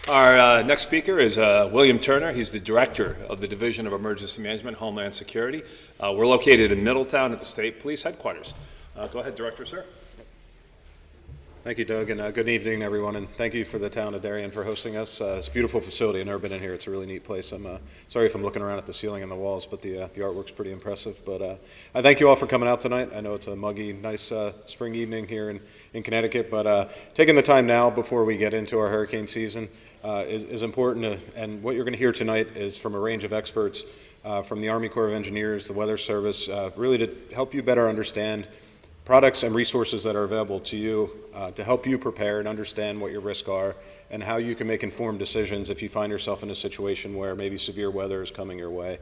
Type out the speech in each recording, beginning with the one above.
Our next speaker is William Turner. He's the Director of the Division of Emergency Management Homeland Security. We're located in Middletown at the State Police Headquarters. Go ahead, Director, sir. Thank you, Doug, and good evening, everyone, and thank you for the town of Darien for hosting us. It's a beautiful facility. I've never been in here. It's a really neat place. I'm sorry if I'm looking around at the ceiling and the walls, but the artwork's pretty impressive. But I thank you all for coming out tonight. I know it's a muggy, nice spring evening here in Connecticut, but taking the time now before we get into our hurricane season is important. And what you're going to hear tonight is from a range of experts from the Army Corps of Engineers, the Weather Service, really to help you better understand products and resources that are available to you to help you prepare and understand what your risks are and how you can make informed decisions if you find yourself in a situation where maybe severe weather is coming your way.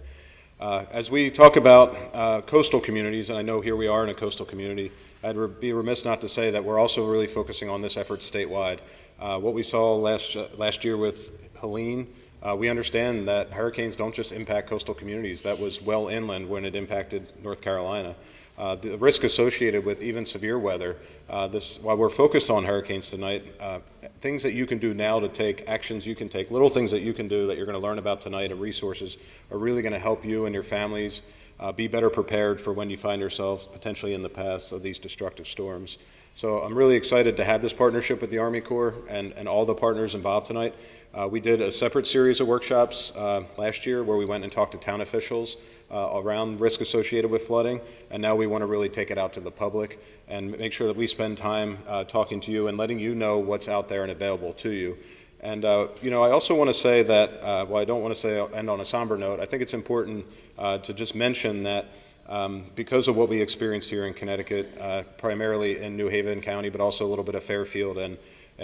As we talk about coastal communities, and I know here we are in a coastal community, I'd be remiss not to say that we're also really focusing on this effort statewide. What we saw last year with Helene, we understand that hurricanes don't just impact coastal communities. That was well inland when it impacted North Carolina. The risk associated with even severe weather, while we're focused on hurricanes tonight, things that you can do now to take actions you can take, little things that you can do that you're going to learn about tonight and resources are really going to help you and your families be better prepared for when you find yourself potentially in the paths of these destructive storms. So I'm really excited to have this partnership with the Army Corps and all the partners involved tonight. We did a separate series of workshops last year where we went and talked to town officials around risk associated with flooding, and now we want to really take it out to the public and make sure that we spend time talking to you and letting you know what's out there and available to you. And I also want to say that, while I don't want to end on a somber note, I think it's important to just mention that because of what we experienced here in Connecticut, primarily in New Haven County, but also a little bit of Fairfield and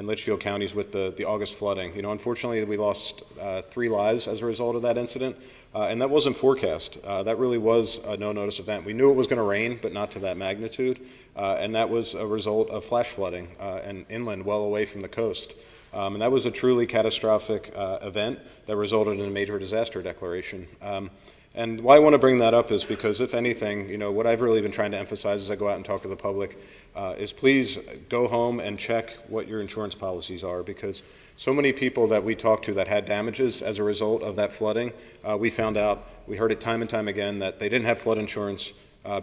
Litchfield counties with the August flooding. Unfortunately, we lost 3 lives as a result of that incident, and that wasn't forecast. That really was a no-notice event. We knew it was going to rain, but not to that magnitude, and that was a result of flash flooding and inland well away from the coast. And that was a truly catastrophic event that resulted in a major disaster declaration. And why I want to bring that up is because, if anything, what I've really been trying to emphasize as I go out and talk to the public is please go home and check what your insurance policies are, because so many people that we talked to that had damages as a result of that flooding, we found out, we heard it time and time again, that they didn't have flood insurance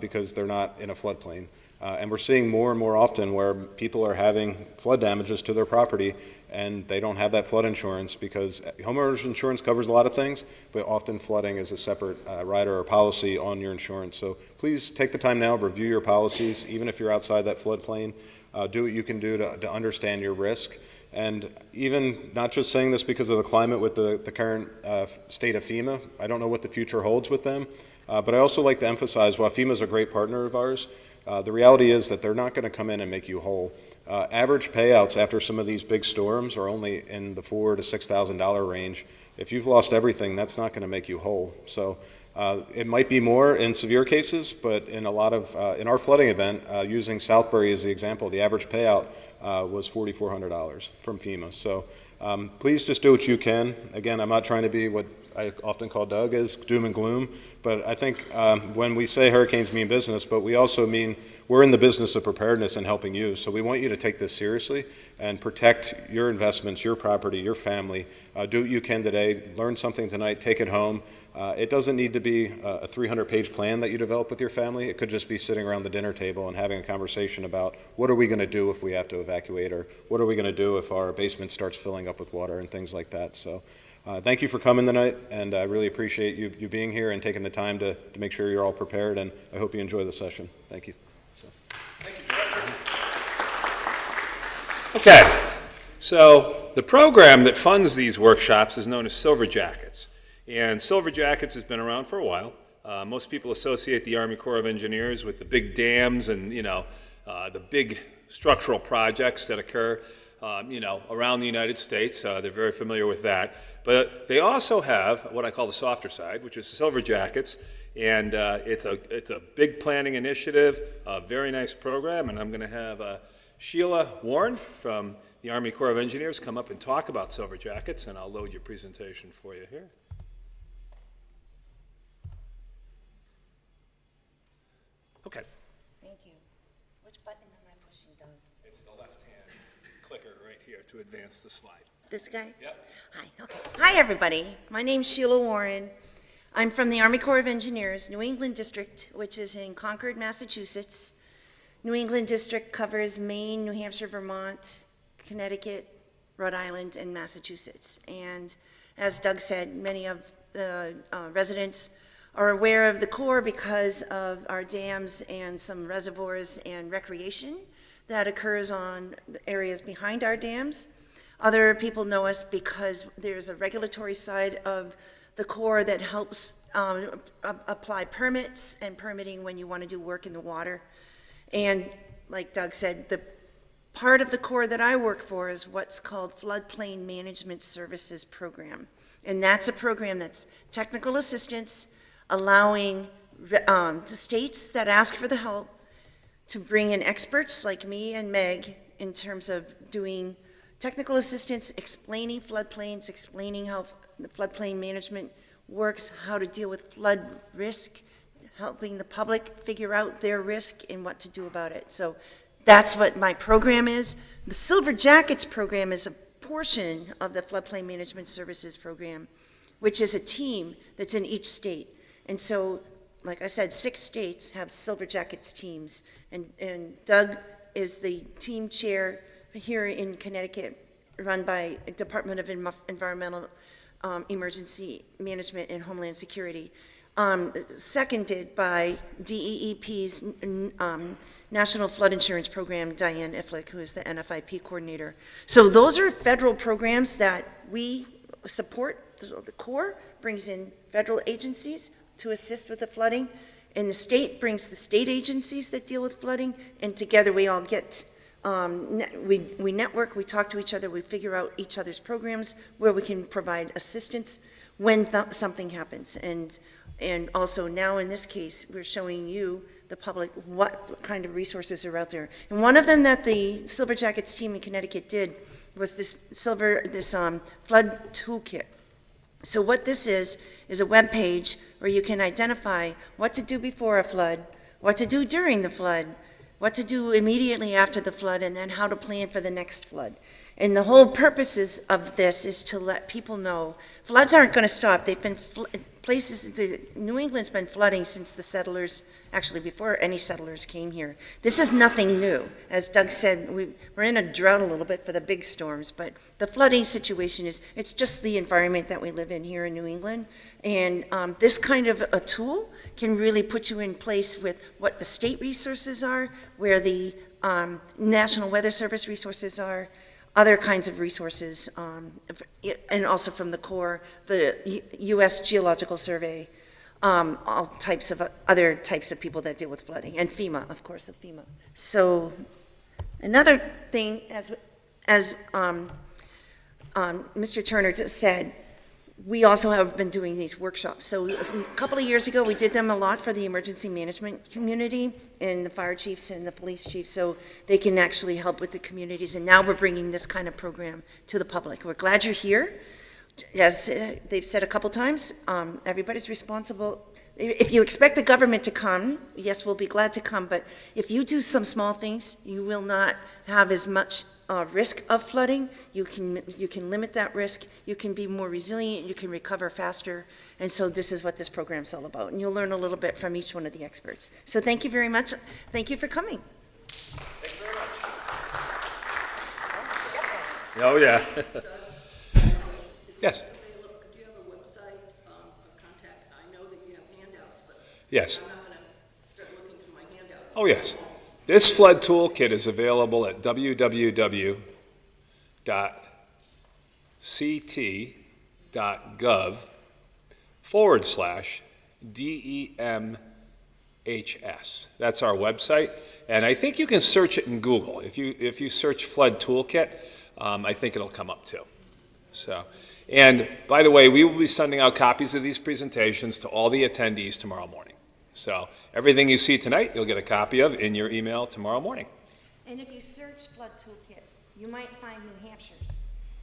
because they're not in a floodplain. And we're seeing more and more often where people are having flood damages to their property and they don't have that flood insurance because homeowners insurance covers a lot of things, but often flooding is a separate rider or policy on your insurance. So please take the time now, review your policies, even if you're outside that floodplain. Do what you can do to understand your risk. And even not just saying this because of the climate with the current state of FEMA, I don't know what the future holds with them, but I also like to emphasize while FEMA is a great partner of ours, the reality is that they're not going to come in and make you whole. Average payouts after some of these big storms are only in the $4,000 to $6,000 range. If you've lost everything, that's not going to make you whole. So it might be more in severe cases, but in a lot of in our flooding event, using Southbury as the example, the average payout was $4,400 from FEMA. So please just do what you can. Again, I'm not trying to be what I often call Doug as doom and gloom, but I think when we say hurricanes mean business, but we also mean we're in the business of preparedness and helping you. So we want you to take this seriously and protect your investments, your property, your family. Do what you can today. Learn something tonight. Take it home. It doesn't need to be a 300-page plan that you develop with your family. It could just be sitting around the dinner table and having a conversation about what are we going to do if we have to evacuate, or what are we going to do if our basement starts filling up with water and things like that. So thank you for coming tonight, and I really appreciate you being here and taking the time to make sure you're all prepared, and I hope you enjoy the session. Thank you. Thank you, Director. Okay, so the program that funds these workshops is known as Silver Jackets. And Silver Jackets has been around for a while. Most people associate the Army Corps of Engineers with the big dams and, the big structural projects that occur, around the United States. They're very familiar with that. But they also have what I call the softer side, which is Silver Jackets. And it's a big planning initiative, a very nice program. And I'm going to have Sheila Warren from the Army Corps of Engineers come up and talk about Silver Jackets. And I'll load your presentation for you here. Okay. Thank you. Which button am I pushing, Doug? It's the left-hand clicker right here to advance the slide. This guy? Yep. Hi, okay. Hi, everybody. My name's Sheila Warren. I'm from the Army Corps of Engineers, New England District, which is in Concord, Massachusetts. New England District covers Maine, New Hampshire, Vermont, Connecticut, Rhode Island, and Massachusetts. And as Doug said, many of the residents are aware of the Corps because of our dams and some reservoirs and recreation that occurs on the areas behind our dams. Other people know us because there's a regulatory side of the Corps that helps apply permits and permitting when you want to do work in the water. And like Doug said, the part of the Corps that I work for is what's called Floodplain Management Services Program. And that's a program that's technical assistance, allowing the states that ask for the help to bring in experts like me and Meg in terms of doing technical assistance, explaining floodplains, explaining how the floodplain management works, how to deal with flood risk, helping the public figure out their risk and what to do about it. So that's what my program is. The Silver Jackets program is a portion of the Floodplain Management Services program, which is a team that's in each state. And so, like I said, 6 states have Silver Jackets teams. And Doug is the team chair here in Connecticut, run by Department of Environmental Emergency Management and Homeland Security, seconded by DEEP's National Flood Insurance Program, Diane Iflick, who is the NFIP coordinator. So those are federal programs that we support. The Corps brings in federal agencies to assist with the flooding, and the state brings the state agencies that deal with flooding, and together we all get we network, we talk to each other, we figure out each other's programs where we can provide assistance when something happens. And also now in this case, we're showing you, the public, what kind of resources are out there. And one of them that the Silver Jackets team in Connecticut did was this flood toolkit. So what this is a web page where you can identify what to do before a flood, what to do during the flood, what to do immediately after the flood, and then how to plan for the next flood. And the whole purpose of this is to let people know floods aren't going to stop. They've been New England's been flooding since the settlers, actually before any settlers came here. This is nothing new. As Doug said, we're in a drought a little bit for the big storms, but the flooding situation it's just the environment that we live in here in New England. And this kind of a tool can really put you in place with what the state resources are, where the National Weather Service resources are, other kinds of resources, and also from the Corps, the U.S. Geological Survey, all types of other types of people that deal with flooding, and FEMA, of course, of FEMA. So another thing, as Mr. Turner just said, we also have been doing these workshops. So a couple of years ago, we did them a lot for the emergency management community and the fire chiefs and the police chiefs, so they can actually help with the communities. And now we're bringing this kind of program to the public. We're glad you're here. As they've said a couple times, everybody's responsible. If you expect the government to come, yes, we'll be glad to come, but if you do some small things, you will not have as much risk of flooding. You can limit that risk. You can be more resilient. You can recover faster. And so this is what this program's all about. And you'll learn a little bit from each one of the experts. So thank you very much. Thank you for coming. Thank you very much. Oh, yeah. Yes. Do you have a website, a contact? I know that you have handouts, but Yes. I'm not going to start looking through my handouts. Oh, yes. This flood toolkit is available at www.ct.gov /DEMHS. That's our website, and I think you can search it in Google. If you search flood toolkit, I think it'll come up too. So, and by the way, we will be sending out copies of these presentations to all the attendees tomorrow morning. So everything you see tonight, you'll get a copy of in your email tomorrow morning. And if you search flood toolkit, you might find New Hampshire's,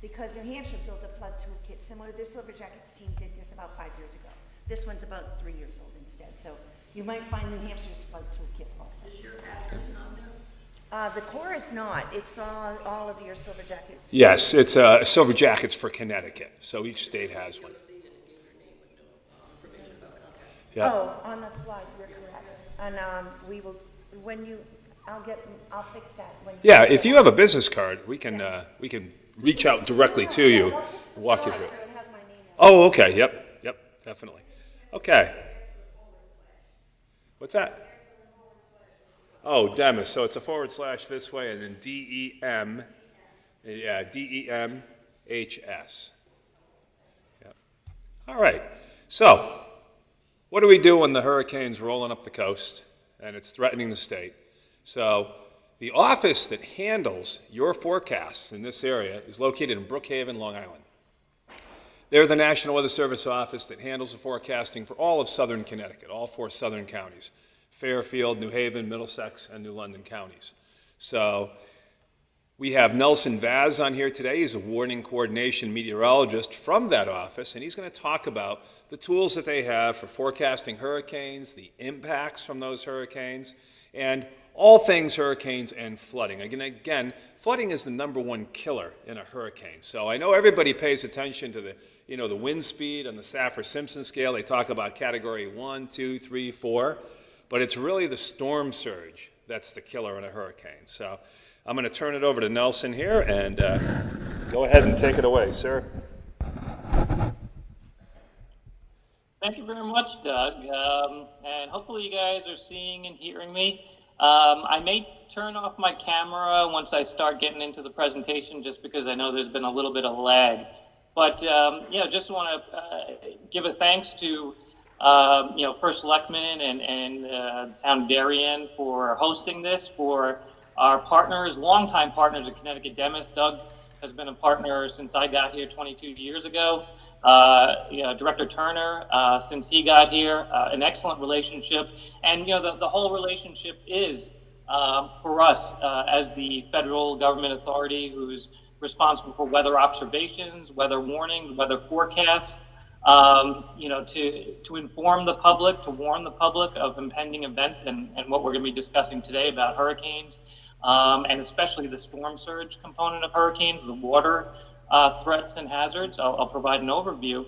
because New Hampshire built a flood toolkit similar to their Silver Jackets team did this about 5 years ago. This one's about 3 years old instead. So you might find New Hampshire's flood toolkit also. Is your address on there? The Corps is not. It's all of your silver jackets. Yes, it's Silver Jackets for Connecticut, so each state has one. Yeah. Oh, on the slide, you're correct. And we will, I'll fix that when. Yeah, if you have a business card, we can reach out directly to you, I'll fix the walk you slide through so it. it has my name in it. Oh, okay, yep, definitely. Okay. What's that? Oh, Demis, so it's a / this way, and then DEM, yeah, DEMHS. Yep. All right, so what do we do when the hurricane's rolling up the coast and it's threatening the state? So the office that handles your forecasts in this area is located in Brookhaven, Long Island. They're the National Weather Service office that handles the forecasting for all of southern Connecticut, all 4 southern counties, Fairfield, New Haven, Middlesex, and New London counties. So we have Nelson Vaz on here today. He's a warning coordination meteorologist from that office, and he's going to talk about the tools that they have for forecasting hurricanes, the impacts from those hurricanes, and all things hurricanes and flooding. Again, flooding is the #1 killer in a hurricane. So I know everybody pays attention to the wind speed on the Saffir-Simpson scale. They talk about category 1, 2, 3, 4, but it's really the storm surge that's the killer in a hurricane. So I'm going to turn it over to Nelson here, and go ahead and take it away, sir. Thank you very much, Doug. And hopefully you guys are seeing and hearing me. I may turn off my camera once I start getting into the presentation, just because I know there's been a little bit of lag. But just want to give a thanks to First Selectman and Town of Darien for hosting this, for our partners, longtime partners at Connecticut Demis. Doug has been a partner since I got here 22 years ago. Director Turner, since he got here, an excellent relationship. And, the whole relationship is for us as the federal government authority who's responsible for weather observations, weather warnings, weather forecasts, to inform the public, to warn the public of impending events and what we're going to be discussing today about hurricanes, and especially the storm surge component of hurricanes, the water threats and hazards. I'll provide an overview,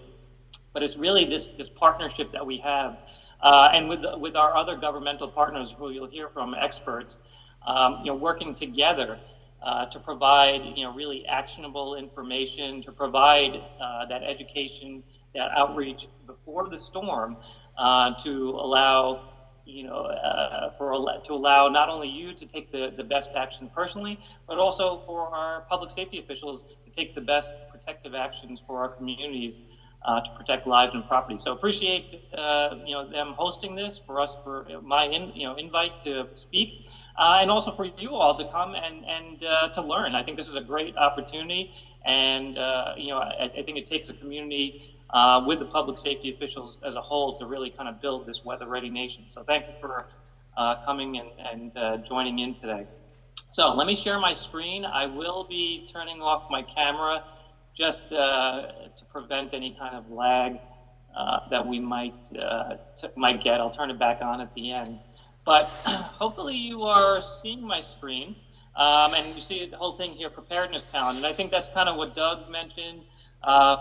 but it's really this partnership that we have, and with our other governmental partners who you'll hear from, experts, working together to provide really actionable information, to provide that education, that outreach before the storm, to allow to allow not only you to take the best action personally, but also for our public safety officials to take the best protective actions for our communities to protect lives and property. So appreciate them hosting this, for us, for my invite to speak, and also for you all to come and to learn. I think this is a great opportunity, and I think it takes a community with the public safety officials as a whole to really kind of build this weather-ready nation. So thank you for coming and joining in today. So let me share my screen. I will be turning off my camera just to prevent any kind of lag that we might get. I'll turn it back on at the end. But hopefully you are seeing my screen, and you see the whole thing here, preparedness talent. And I think that's kind of what Doug mentioned,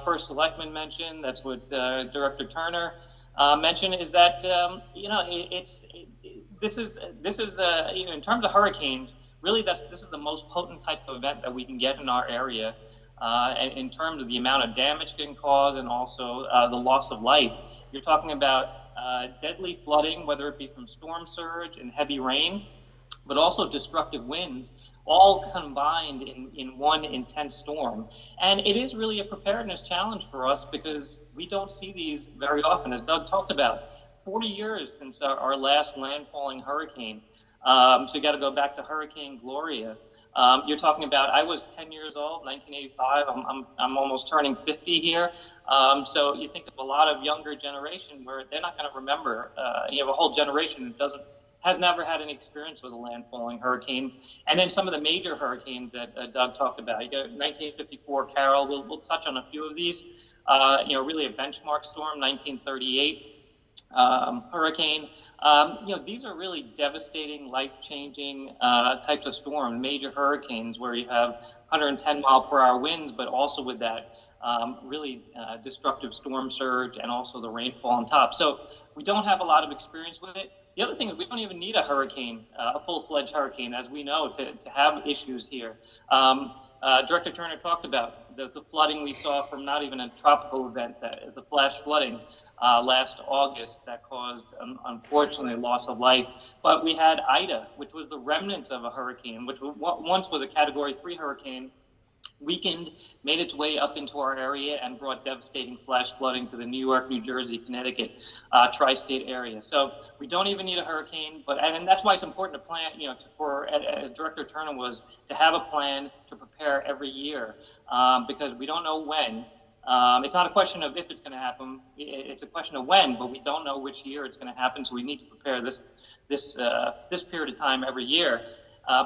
First Selectman mentioned, that's what Director Turner mentioned, is that this is in terms of hurricanes, really this is the most potent type of event that we can get in our area, in terms of the amount of damage it can cause, and also the loss of life. You're talking about deadly flooding, whether it be from storm surge and heavy rain, but also destructive winds, all combined in one intense storm. And it is really a preparedness challenge for us, because we don't see these very often. As Doug talked about, 40 years since our last landfalling hurricane. So you got to go back to Hurricane Gloria. You're talking about, I was 10 years old, 1985. I'm almost turning 50 here. So you think of a lot of younger generation where they're not going to remember. You have a whole generation that has never had any experience with a landfalling hurricane. And then some of the major hurricanes that Doug talked about. You got 1954 Carol. We'll touch on a few of these. Really a benchmark storm, 1938 hurricane. These are really devastating, life-changing types of storms, major hurricanes where you have 110-mile-per-hour winds, but also with that really destructive storm surge and also the rainfall on top. So we don't have a lot of experience with it. The other thing is we don't even need a hurricane, a full-fledged hurricane, as we know, to have issues here. Director Turner talked about the flooding we saw from not even a tropical event, the flash flooding last August that caused, unfortunately, loss of life. But we had Ida, which was the remnants of a hurricane, which once was a Category 3 hurricane, weakened, made its way up into our area and brought devastating flash flooding to the New York, New Jersey, Connecticut, tri-state area. So we don't even need a hurricane, and that's why it's important to plan, as Director Turner was, to have a plan to prepare every year, because we don't know when. It's not a question of if it's going to happen, it's a question of when, but we don't know which year it's going to happen, so we need to prepare this period of time every year.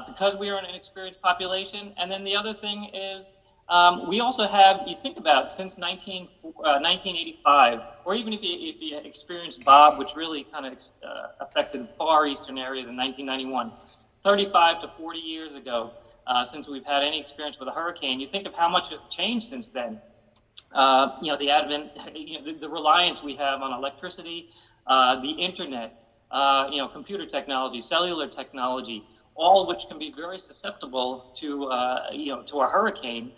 Because we are an inexperienced population. And then the other thing is we also have, you think about since 1985, or even if you experienced Bob, which really kind of affected far eastern areas in 1991, 35 to 40 years ago, since we've had any experience with a hurricane, you think of how much has changed since then. The advent, the reliance we have on electricity, the internet, computer technology, cellular technology, all of which can be very susceptible to a hurricane,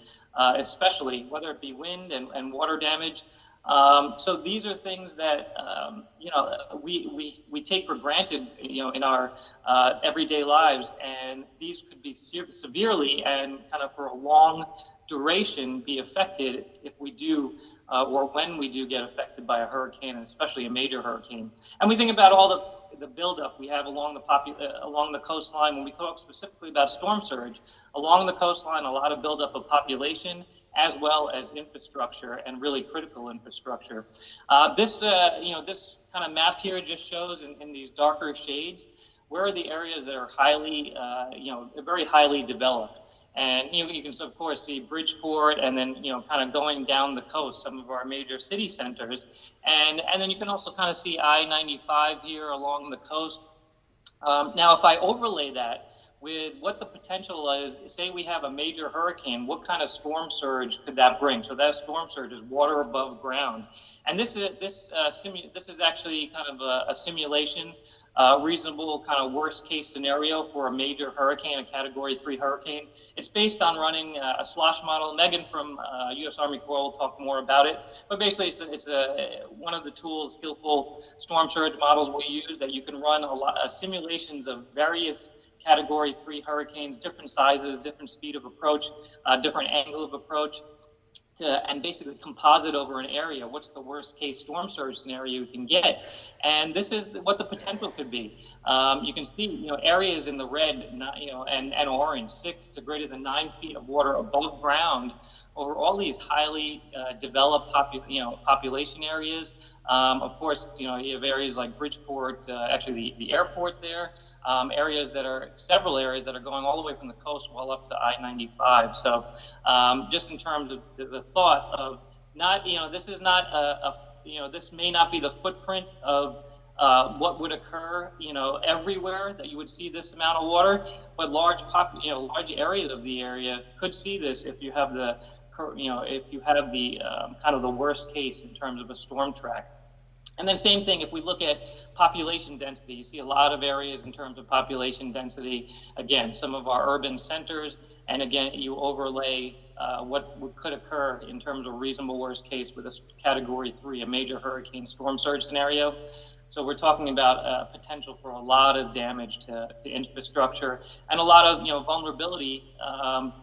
especially whether it be wind and water damage. So these are things that we take for granted, in our everyday lives, and these could be severely and kind of for a long duration be affected if we do or when we do get affected by a hurricane, and especially a major hurricane. And we think about all the buildup we have along the coastline. When we talk specifically about storm surge, along the coastline, a lot of buildup of population as well as infrastructure, and really critical infrastructure. This kind of map here just shows in these darker shades where are the areas that are highly, very highly developed. And you can of course see Bridgeport, and then kind of going down the coast, some of our major city centers, and then you can also kind of see I-95 here along the coast. Now, if I overlay that with what the potential is, say we have a major hurricane, what kind of storm surge could that bring? So that storm surge is water above ground, and this is actually kind of a simulation. Reasonable kind of worst case scenario for a major hurricane, a Category 3 hurricane. It's based on running a slosh model. Megan from U.S. Army Corps will talk more about it. But basically, it's one of the tools, skillful storm surge models we use, that you can run a lot of simulations of various Category 3 hurricanes, different sizes, different speed of approach, different angle of approach, and basically composite over an area. What's the worst case storm surge scenario you can get? And this is what the potential could be. You can see, areas in the red, and orange, 6 to greater than 9 feet of water above ground over all these highly developed population areas. Of course, you have areas like Bridgeport, actually the airport there. Several areas that are going all the way from the coast well up to I-95. So just in terms of the thought of not, this is not this may not be the footprint of what would occur, everywhere that you would see this amount of water, but large areas of the area could see this if you have the, kind of the worst case in terms of a storm track. And then same thing, if we look at population density, you see a lot of areas in terms of population density. Again, some of our urban centers, and again, you overlay what could occur in terms of reasonable worst case with a Category 3, a major hurricane storm surge scenario. So we're talking about potential for a lot of damage to infrastructure, and a lot of vulnerability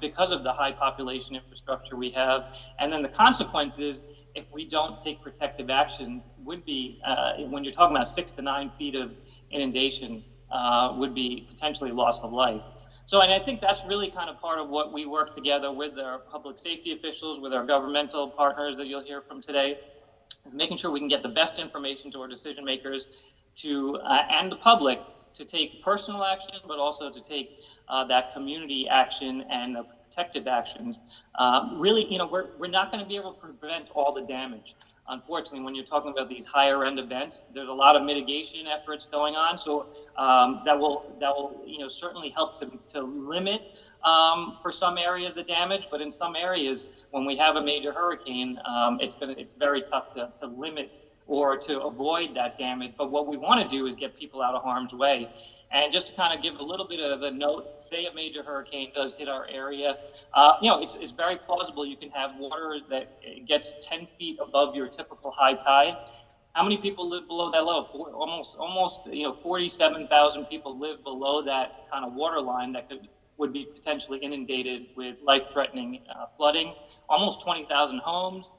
because of the high population infrastructure we have. And then the consequences, if we don't take protective actions, would be, when you're talking about 6 to 9 feet of inundation, would be potentially loss of life. So, and I think that's really kind of part of what we work together with our public safety officials, with our governmental partners that you'll hear from today, is making sure we can get the best information to our decision makers and the public to take personal action, but also to take that community action and protective actions. Really, we're not going to be able to prevent all the damage. unfortunately, when you're talking about these higher end events, there's a lot of mitigation efforts going on. So that will certainly help to limit for some areas the damage, but in some areas, when we have a major hurricane, it's very tough to limit or to avoid that damage. But what we want to do is get people out of harm's way. And just to kind of give a little bit of a note, say a major hurricane does hit our area, it's very plausible you can have water that gets 10 feet above your typical high tide. How many people live below that level? Almost 47,000 people live below that kind of water line that would be potentially inundated with life-threatening flooding. Almost 20,000 homes.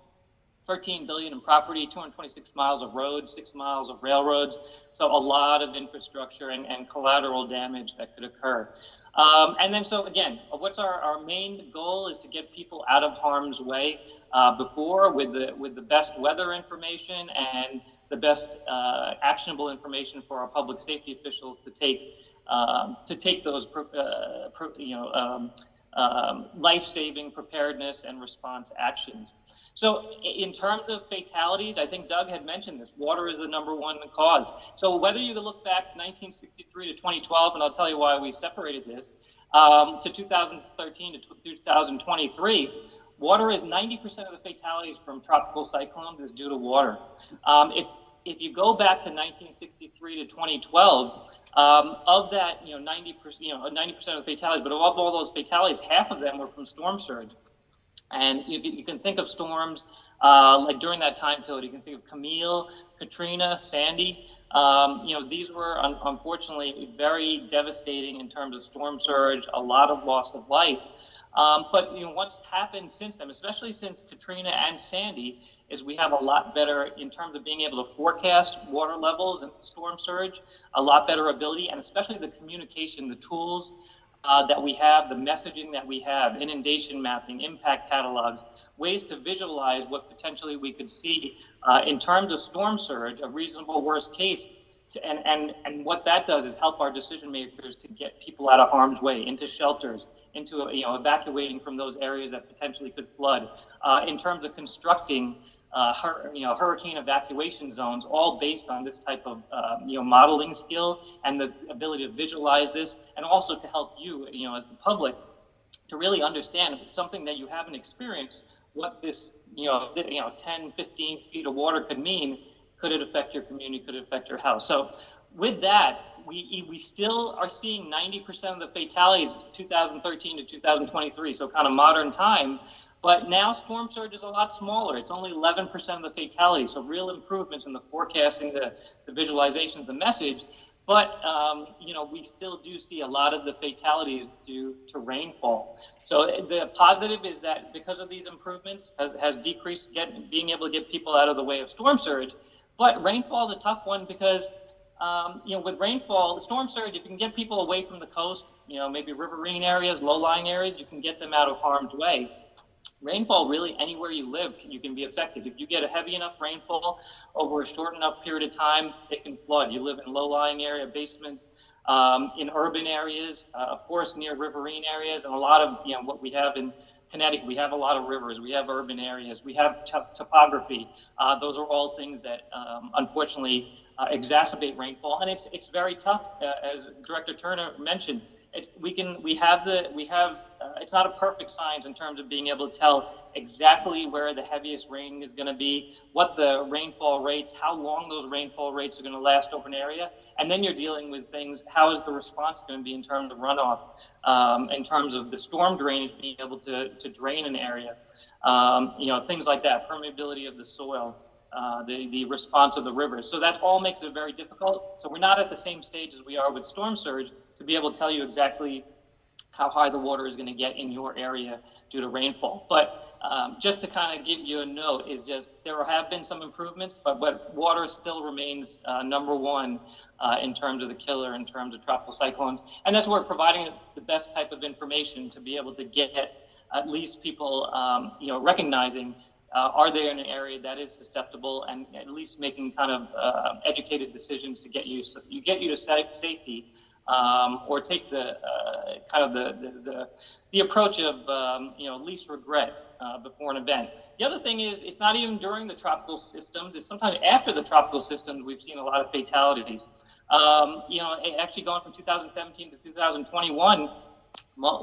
13 billion in property, 226 miles of roads, 6 miles of railroads. So a lot of infrastructure and collateral damage that could occur. And then, so again, what's our main goal is to get people out of harm's way before with the best weather information and the best actionable information for our public safety officials to take those life-saving preparedness and response actions. So in terms of fatalities, I think Doug had mentioned this, water is the #1 cause. So whether you look back 1963 to 2012, and I'll tell you why we separated this, to 2013 to 2023, water is 90% of the fatalities from tropical cyclones is due to water. If you go back to 1963 to 2012, of that, 90% of the fatalities, but of all those fatalities, half of them were from storm surge. And you can think of storms like during that time period. You can think of Camille, Katrina, Sandy. These were unfortunately very devastating in terms of storm surge, a lot of loss of life. But what's happened since then, especially since Katrina and Sandy, is we have a lot better in terms of being able to forecast water levels and storm surge, a lot better ability, and especially the communication, the tools that we have, the messaging that we have, inundation mapping, impact catalogs, ways to visualize what potentially we could see in terms of storm surge, a reasonable worst case. And what that does is help our decision makers to get people out of harm's way, into shelters, into evacuating from those areas that potentially could flood, in terms of constructing hurricane evacuation zones, all based on this type of modeling skill and the ability to visualize this, and also to help you, as the public, to really understand if it's something that you haven't experienced, what this 10, 15 feet of water could mean. Could it affect your community? Could it affect your house? So with that, we still are seeing 90% of the fatalities 2013 to 2023, so kind of modern time. But now storm surge is a lot smaller. It's only 11% of the fatalities, so real improvements in the forecasting, the visualization of the message. But, we still do see a lot of the fatalities due to rainfall. So the positive is that because of these improvements has decreased being able to get people out of the way of storm surge. But rainfall is a tough one because, with rainfall, the storm surge, if you can get people away from the coast, maybe riverine areas, low-lying areas, you can get them out of harm's way. Rainfall, really anywhere you live, you can be affected. If you get a heavy enough rainfall over a short enough period of time, it can flood. You live in low-lying area, basements, in urban areas, of course, near riverine areas, and a lot of, what we have in Connecticut, we have a lot of rivers, we have urban areas, we have topography. Those are all things that, unfortunately, exacerbate rainfall, and it's very tough, as Director Turner mentioned. It's not a perfect science in terms of being able to tell exactly where the heaviest rain is going to be, what the rainfall rates, how long those rainfall rates are going to last over an area. And then you're dealing with things, how is the response going to be in terms of runoff, in terms of the storm drainage being able to drain an area, things like that, permeability of the soil, the response of the rivers. So that all makes it very difficult. So we're not at the same stage as we are with storm surge to be able to tell you exactly how high the water is going to get in your area due to rainfall. But just to kind of give you a note is just there have been some improvements, but water still remains #1 in terms of the killer, in terms of tropical cyclones. And that's where we're providing the best type of information to be able to get at least people, recognizing are they in an area that is susceptible, and at least making kind of educated decisions to get you to safety or take the kind of the approach of least regret before an event. The other thing is, it's not even during the tropical systems. It's sometimes after the tropical systems we've seen a lot of fatalities. Actually going from 2017 to 2021,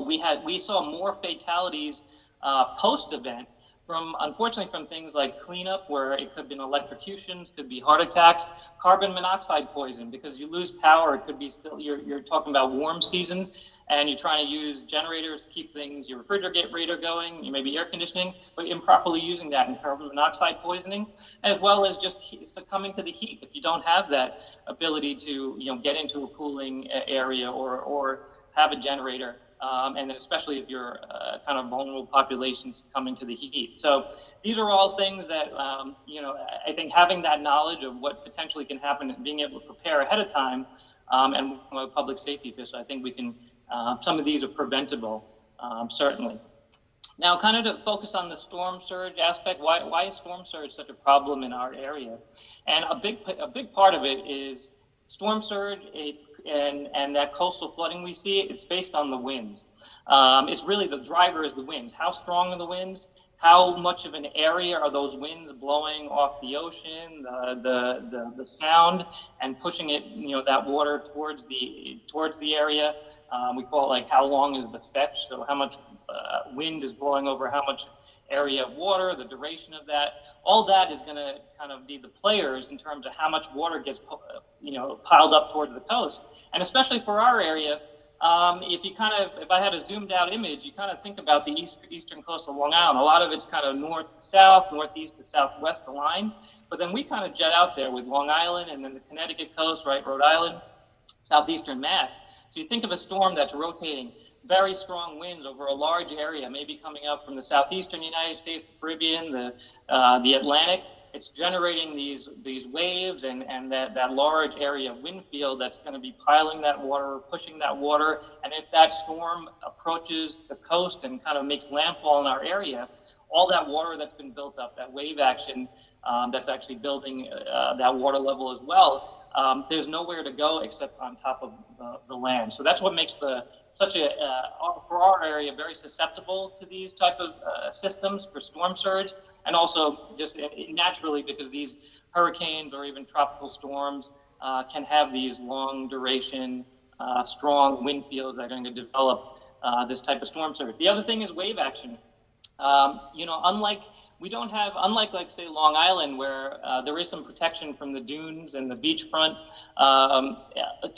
we saw more fatalities post-event unfortunately from things like cleanup, where it could be electrocutions, could be heart attacks, carbon monoxide poison, because you lose power. It could be still, you're talking about warm season, and you're trying to use generators to keep your refrigerator going, maybe air conditioning, but improperly using that in carbon monoxide poisoning, as well as just succumbing to the heat. If you don't have that ability to, get into a cooling area or have a generator, and then especially if you're kind of vulnerable populations coming to the heat. So these are all things that, I think having that knowledge of what potentially can happen and being able to prepare ahead of time, and from a public safety official, I think we can, some of these are preventable, certainly. Now, kind of to focus on the storm surge aspect, why is storm surge such a problem in our area? And a big part of it is storm surge, and that coastal flooding we see, it's based on the winds. It's really the driver is the winds. How strong are the winds? How much of an area are those winds blowing off the ocean, the sound, and pushing it, that water towards the area? We call it like how long is the fetch? So how much wind is blowing over how much area of water, the duration of that. All that is going to kind of be the players in terms of how much water gets, piled up towards the coast. And especially for our area, if I had a zoomed out image, you kind of think about the eastern coast of Long Island. A lot of it's kind of north to south, northeast to southwest aligned. But then we kind of jet out there with Long Island and then the Connecticut coast, right, Rhode Island, southeastern Mass. So you think of a storm that's rotating, very strong winds over a large area, maybe coming up from the southeastern United States, the Caribbean, the Atlantic. It's generating these waves and that large area of wind field that's going to be piling that water, pushing that water. And if that storm approaches the coast and kind of makes landfall in our area, all that water that's been built up, that wave action that's actually building that water level as well, there's nowhere to go except on top of the land. So that's what makes for our area, very susceptible to these type of systems for storm surge, and also just naturally because these hurricanes or even tropical storms can have these long duration, strong wind fields that are going to develop this type of storm surge. The other thing is wave action. Unlike like say Long Island, where there is some protection from the dunes and the beachfront,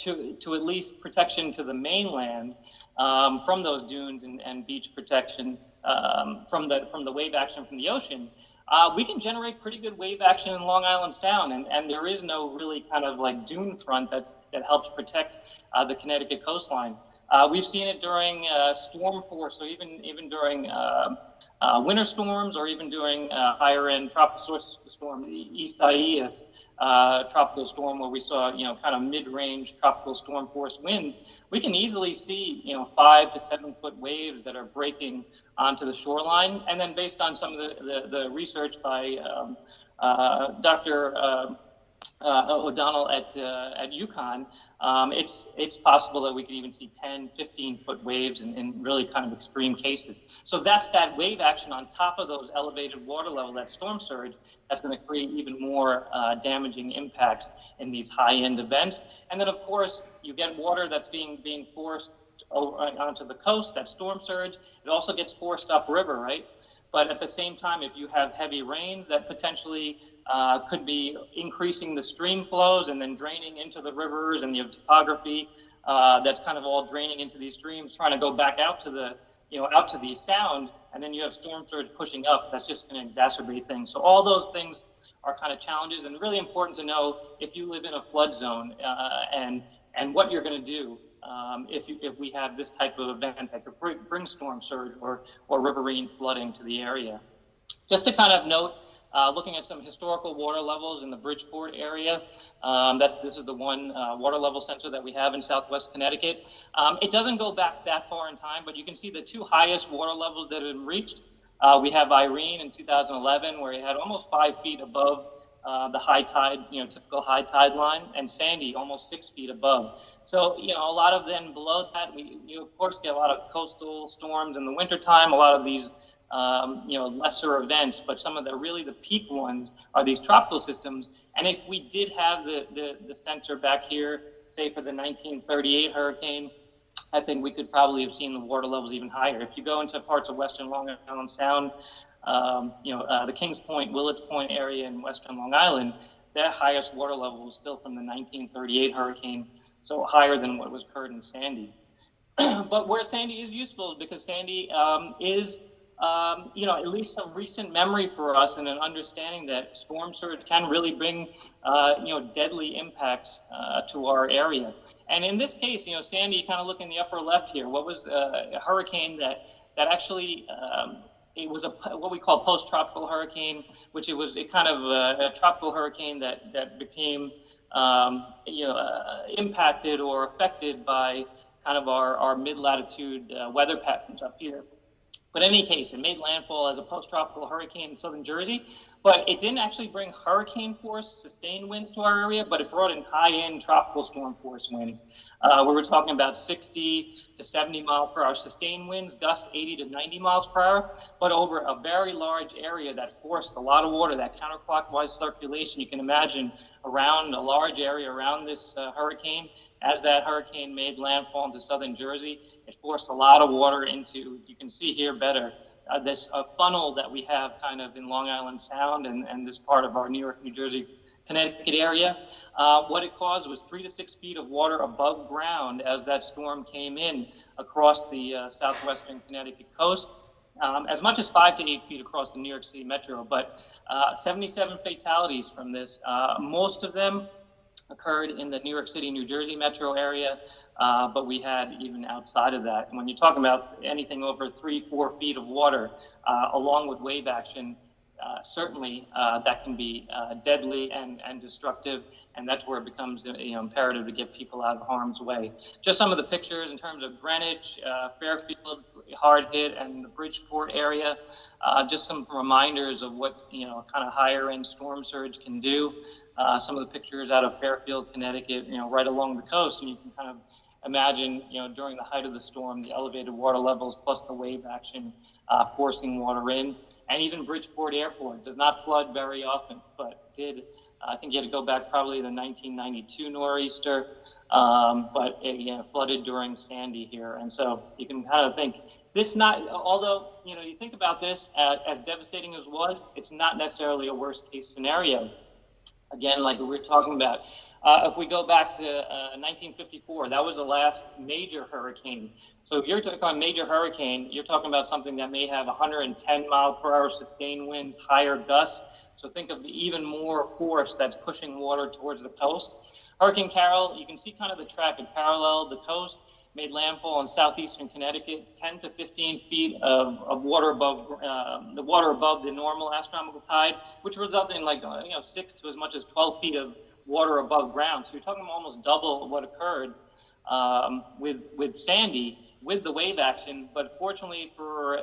to at least protection to the mainland from those dunes and beach protection from the wave action from the ocean, we can generate pretty good wave action in Long Island Sound, and there is no really kind of like dune front that helps protect the Connecticut coastline. We've seen it during storm force, so even during winter storms, or even during higher end tropical storm, the Isaias tropical storm, where we saw kind of mid-range tropical storm force winds. We can easily see 5 to 7 foot waves that are breaking onto the shoreline. And then based on some of the research by Dr. O'Donnell at UConn, it's possible that we could even see 10, 15 foot waves in really kind of extreme cases. So that's that wave action on top of those elevated water level, that storm surge, that's going to create even more damaging impacts in these high-end events. And then, of course, you get water that's being forced onto the coast, that storm surge. It also gets forced upriver, right? But at the same time, if you have heavy rains, that potentially could be increasing the stream flows and then draining into the rivers, and you have topography that's kind of all draining into these streams, trying to go back out to the sound, and then you have storm surge pushing up. That's just going to exacerbate things. So all those things are kind of challenges, and really important to know if you live in a flood zone and what you're going to do if we have this type of event that could bring storm surge or riverine flooding to the area. Just to kind of note, looking at some historical water levels in the Bridgeport area. This is the one water level sensor that we have in Southwest Connecticut. It doesn't go back that far in time, but you can see the two highest water levels that have been reached. We have Irene in 2011, where it had almost 5 feet above the high tide, typical high tide line, and Sandy almost 6 feet above. So, a lot of then below that, you of course get a lot of coastal storms in the wintertime, a lot of these, lesser events, but some of the peak ones are these tropical systems. And if we did have the center back here, say for the 1938 hurricane, I think we could probably have seen the water levels even higher. If you go into parts of western Long Island Sound, the Kings Point, Willets Point area in western Long Island, their highest water level was still from the 1938 hurricane, so higher than what was occurred in Sandy. But where Sandy is useful is because Sandy is, at least some recent memory for us and an understanding that storm surge can really bring, deadly impacts to our area. And in this case, Sandy, kind of look in the upper left here, what was a hurricane that actually, it was what we call post-tropical hurricane, which it kind of a tropical hurricane that became, impacted or affected by kind of our mid-latitude weather patterns up here. But in any case, it made landfall as a post-tropical hurricane in southern Jersey, but it didn't actually bring hurricane force sustained winds to our area, but it brought in high-end tropical storm force winds. We were talking about 60 to 70 mile per hour sustained winds, gusts 80 to 90 miles per hour, but over a very large area that forced a lot of water, that counterclockwise circulation. You can imagine around a large area around this hurricane. As that hurricane made landfall into southern Jersey, it forced a lot of water into, you can see here better, this funnel that we have kind of in Long Island Sound and this part of our New York, New Jersey, Connecticut area. What it caused was 3 to 6 feet of water above ground as that storm came in across the southwestern Connecticut coast, as much as 5 to 8 feet across the New York City metro, but 77 fatalities from this. Most of them occurred in the New York City, New Jersey metro area, but we had even outside of that. And when you're talking about anything over 3-4 feet of water, along with wave action, certainly that can be deadly and destructive, and that's where it becomes imperative to get people out of harm's way. Just some of the pictures in terms of Greenwich, Fairfield, hard hit, and the Bridgeport area. Just some reminders of what kind of higher end storm surge can do. Some of the pictures out of Fairfield, Connecticut, right along the coast, and you can kind of imagine, during the height of the storm, the elevated water levels plus the wave action forcing water in. And even Bridgeport Airport does not flood very often, but did, I think you had to go back probably to the 1992 nor'easter, but it flooded during Sandy here. And so you can kind of think, although, you think about this as devastating as it was, it's not necessarily a worst case scenario. Again, like we were talking about, if we go back to 1954, that was the last major hurricane. So if you're talking about a major hurricane, you're talking about something that may have 110 mile per hour sustained winds, higher gusts. So think of the even more force that's pushing water towards the coast. Hurricane Carol, you can see kind of the track. It paralleled the coast, made landfall in southeastern Connecticut, 10 to 15 feet of water above the normal astronomical tide, which resulted in 6 to as much as 12 feet of water above ground. So you're talking almost double what occurred with Sandy, with the wave action. But fortunately,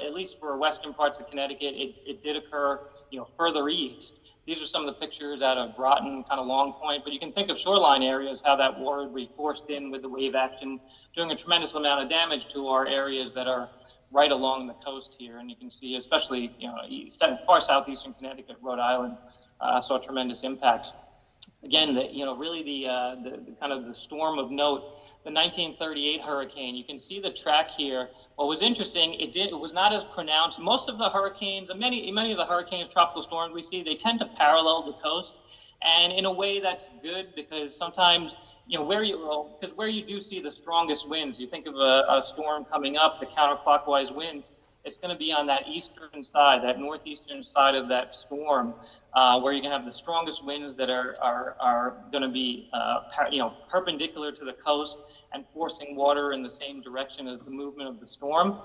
at least for western parts of Connecticut, it did occur further east. These are some of the pictures out of Groton, kind of Long Point, but you can think of shoreline areas, how that water would be forced in with the wave action, doing a tremendous amount of damage to our areas that are right along the coast here. And you can see, especially, far southeastern Connecticut, Rhode Island, saw tremendous impacts. Again, really the kind of the storm of note, the 1938 hurricane, you can see the track here. What was interesting, it was not as pronounced. Most of the hurricanes, many of the hurricanes, tropical storms we see, they tend to parallel the coast. And in a way that's good, because sometimes, where you do see the strongest winds, you think of a storm coming up, the counterclockwise winds, it's going to be on that eastern side, that northeastern side of that storm, where you can have the strongest winds that are going to be, perpendicular to the coast and forcing water in the same direction as the movement of the storm.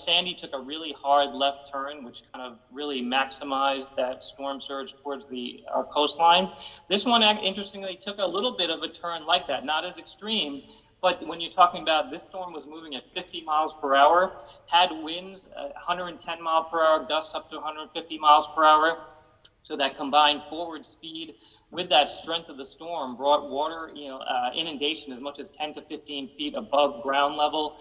Sandy took a really hard left turn, which kind of really maximized that storm surge towards our coastline. This one, interestingly, took a little bit of a turn like that, not as extreme. But when you're talking about this storm was moving at 50 miles per hour, had winds 110 mile per hour, gusts up to 150 miles per hour. So that combined forward speed with that strength of the storm brought water, inundation as much as 10 to 15 feet above ground level,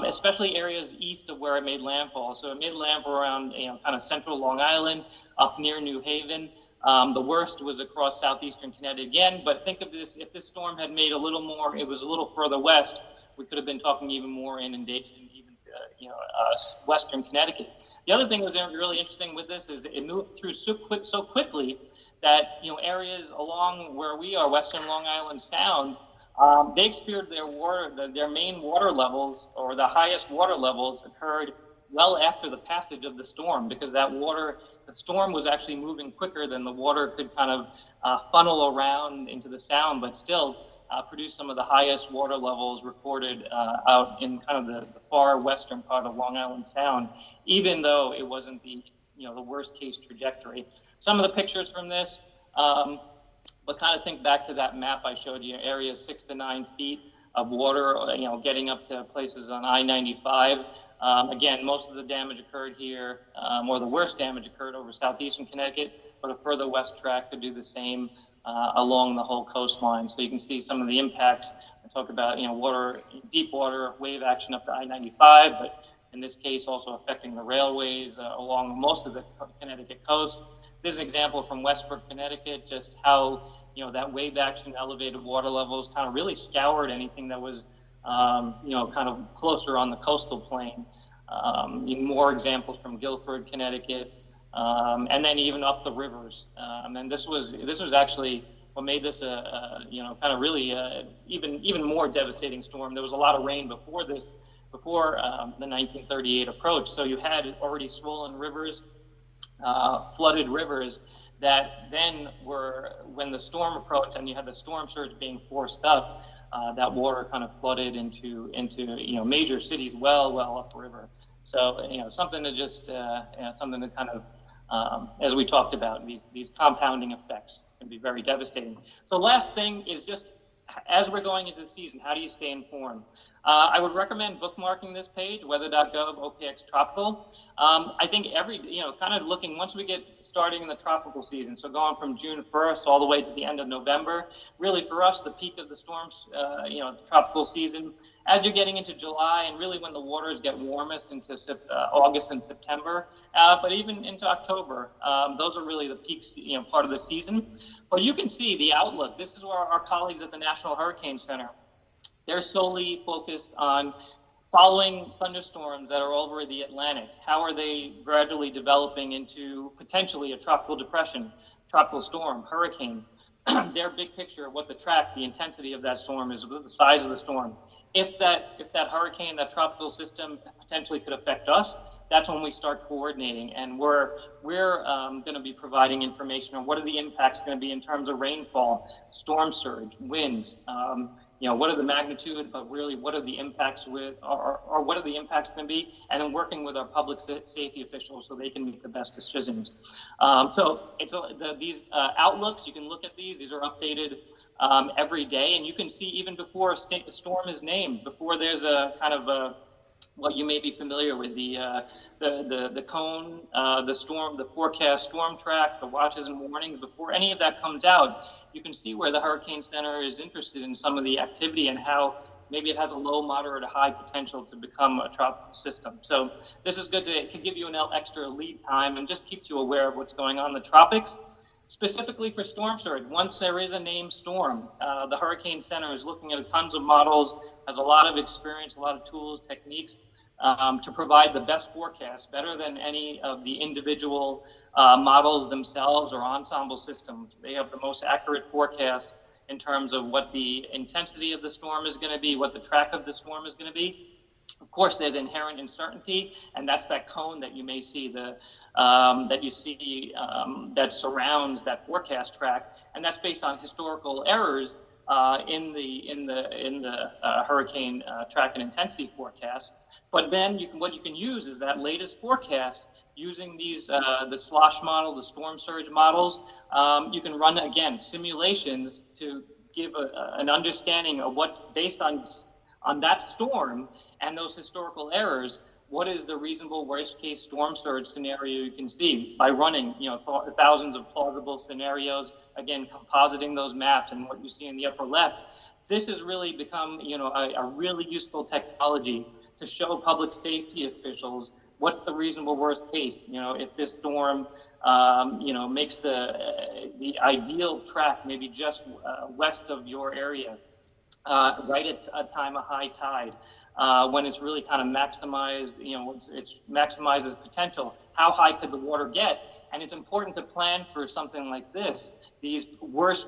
especially areas east of where it made landfall. So it made landfall around, kind of central Long Island, up near New Haven. The worst was across southeastern Connecticut again, but think of this, if this storm had made a little more, it was a little further west, we could have been talking even more inundation, even to, western Connecticut. The other thing that was really interesting with this is it moved through so quickly that, areas along where we are, western Long Island Sound, they experienced their main water levels, or the highest water levels, occurred well after the passage of the storm, because the storm was actually moving quicker than the water could kind of funnel around into the Sound, but still produced some of the highest water levels recorded out in kind of the far western part of Long Island Sound, even though it wasn't the worst case trajectory. Some of the pictures from this, but kind of think back to that map I showed you, areas 6 to 9 feet of water, getting up to places on I-95. Again, most of the damage occurred here, or the worst damage occurred over southeastern Connecticut, but a further west track could do the same along the whole coastline. So you can see some of the impacts. I talk about, deep water wave action up to I-95, but in this case also affecting the railways along most of the Connecticut coast. This is an example from Westbrook, Connecticut, just how, that wave action, elevated water levels kind of really scoured anything that was, kind of closer on the coastal plain. More examples from Guilford, Connecticut, and then even up the rivers. And this was actually what made this kind of really even more devastating storm. There was a lot of rain before the 1938 approach. So you had already swollen rivers, flooded rivers that then were, when the storm approached and you had the storm surge being forced up, that water kind of flooded into major cities well upriver. So something to just something to kind of as we talked about, these compounding effects can be very devastating. So last thing is just, as we're going into the season, how do you stay informed? I would recommend bookmarking this page, weather.gov, OKX Tropical. I think kind of looking, once we get starting in the tropical season, so going from June 1st all the way to the end of November, really for us, the peak of the storms, the tropical season, as you're getting into July and really when the waters get warmest into August and September, but even into October, those are really the peaks, part of the season. But you can see the outlook. This is where our colleagues at the National Hurricane Center, they're solely focused on following thunderstorms that are over the Atlantic. How are they gradually developing into potentially a tropical depression, tropical storm, hurricane? Their big picture of what the intensity of that storm is, the size of the storm. If that hurricane, that tropical system potentially could affect us, that's when we start coordinating, and we're going to be providing information on what are the impacts going to be in terms of rainfall, storm surge, winds. What are the magnitude, but really what are the impacts or what are the impacts going to be, and then working with our public safety officials so they can make the best decisions. So these outlooks, you can look at these are updated every day, and you can see even before a storm is named, before there's a kind of what you may be familiar with, the cone, the storm, the forecast storm track, the watches and warnings, before any of that comes out, you can see where the Hurricane Center is interested in some of the activity and how maybe it has a low, moderate, or high potential to become a tropical system. So this is good to give you an extra lead time and just keeps you aware of what's going on in the tropics. Specifically for storm surge, once there is a named storm, the Hurricane Center is looking at tons of models, has a lot of experience, a lot of tools, techniques to provide the best forecast, better than any of the individual models themselves or ensemble systems. They have the most accurate forecast in terms of what the intensity of the storm is going to be, what the track of the storm is going to be. Of course, there's inherent uncertainty, and that's that cone that you may see that surrounds that forecast track, and that's based on historical errors in the hurricane track and intensity forecast. But then what you can use is that latest forecast using these the slosh model, the storm surge models. You can run again simulations to give an understanding of what, based on that storm and those historical errors, what is the reasonable worst case storm surge scenario you can see by running, thousands of plausible scenarios, again, compositing those maps and what you see in the upper left. This has really become, a really useful technology to show public safety officials what's the reasonable worst case. If this storm, makes the ideal track maybe just west of your area, right at a time of high tide, when it's really kind of maximized, it's maximizes potential. How high could the water get? And it's important to plan for something like this, these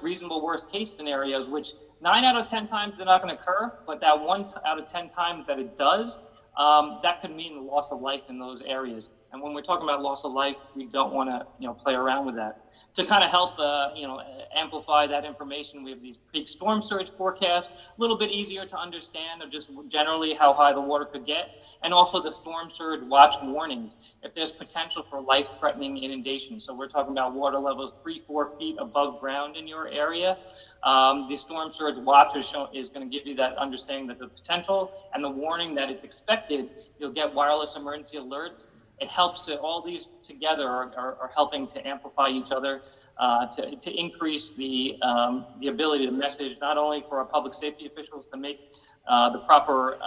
reasonable worst case scenarios, which 9 out of 10 times they're not going to occur, but that 1 out of 10 times that it does, that could mean the loss of life in those areas. And when we're talking about loss of life, we don't want to, play around with that. To kind of help, amplify that information, we have these peak storm surge forecasts, a little bit easier to understand of just generally how high the water could get, and also the storm surge watch warnings if there's potential for life-threatening inundation. So we're talking about water levels 3-4 feet above ground in your area. The storm surge watch is going to give you that understanding that the potential and the warning that it's expected. You'll get wireless emergency alerts. It helps to all these together are helping to amplify each other, to increase the ability to message not only for our public safety officials to make the proper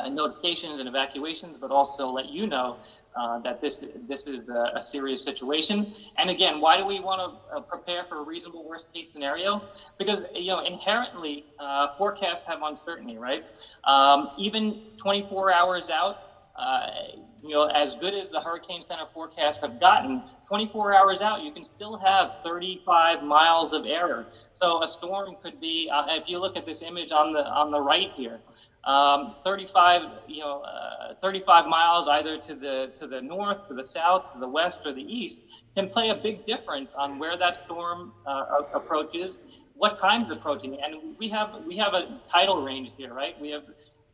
notifications and evacuations, but also let you know that this is a serious situation. And again, why do we want to prepare for a reasonable worst case scenario? Because inherently forecasts have uncertainty, right? Even 24 hours out. As good as the Hurricane Center forecasts have gotten, 24 hours out, you can still have 35 miles of error. So a storm could be, if you look at this image on the right here, 35 miles either to the north, to the south, to the west, or the east can play a big difference on where that storm approaches, what time it's approaching, and we have a tidal range here, right?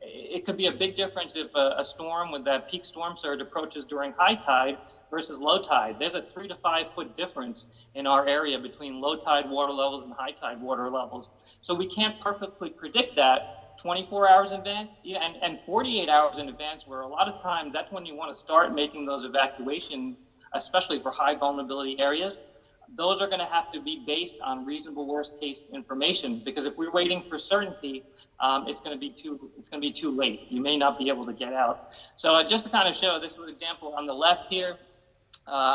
It could be a big difference if a storm with that peak storm surge approaches during high tide versus low tide. There's a 3 to 5 foot difference in our area between low tide water levels and high tide water levels. So we can't perfectly predict that 24 hours in advance and 48 hours in advance, where a lot of times that's when you want to start making those evacuations, especially for high vulnerability areas. Those are going to have to be based on reasonable worst case information, because if we're waiting for certainty, it's going to be too late. You may not be able to get out. So just to kind of show, this was an example on the left here.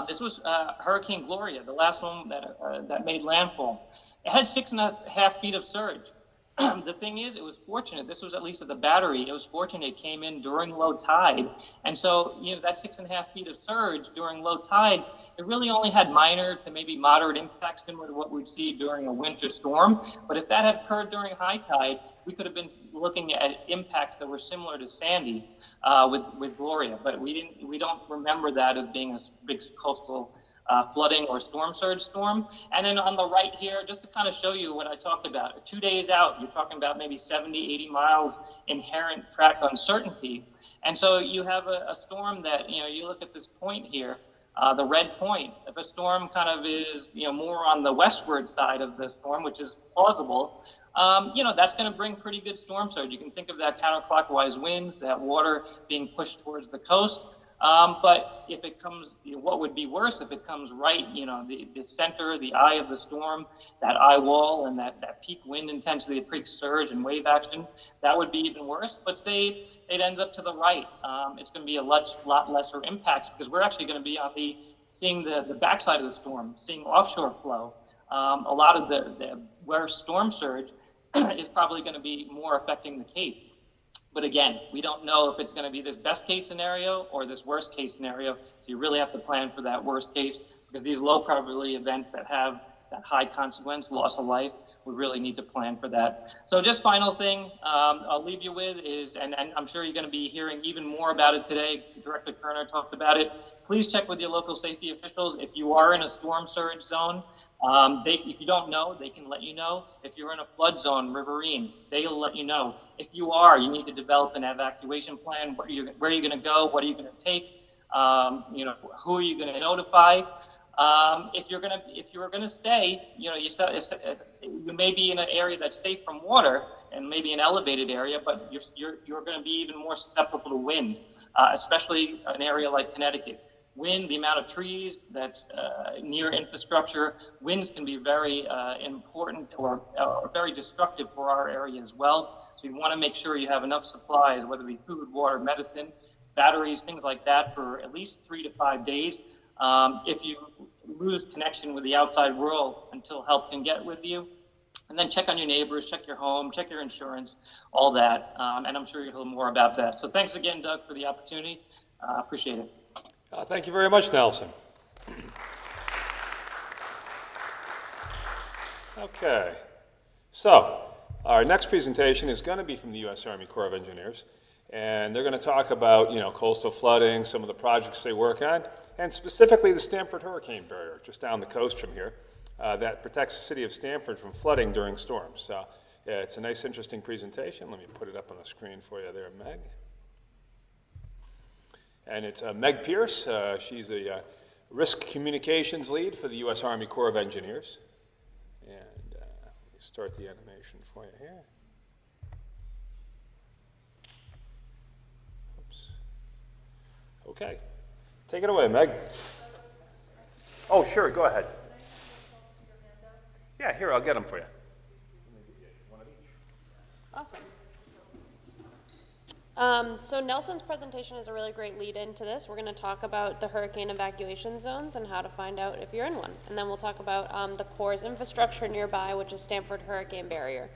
This was Hurricane Gloria, the last one that made landfall. It had 6.5 feet of surge. The thing is, it was fortunate. This was at least at the battery. It was fortunate it came in during low tide. And so, that 6.5 feet of surge during low tide, it really only had minor to maybe moderate impacts similar to what we'd see during a winter storm. But if that had occurred during high tide, we could have been looking at impacts that were similar to Sandy with Gloria. But we don't remember that as being a big coastal flooding or storm surge storm. And then on the right here, just to kind of show you what I talked about, 2 days out, you're talking about maybe 70, 80 miles inherent track uncertainty. And so you have a storm that, you look at this point here, the red point. If a storm kind of is, more on the westward side of the storm, which is plausible, that's going to bring pretty good storm surge. You can think of that counterclockwise winds, that water being pushed towards the coast. But if it comes, what would be worse if it comes right, the center, the eye of the storm, that eye wall and that peak wind intensity, the peak surge and wave action, that would be even worse. But say it ends up to the right, it's going to be a lot lesser impacts, because we're actually going to be on seeing the backside of the storm, seeing offshore flow. A lot of the worst storm surge is probably going to be more affecting the Cape. But again, we don't know if it's going to be this best case scenario or this worst case scenario. So you really have to plan for that worst case, because these low probability events that have that high consequence, loss of life, we really need to plan for that. So just final thing I'll leave you with is, and I'm sure you're going to be hearing even more about it today. Director Kerner talked about it. Please check with your local safety officials. If you are in a storm surge zone, if you don't know, they can let you know. If you're in a flood zone, riverine, they'll let you know. If you are, you need to develop an evacuation plan. Where are you going to go? What are you going to take? Who are you going to notify? If you're going to stay, you may be in an area that's safe from water and maybe an elevated area, but you're going to be even more susceptible to wind. especially an area like Connecticut. Wind, the amount of trees that's near infrastructure, winds can be very important or very destructive for our area as well. So you want to make sure you have enough supplies, whether it be food, water, medicine, batteries, things like that, for at least 3 to 5 days. If you lose connection with the outside world until help can get with you, and then check on your neighbors, check your home, check your insurance, all that. And I'm sure you'll hear more about that. So thanks again, Doug, for the opportunity. Appreciate it. Thank you very much, Nelson. Okay, so our next presentation is going to be from the U.S. Army Corps of Engineers, and they're going to talk about, coastal flooding, some of the projects they work on, and specifically the Stamford Hurricane Barrier, just down the coast from here, that protects the city of Stamford from flooding during storms. So yeah, it's a nice, interesting presentation. Let me put it up on the screen for you there, Meg. And it's Meg Pierce. She's a risk communications lead for the U.S. Army Corps of Engineers. And let me start the animation for you here. Oops. Okay. Take it away, Meg. Oh, sure. Go ahead. Yeah, here, I'll get them for you. Awesome. So Nelson's presentation is a really great lead into this. We're going to talk about the hurricane evacuation zones and how to find out if you're in one. And then we'll talk about the Corps' infrastructure nearby, which is Stamford Hurricane Barrier.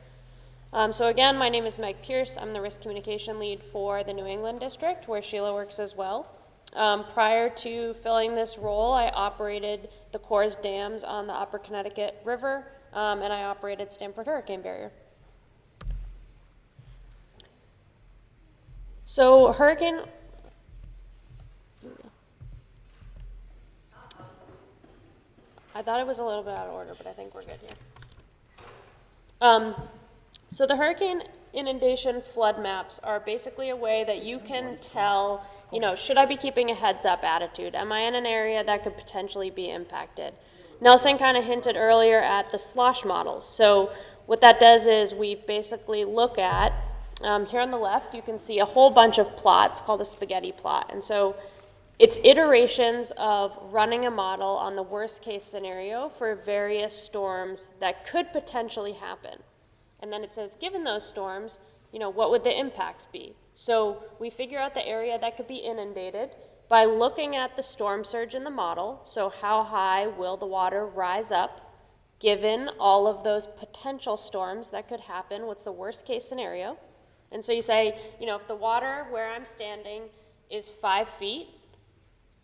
So again, my name is Meg Pierce. I'm the risk communication lead for the New England district, where Sheila works as well. Prior to filling this role, I operated the Corps' dams on the Upper Connecticut River, and I operated Stamford Hurricane Barrier. So I thought it was a little bit out of order, but I think we're good here. So the hurricane inundation flood maps are basically a way that you can tell, should I be keeping a heads up attitude? Am I in an area that could potentially be impacted? Nelson kind of hinted earlier at the slosh models. So what that does is we basically look at, here on the left, you can see a whole bunch of plots called a spaghetti plot. And so it's iterations of running a model on the worst case scenario for various storms that could potentially happen. And then it says, given those storms, what would the impacts be? So we figure out the area that could be inundated by looking at the storm surge in the model. So how high will the water rise up given all of those potential storms that could happen? What's the worst case scenario? And so you say, if the water where I'm standing is 5 feet,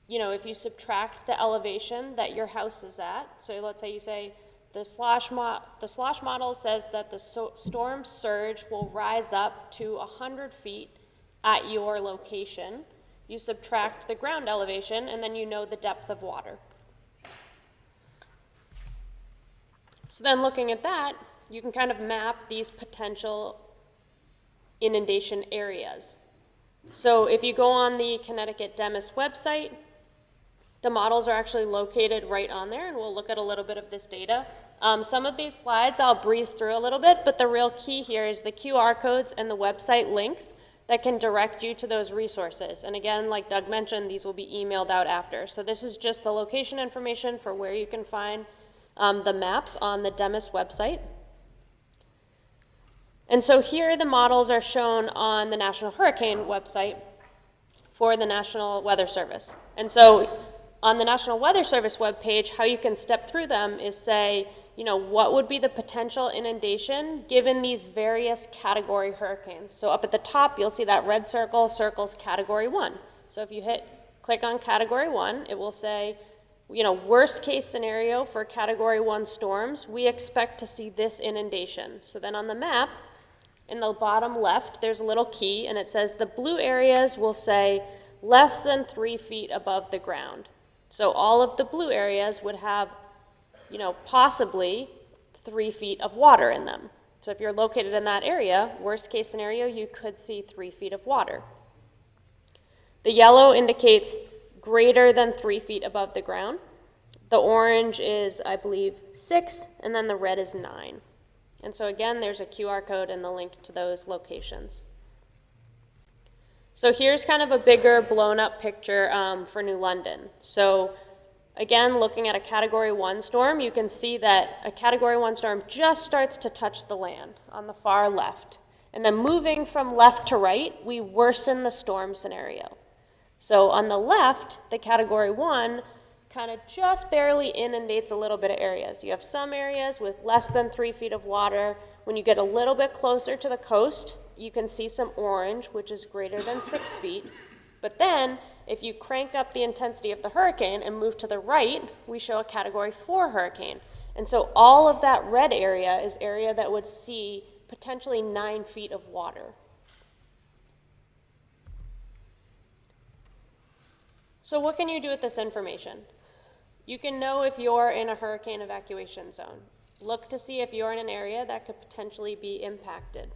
if you subtract the elevation that your house is at, so let's say you say the slosh model says that the storm surge will rise up to 100 feet at your location. You subtract the ground elevation, and then you know the depth of water. So then looking at that, you can kind of map these potential inundation areas. So if you go on the Connecticut DEMIS website, the models are actually located right on there, and we'll look at a little bit of this data. Some of these slides I'll breeze through a little bit, but the real key here is the QR codes and the website links that can direct you to those resources. And again, like Doug mentioned, these will be emailed out after. So this is just the location information for where you can find the maps on the DEMIS website. And so here the models are shown on the National Hurricane website for the National Weather Service. And so on the National Weather Service webpage, how you can step through them is say, what would be the potential inundation given these various category hurricanes? So up at the top, you'll see that red circle circles category 1. So if you click on category 1, it will say, worst case scenario for category 1 storms, we expect to see this inundation. So then on the map, in the bottom left, there's a little key, and it says the blue areas will say less than 3 feet above the ground. So all of the blue areas would have, possibly 3 feet of water in them. So if you're located in that area, worst case scenario, you could see 3 feet of water. The yellow indicates greater than 3 feet above the ground. The orange is, I believe, 6, and then the red is 9. And so again, there's a QR code and the link to those locations. So here's kind of a bigger blown up picture for New London. So again, looking at a Category 1 storm, you can see that a Category 1 storm just starts to touch the land on the far left. And then moving from left to right, we worsen the storm scenario. So on the left, the Category 1 kind of just barely inundates a little bit of areas. You have some areas with less than 3 feet of water. When you get a little bit closer to the coast, you can see some orange, which is greater than 6 feet. But then, if you cranked up the intensity of the hurricane and moved to the right, we show a Category 4 hurricane. And so all of that red area is area that would see potentially 9 feet of water. So what can you do with this information? You can know if you're in a hurricane evacuation zone. Look to see if you're in an area that could potentially be impacted.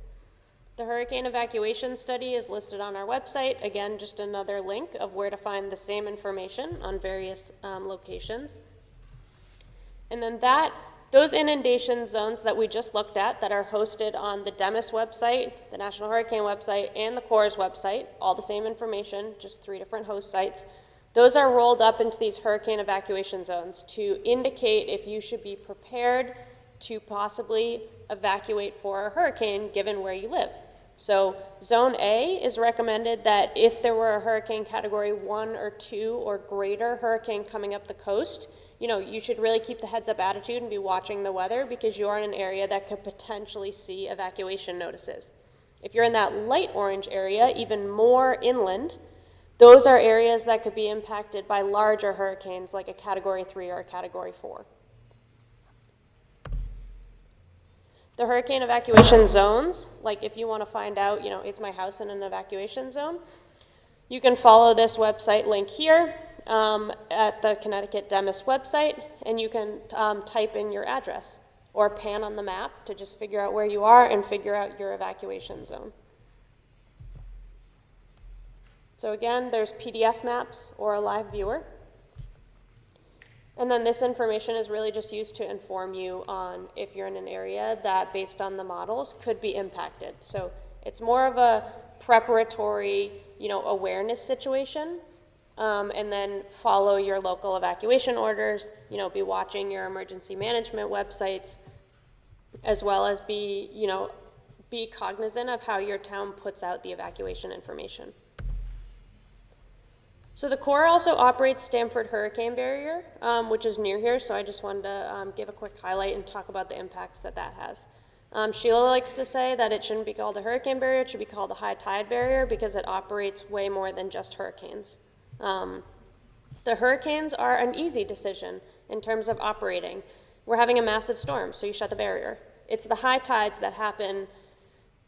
The hurricane evacuation study is listed on our website. Again, just another link of where to find the same information on various locations. And then those inundation zones that we just looked at that are hosted on the DEMIS website, the National Hurricane website, and the Corps' website, all the same information, just 3 different host sites, those are rolled up into these hurricane evacuation zones to indicate if you should be prepared to possibly evacuate for a hurricane given where you live. So Zone A is recommended that if there were a hurricane Category 1 or 2 or greater hurricane coming up the coast, you should really keep the heads-up attitude and be watching the weather because you are in an area that could potentially see evacuation notices. If you're in that light orange area, even more inland, those are areas that could be impacted by larger hurricanes like a Category 3 or a Category 4. The hurricane evacuation zones, like if you want to find out, is my house in an evacuation zone, you can follow this website link here at the Connecticut DEMIS website, and you can type in your address or pan on the map to just figure out where you are and figure out your evacuation zone. So again, there's PDF maps or a live viewer. And then this information is really just used to inform you on if you're in an area that, based on the models, could be impacted. So it's more of a preparatory, awareness situation, and then follow your local evacuation orders, be watching your emergency management websites, as well as be cognizant of how your town puts out the evacuation information. So the Corps also operates Stamford Hurricane Barrier, which is near here, so I just wanted to give a quick highlight and talk about the impacts that has. Sheila likes to say that it shouldn't be called a hurricane barrier, it should be called a high tide barrier because it operates way more than just hurricanes. The hurricanes are an easy decision in terms of operating. We're having a massive storm, so you shut the barrier. It's the high tides that happen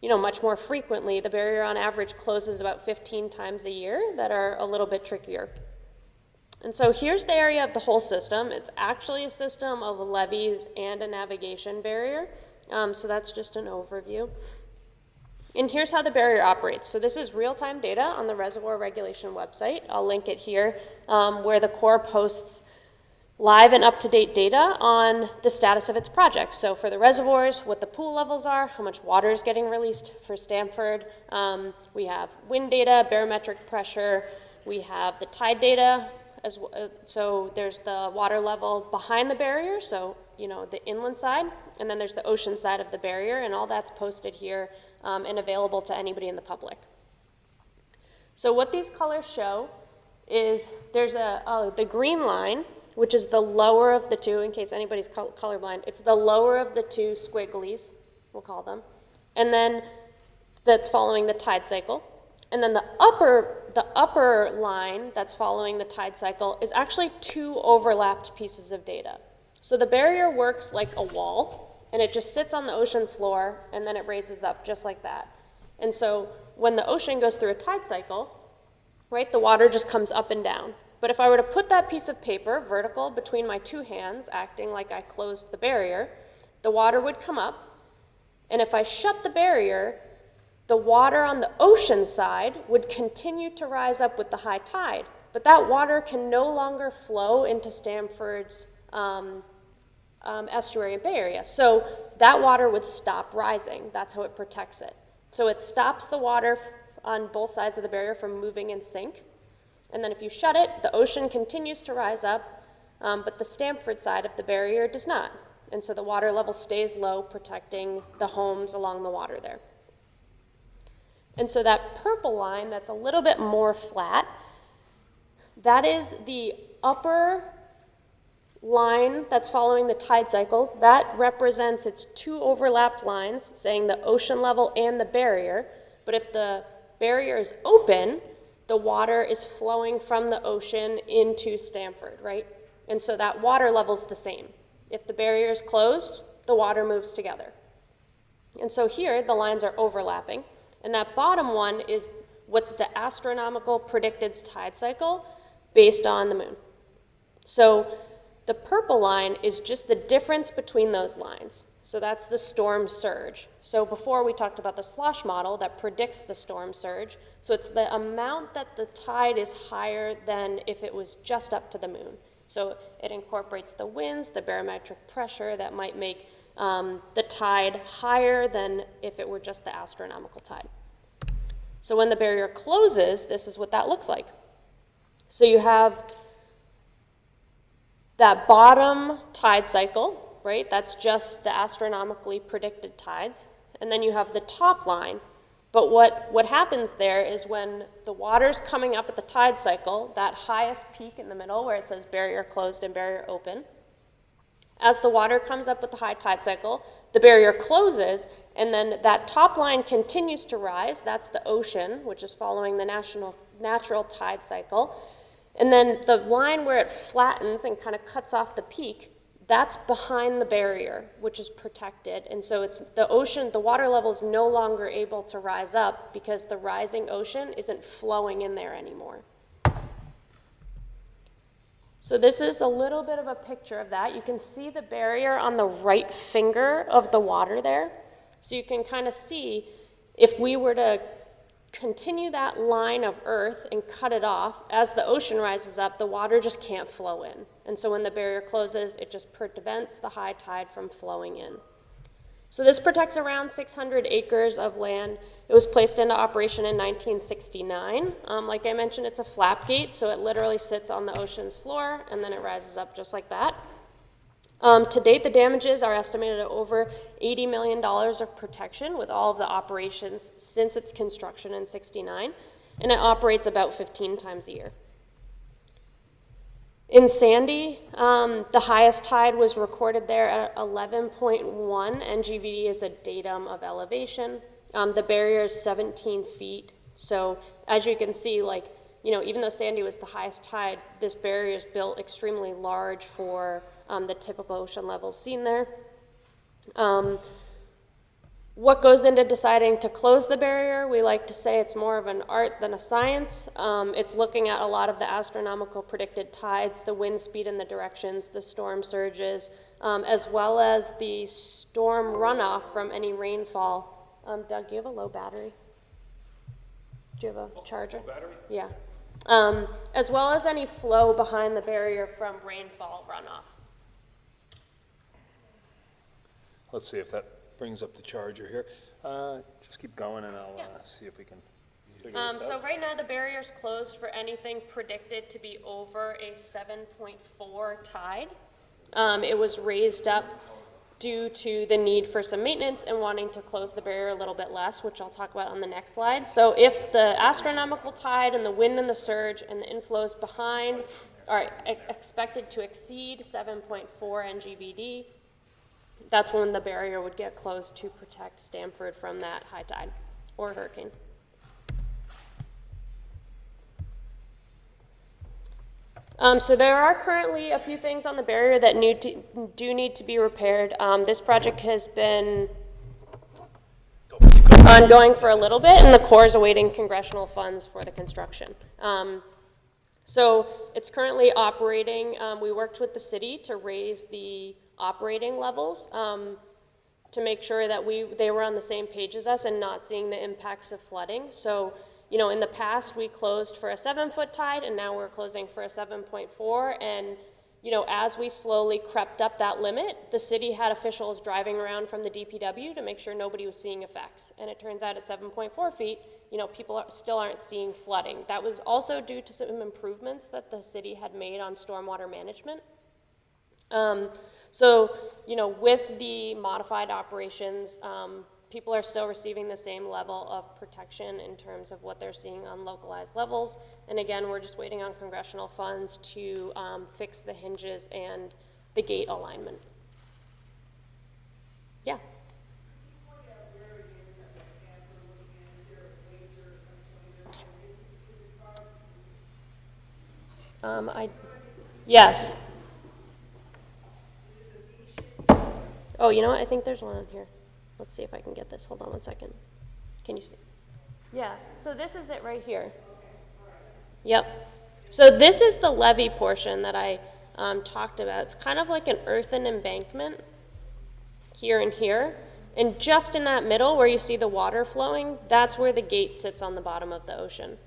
much more frequently. The barrier on average closes about 15 times a year that are a little bit trickier. And so here's the area of the whole system. It's actually a system of levees and a navigation barrier. So that's just an overview. And here's how the barrier operates. So this is real-time data on the Reservoir Regulation website. I'll link it here, where the Corps posts live and up-to-date data on the status of its projects. So for the reservoirs, what the pool levels are, how much water is getting released for Stamford. We have wind data, barometric pressure. We have the tide data. So there's the water level behind the barrier, so the inland side, and then there's the ocean side of the barrier, and all that's posted here and available to anybody in the public. So what these colors show is there's the green line, which is the lower of the two, in case anybody's colorblind. It's the lower of the two squigglies, we'll call them. And then that's following the tide cycle. And then the upper line that's following the tide cycle is actually 2 overlapped pieces of data. So the barrier works like a wall, and it just sits on the ocean floor, and then it raises up just like that. And so when the ocean goes through a tide cycle, right, the water just comes up and down. But if I were to put that piece of paper vertical between my 2 hands, acting like I closed the barrier, the water would come up. And if I shut the barrier, the water on the ocean side would continue to rise up with the high tide. But that water can no longer flow into Stamford's estuary and bay area. So that water would stop rising. That's how it protects it. So it stops the water on both sides of the barrier from moving in sync. And then if you shut it, the ocean continues to rise up, but the Stamford side of the barrier does not. And so the water level stays low, protecting the homes along the water there. And so that purple line that's a little bit more flat, that is the upper line that's following the tide cycles. That represents its two overlapped lines, saying the ocean level and the barrier. But if the barrier is open, the water is flowing from the ocean into Stamford, right? And so that water level's the same. If the barrier is closed, the water moves together. And so here, the lines are overlapping. And that bottom one is what's the astronomical predicted tide cycle based on the moon. So the purple line is just the difference between those lines. So that's the storm surge. So before we talked about the slosh model that predicts the storm surge. So it's the amount that the tide is higher than if it was just up to the moon. So it incorporates the winds, the barometric pressure that might make the tide higher than if it were just the astronomical tide. So when the barrier closes, this is what that looks like. So you have that bottom tide cycle, right? That's just the astronomically predicted tides. And then you have the top line. But what happens there is when the water's coming up at the tide cycle, that highest peak in the middle where it says barrier closed and barrier open, as the water comes up with the high tide cycle, the barrier closes, and then that top line continues to rise. That's the ocean, which is following the natural tide cycle. And then the line where it flattens and kind of cuts off the peak, that's behind the barrier, which is protected. And so it's the ocean, the water level is no longer able to rise up because the rising ocean isn't flowing in there anymore. So this is a little bit of a picture of that. You can see the barrier on the right finger of the water there. So you can kind of see if we were to continue that line of earth and cut it off, as the ocean rises up, the water just can't flow in. And so when the barrier closes, it just prevents the high tide from flowing in. So this protects around 600 acres of land. It was placed into operation in 1969. Like I mentioned, it's a flap gate, so it literally sits on the ocean's floor, and then it rises up just like that. To date, the damages are estimated at over $80 million of protection with all of the operations since its construction in '69, and it operates about 15 times a year. In Sandy, the highest tide was recorded there at 11.1 NGVD is a datum of elevation. The barrier is 17 feet, so as you can see, like, even though Sandy was the highest tide, this barrier is built extremely large for the typical ocean levels seen there. What goes into deciding to close the barrier? We like to say it's more of an art than a science. It's looking at a lot of the astronomical predicted tides, the wind speed and the directions, the storm surges, as well as the storm runoff from any rainfall. Doug, do you have a low battery? Do you have a charger? Low battery? Yeah. As well as any flow behind the barrier from rainfall runoff. Let's see if that brings up the charger here. Just keep going and I'll see if we can figure this So out. right now the barrier's closed for anything predicted to be over a 7.4 tide. It was raised up due to the need for some maintenance and wanting to close the barrier a little bit less, which I'll talk about on the next slide. So if the astronomical tide and the wind and the surge and the inflows behind are expected to exceed 7.4 NGVD, that's when the barrier would get closed to protect Stamford from that high tide or hurricane. So there are currently a few things on the barrier that do need to be repaired. This project has been ongoing for a little bit, and the Corps is awaiting congressional funds for the construction. So it's currently operating. We worked with the city to raise the operating levels to make sure that they were on the same page as us and not seeing the impacts of flooding. So, in the past we closed for a 7-foot tide, and now we're closing for a 7.4, and as we slowly crept up that limit, the city had officials driving around from the DPW to make sure nobody was seeing effects. And it turns out at 7.4 feet, people still aren't seeing flooding. That was also due to some improvements that the city had made on stormwater management. With the modified operations, people are still receiving the same level of protection in terms of what they're seeing on localized levels. And again, we're just waiting on congressional funds to fix the hinges and the gate alignment. Yeah. Yes. Oh, you know what? I think there's one on here. Let's see if I can get this. Hold on 1 second. Can you see? Yeah, so this is it right here. Yep. So this is the levee portion that I talked about. It's kind of like an earthen embankment here and here. And just in that middle where you see the water flowing, that's where the gate sits on the bottom of the ocean.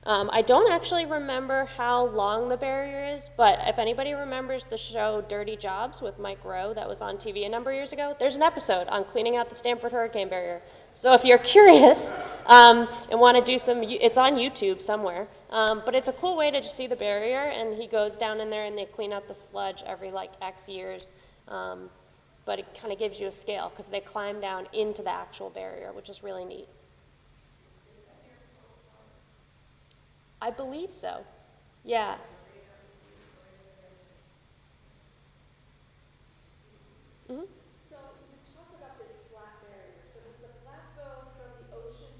I don't actually remember how long the barrier is, but if anybody remembers the show Dirty Jobs with Mike Rowe that was on TV a number of years ago, there's an episode on cleaning out the Stamford Hurricane Barrier. So if you're curious and want to do it's on YouTube somewhere, but it's a cool way to just see the barrier, and he goes down in there and they clean out the sludge every like X years, but it kind of gives you a scale because they climb down into the actual barrier, which is really neat. I believe so. Yeah. Mm-hmm. So you talk about this flat barrier. So does the flat go from the ocean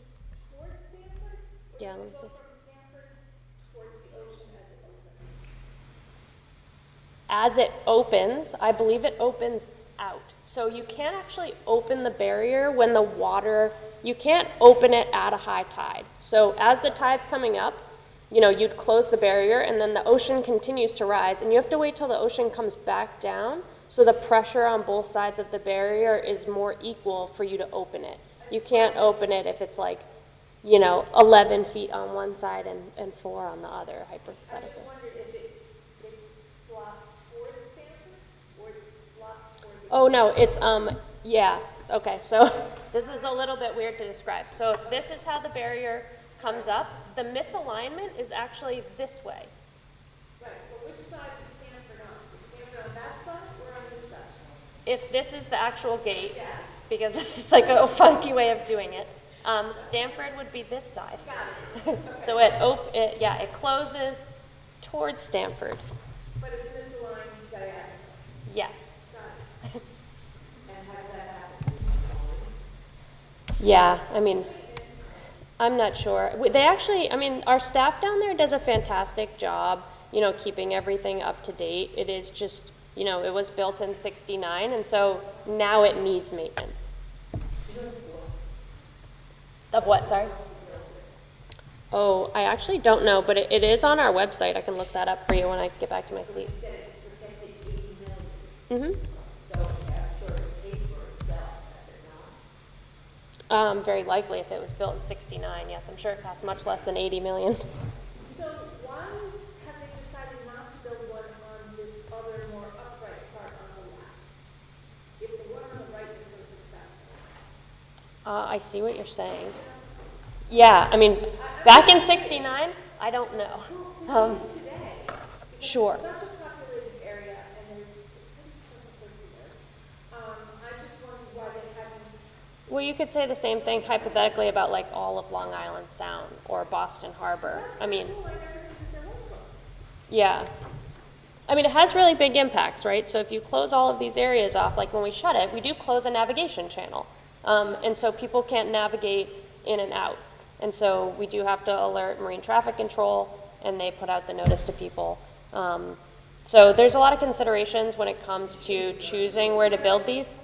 towards Stamford? Or Yeah, does let me it go see. from Stamford towards the ocean as it opens? As it opens, I believe it opens out. So you can't actually open the barrier when the water, you can't open it at a high tide. So as the tide's coming up, you'd close the barrier and then the ocean continues to rise and you have to wait till the ocean comes back down so the pressure on both sides of the barrier is more equal for you to open it. You can't open it if it's like, 11 feet on one side and 4 on the other, hypothetically. I just wondered if it's blocked towards Stamford or it's blocked towards the Oh no, it's, yeah, okay, so this is a little bit weird to describe. So if this is how the barrier comes up, the misalignment is actually this way. Right, but which side is Stamford on? Is Stamford on that side or on this side? If this is the actual gate, because this is like a funky way of doing it, Stamford would be this side. So it closes towards Stamford. But it's misaligned diagonally. Yes. Got it. And how does that happen? Yeah, I'm not sure. They actually, our staff down there does a fantastic job, keeping everything up to date. It is just, it was built in '69, and so now it needs maintenance. Of what, sorry? Oh, I actually don't know, but it is on our website. I can look that up for you when I get back to my seat. You said it protected 80 million. Mm-hmm. So I'm sure it's paid for itself, has it not? Very likely if it was built in '69, yes. I'm sure it costs much less than 80 million. So why have they decided not to build one on this other more upright part on the left? If the one on the right is so successful? I see what you're saying. Yeah, back in '69, I don't know. Today, Sure. it's such a populated area and there's such a place to live. I just wondered why they haven't. Well, you could say the same thing hypothetically about like all of Long Island Sound or Boston Harbor. Cool, I never knew that there was one. Yeah. It has really big impacts, right? So if you close all of these areas off, like when we shut it, we do close a navigation channel. And so people can't navigate in and out. And so we do have to alert Marine Traffic Control, and they put out the notice to people. So there's a lot of considerations when it comes to choosing where to build these.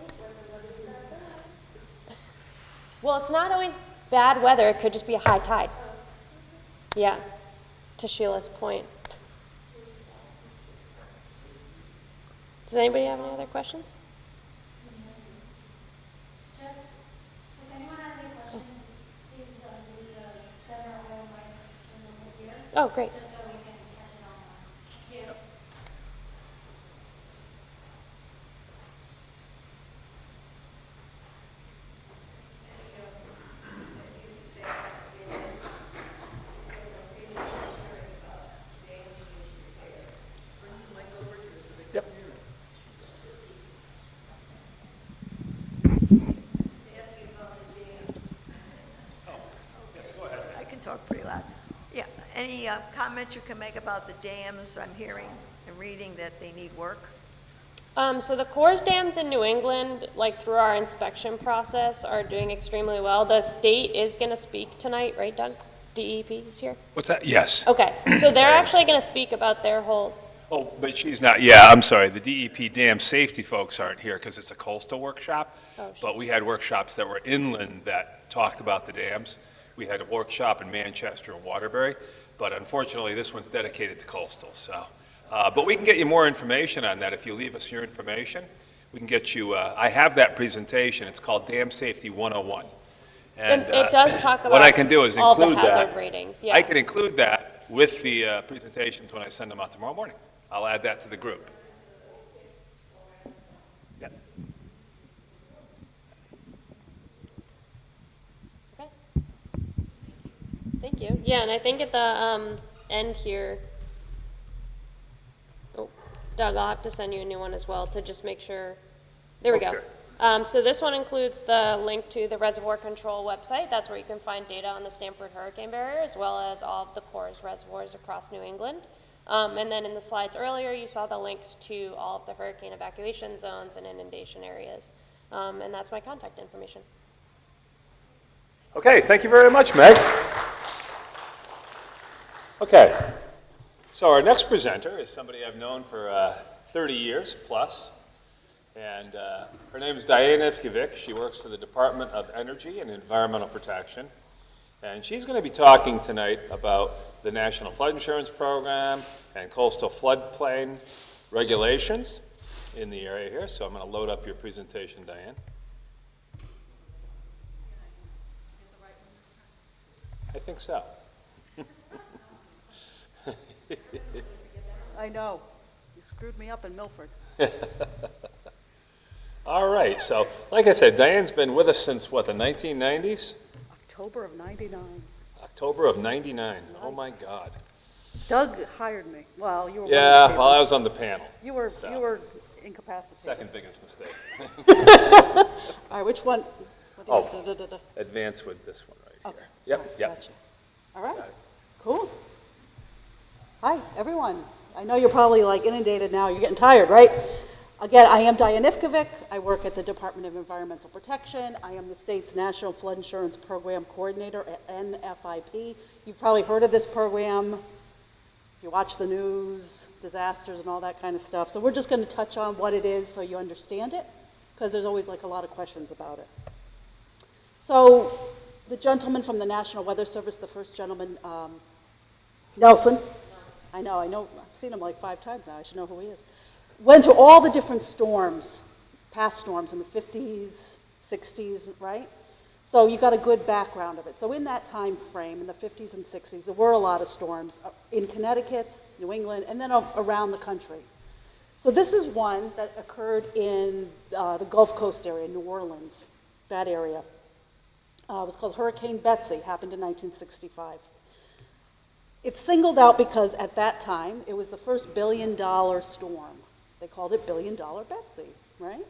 Well, it's not always bad weather. It could just be a high tide. Yeah, to Sheila's point. Does anybody have any other questions? Just, if anyone has any questions, please leave the center oil mic over here, Oh, great. just so we can catch it on. Thank you. any comment you can make about the dams? I'm hearing and reading that they need work. So the Corps dams in New England, like through our inspection process, are doing extremely well. The state is going to speak tonight, right, Doug? DEP is here? What's that? Yes. Okay, so they're actually going to speak about their whole, Oh, but she's not, yeah, I'm sorry, the DEP dam safety folks aren't here because it's a coastal workshop. But we had workshops that were inland that talked about the dams. We had a workshop in Manchester and Waterbury, but unfortunately, this one's dedicated to coastal, so. But we can get you more information on that if you leave us your information. We can get you, I have that presentation, it's called Dam Safety 101. And it does talk about what I can do is all the include that. hazard ratings, yeah. I can include that with the presentations when I send them out tomorrow morning. I'll add that to the group. Yeah. Okay. Thank you. Yeah, and I think at the end here, oh, Doug, I'll have to send you a new one as well to just make sure. There we go. Sure. So this one includes the link to the reservoir control website. That's where you can find data on the Stamford Hurricane Barrier, as well as all of the Corps reservoirs across New England. And then in the slides earlier, you saw the links to all of the hurricane evacuation zones and inundation areas. And that's my contact information. Okay, thank you very much, Meg. Okay, so our next presenter is somebody I've known for 30 years plus, and her name is Diana Ivkovic. She works for the Department of Energy and Environmental Protection, and she's going to be talking tonight about the National Flood Insurance Program and coastal floodplain regulations in the area here. So I'm going to load up your presentation, Diane. I think so. I know. You screwed me up in Milford. All right, so like I said, Diane's been with us since, what, the 1990s? October of '99. October of 99. Oh my God. Doug hired me. Well, you were one of the Yeah, people. well, I was on the panel. You were incapacitated. Second biggest mistake. All right, which one? What do you- Advance with this one right Okay. here. All right, Yep. Gotcha. All right. Cool. Hi, everyone. I know you're probably like inundated now. You're getting tired, right? Again, I am Diane Ivkovic. I work at the Department of Environmental Protection. I am the state's National Flood Insurance Program Coordinator at NFIP. You've probably heard of this program. You watch the news, disasters and all that kind of stuff. So we're just going to touch on what it is so you understand it, because there's always like a lot of questions about it. So the gentleman from the National Weather Service, the first gentleman, Nelson, I know, I've seen him like 5 times now, I should know who he is, went through all the different storms, past storms in the 50s, 60s, right? So you got a good background of it. So in that time frame, in the 50s and 60s, there were a lot of storms in Connecticut, New England, and then around the country. So this is one that occurred in the Gulf Coast area, New Orleans, that area. It was called Hurricane Betsy, happened in 1965. It's singled out because at that time, it was the first billion-dollar storm. They called it Billion-Dollar Betsy, right?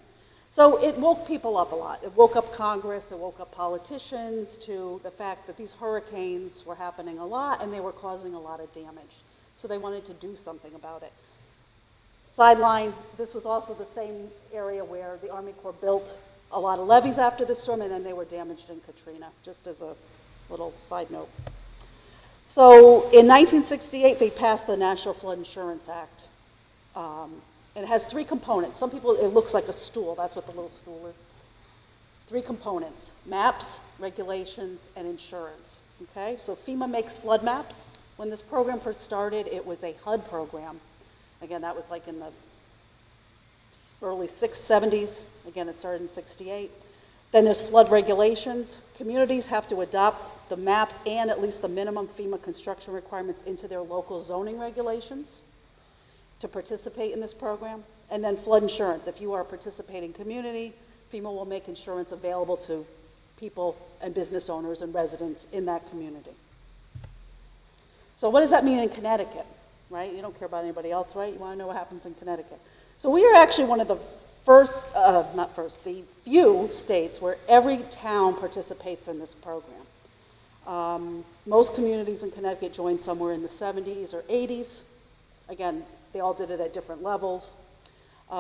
So it woke people up a lot. It woke up Congress, it woke up politicians to the fact that these hurricanes were happening a lot and they were causing a lot of damage. So they wanted to do something about it. Sideline, this was also the same area where the Army Corps built a lot of levees after this storm, and then they were damaged in Katrina, just as a little side note. So in 1968, they passed the National Flood Insurance Act. It has 3 components. Some people, it looks like a stool. That's what the little stool is. 3 components: maps, regulations, and insurance. Okay, so FEMA makes flood maps. When this program first started, it was a HUD program. Again, that was like in the early 70s. Again, it started in 68. Then there's flood regulations. Communities have to adopt the maps and at least the minimum FEMA construction requirements into their local zoning regulations to participate in this program. And then flood insurance. If you are a participating community, FEMA will make insurance available to people and business owners and residents in that community. So what does that mean in Connecticut, right? You don't care about anybody else, right? You want to know what happens in Connecticut. So we are actually one of the the few states where every town participates in this program. Most communities in Connecticut joined somewhere in the 70s or 80s. Again, they all did it at different levels.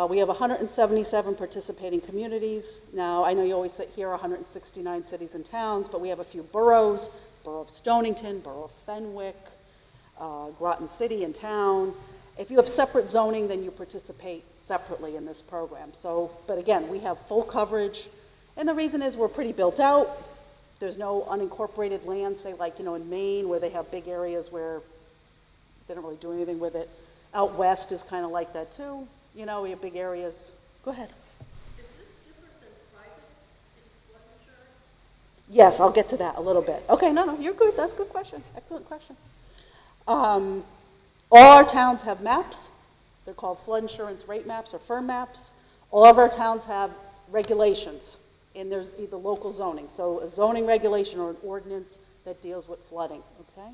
We have 177 participating communities. Now, I know you always hear 169 cities and towns, but we have a few boroughs, Borough of Stonington, Borough of Fenwick, Groton City and Town. If you have separate zoning, then you participate separately in this program. So, but again, we have full coverage, and the reason is we're pretty built out. There's no unincorporated land, say like, in Maine, where they have big areas where they don't really do anything with it. Out west is kind of like that too. We have big areas. Go ahead. Is this different than private flood insurance? Yes, I'll get to that a little bit. Okay, no, you're good. That's a good question. Excellent question. All our towns have maps. They're called flood insurance rate maps or firm maps. All of our towns have regulations, and there's either local zoning. So a zoning regulation or an ordinance that deals with flooding, okay?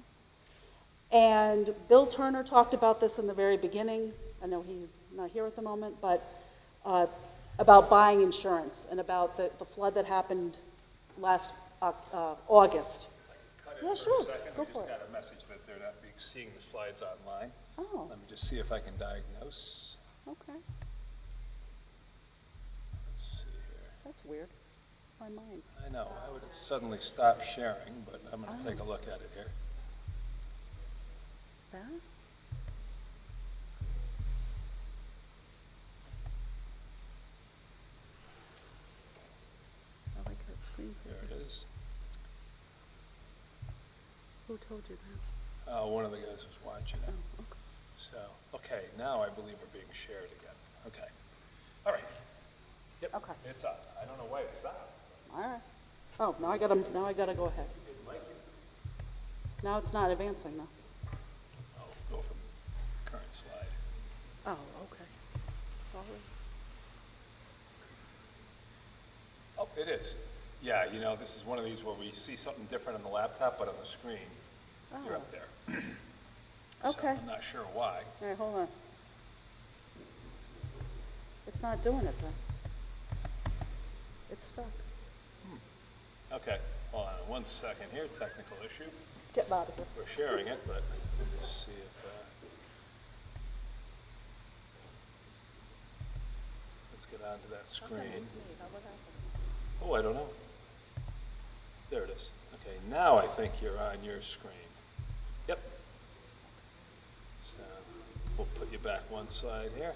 And Bill Turner talked about this in the very beginning. I know he's not here at the moment, but about buying insurance and about the flood that happened last August. Yeah, sure. Go for it. I just got a message that they're not seeing the slides online. Oh, Let me just see if I can diagnose. okay. Let's see here. That's weird. My mind. I know, I would have suddenly stopped sharing, but I'm going to take a look at it here. That? I like that screen. There it is. Who told you that? One of the guys was watching it. Oh, okay. So, okay, now I believe we're being shared again. Okay. All right. Yep. Okay. It's up. I don't know why it stopped. All right. Oh, now I gotta go ahead. Didn't like it. Now it's not advancing though. Oh, go from current slide. Oh, okay. Sorry. Oh, it is. Yeah, this is one of these where we see something different on the laptop, but on the screen, you're up there. So Okay. I'm not sure why. All right, hold on. It's not doing it then. It's stuck. Okay, hold on 1 second here, technical issue. Get out of here. We're sharing it, but let's see if, let's get onto that screen. Oh, I don't know. There it is. Okay, now I think you're on your screen. Yep. So we'll put you back one slide here.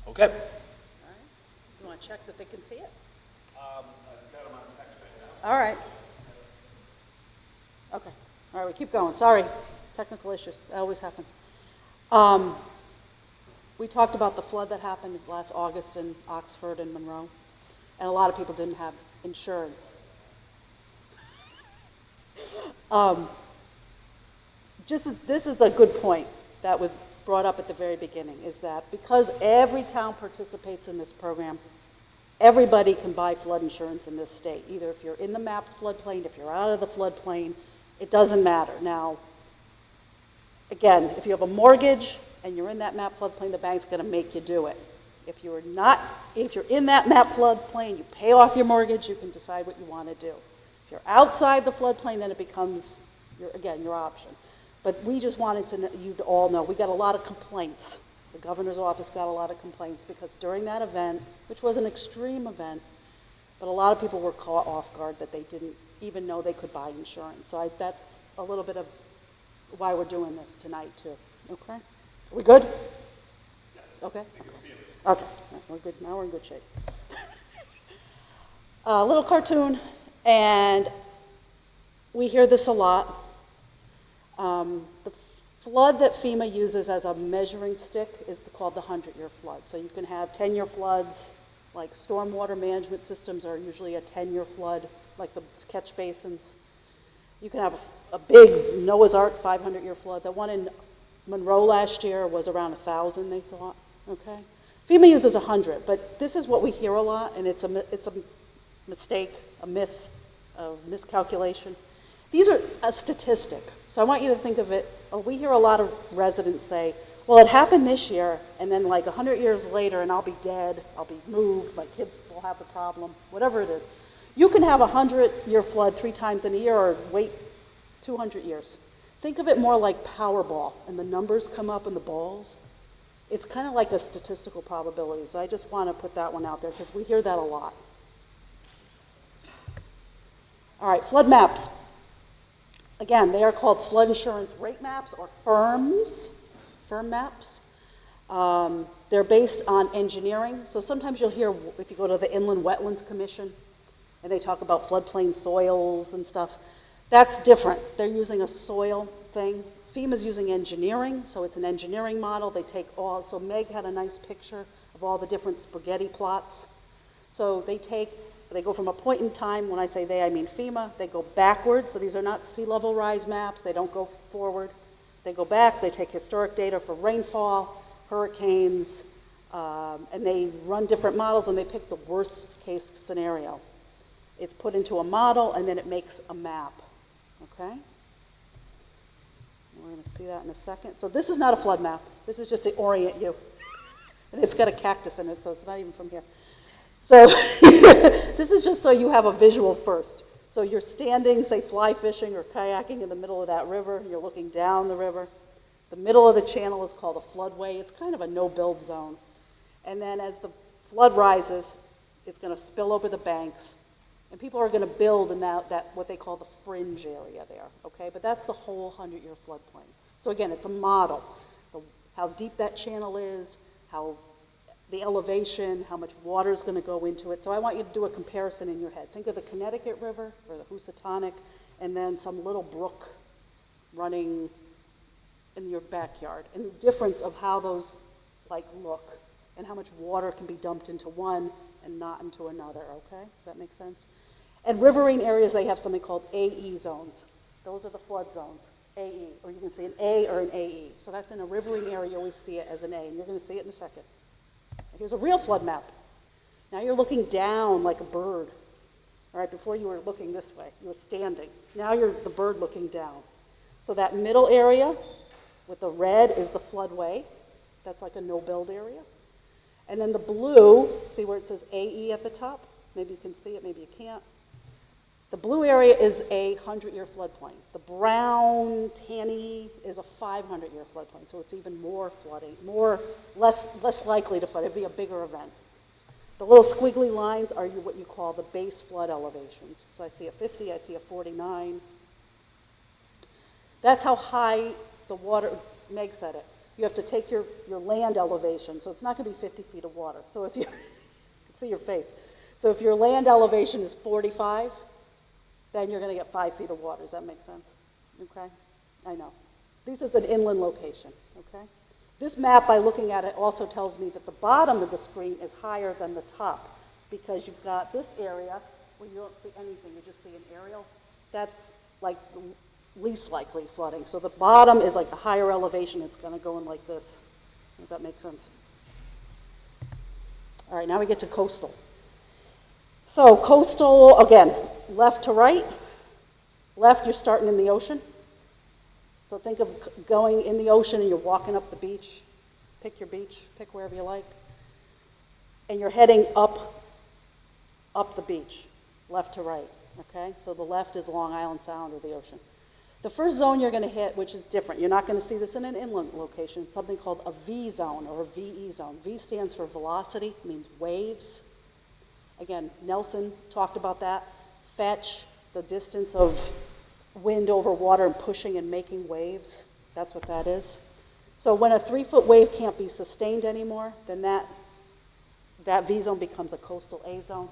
Okay. All right. You want to check that they can see it? I've got them on text right now. All right. Okay. All right, we keep going. Sorry. Technical issues. That always happens. We talked about the flood that happened last August in Oxford and Monroe, and a lot of people didn't have insurance. This is a good point that was brought up at the very beginning, is that because every town participates in this program, everybody can buy flood insurance in this state. Either if you're in the mapped floodplain, if you're out of the floodplain, it doesn't matter. Now, again, if you have a mortgage and you're in that mapped floodplain, the bank's going to make you do it. If you're in that mapped floodplain, you pay off your mortgage, you can decide what you want to do. If you're outside the floodplain, then it becomes, your option. But we just wanted you to all know, we got a lot of complaints. The governor's office got a lot of complaints because during that event, which was an extreme event, but a lot of people were caught off guard that they didn't even know they could buy insurance. So that's a little bit of why we're doing this tonight too. Okay? Are we good? Yeah. Okay? Okay, we're good. Now we're in good shape. A little cartoon, and we hear this a lot. The flood that FEMA uses as a measuring stick is called the 100-year flood. So you can have 10-year floods, like stormwater management systems are usually a 10-year flood, like the catch basins. You can have a big Noah's Ark 500-year flood. The one in Monroe last year was around 1,000, they thought, okay? FEMA uses 100, but this is what we hear a lot, and it's a mistake, a myth, a miscalculation. These are a statistic, so I want you to think of it. We hear a lot of residents say, well, it happened this year, and then like 100 years later, and I'll be dead, I'll be moved, my kids will have the problem, whatever it is. You can have a 100-year flood 3 times in a year or wait 200 years. Think of it more like Powerball, and the numbers come up in the balls. It's kind of like a statistical probability, so I just want to put that one out there because we hear that a lot. All right, flood maps. Again, they are called flood insurance rate maps or firm maps. They're based on engineering. So sometimes you'll hear, if you go to the Inland Wetlands Commission, and they talk about floodplain soils and stuff, that's different. They're using a soil thing. FEMA's using engineering, so it's an engineering model. They take all, so Meg had a nice picture of all the different spaghetti plots. So they go from a point in time, when I say they, I mean FEMA, they go backwards, so these are not sea level rise maps, they don't go forward. They go back, they take historic data for rainfall, hurricanes, and they run different models and they pick the worst case scenario. It's put into a model and then it makes a map, okay? We're gonna see that in a second. So this is not a flood map, this is just to orient you. And it's got a cactus in it, so it's not even from here. So this is just so you have a visual first. So you're standing, say, fly fishing or kayaking in the middle of that river. You're looking down the river. The middle of the channel is called a floodway. It's kind of a no-build zone. And then as the flood rises, it's going to spill over the banks. And people are going to build in that what they call the fringe area there, okay? But that's the whole 100-year floodplain. So again, it's a model. How deep that channel is, how the elevation, how much water is going to go into it. So I want you to do a comparison in your head. Think of the Connecticut River or the Housatonic, and then some little brook running in your backyard, and the difference of how those look, and how much water can be dumped into one and not into another, okay? Does that make sense? And riverine areas, they have something called AE zones. Those are the flood zones, AE, or you can see an A or an AE. So that's in a riverine area, you always see it as an A, and you're going to see it in a second. Here's a real flood map. Now you're looking down like a bird. All right, before you were looking this way, you were standing. Now you're the bird looking down. So that middle area with the red is the floodway. That's like a no-build area. And then the blue, see where it says AE at the top? Maybe you can see it, maybe you can't. The blue area is a 100-year floodplain. The brown, tanny is a 500-year floodplain, so it's even more flooding, less likely to flood. It'd be a bigger event. The little squiggly lines are what you call the base flood elevations. So I see a 50, I see a 49. That's how high the water, Meg said it. You have to take your land elevation, so it's not going to be 50 feet of water. So if you, see your face. So if your land elevation is 45, then you're going to get 5 feet of water. Does that make sense? Okay? I know. This is an inland location, okay? This map, by looking at it, also tells me that the bottom of the screen is higher than the top because you've got this area where you don't see anything, you just see an aerial. That's like least likely flooding. So the bottom is like a higher elevation. It's going to go in like this. Does that make sense? All right, now we get to coastal. So coastal, again, left to right. Left, you're starting in the ocean. So think of going in the ocean and you're walking up the beach. Pick your beach, pick wherever you like. And you're heading up the beach, left to right, okay? So the left is Long Island Sound or the ocean. The first zone you're going to hit, which is different, you're not going to see this in an inland location, something called a V zone or a VE zone. V stands for velocity, means waves. Again, Nelson talked about that. Fetch, the distance of wind over water and pushing and making waves. That's what that is. So when a 3-foot wave can't be sustained anymore, then that V zone becomes a coastal A zone.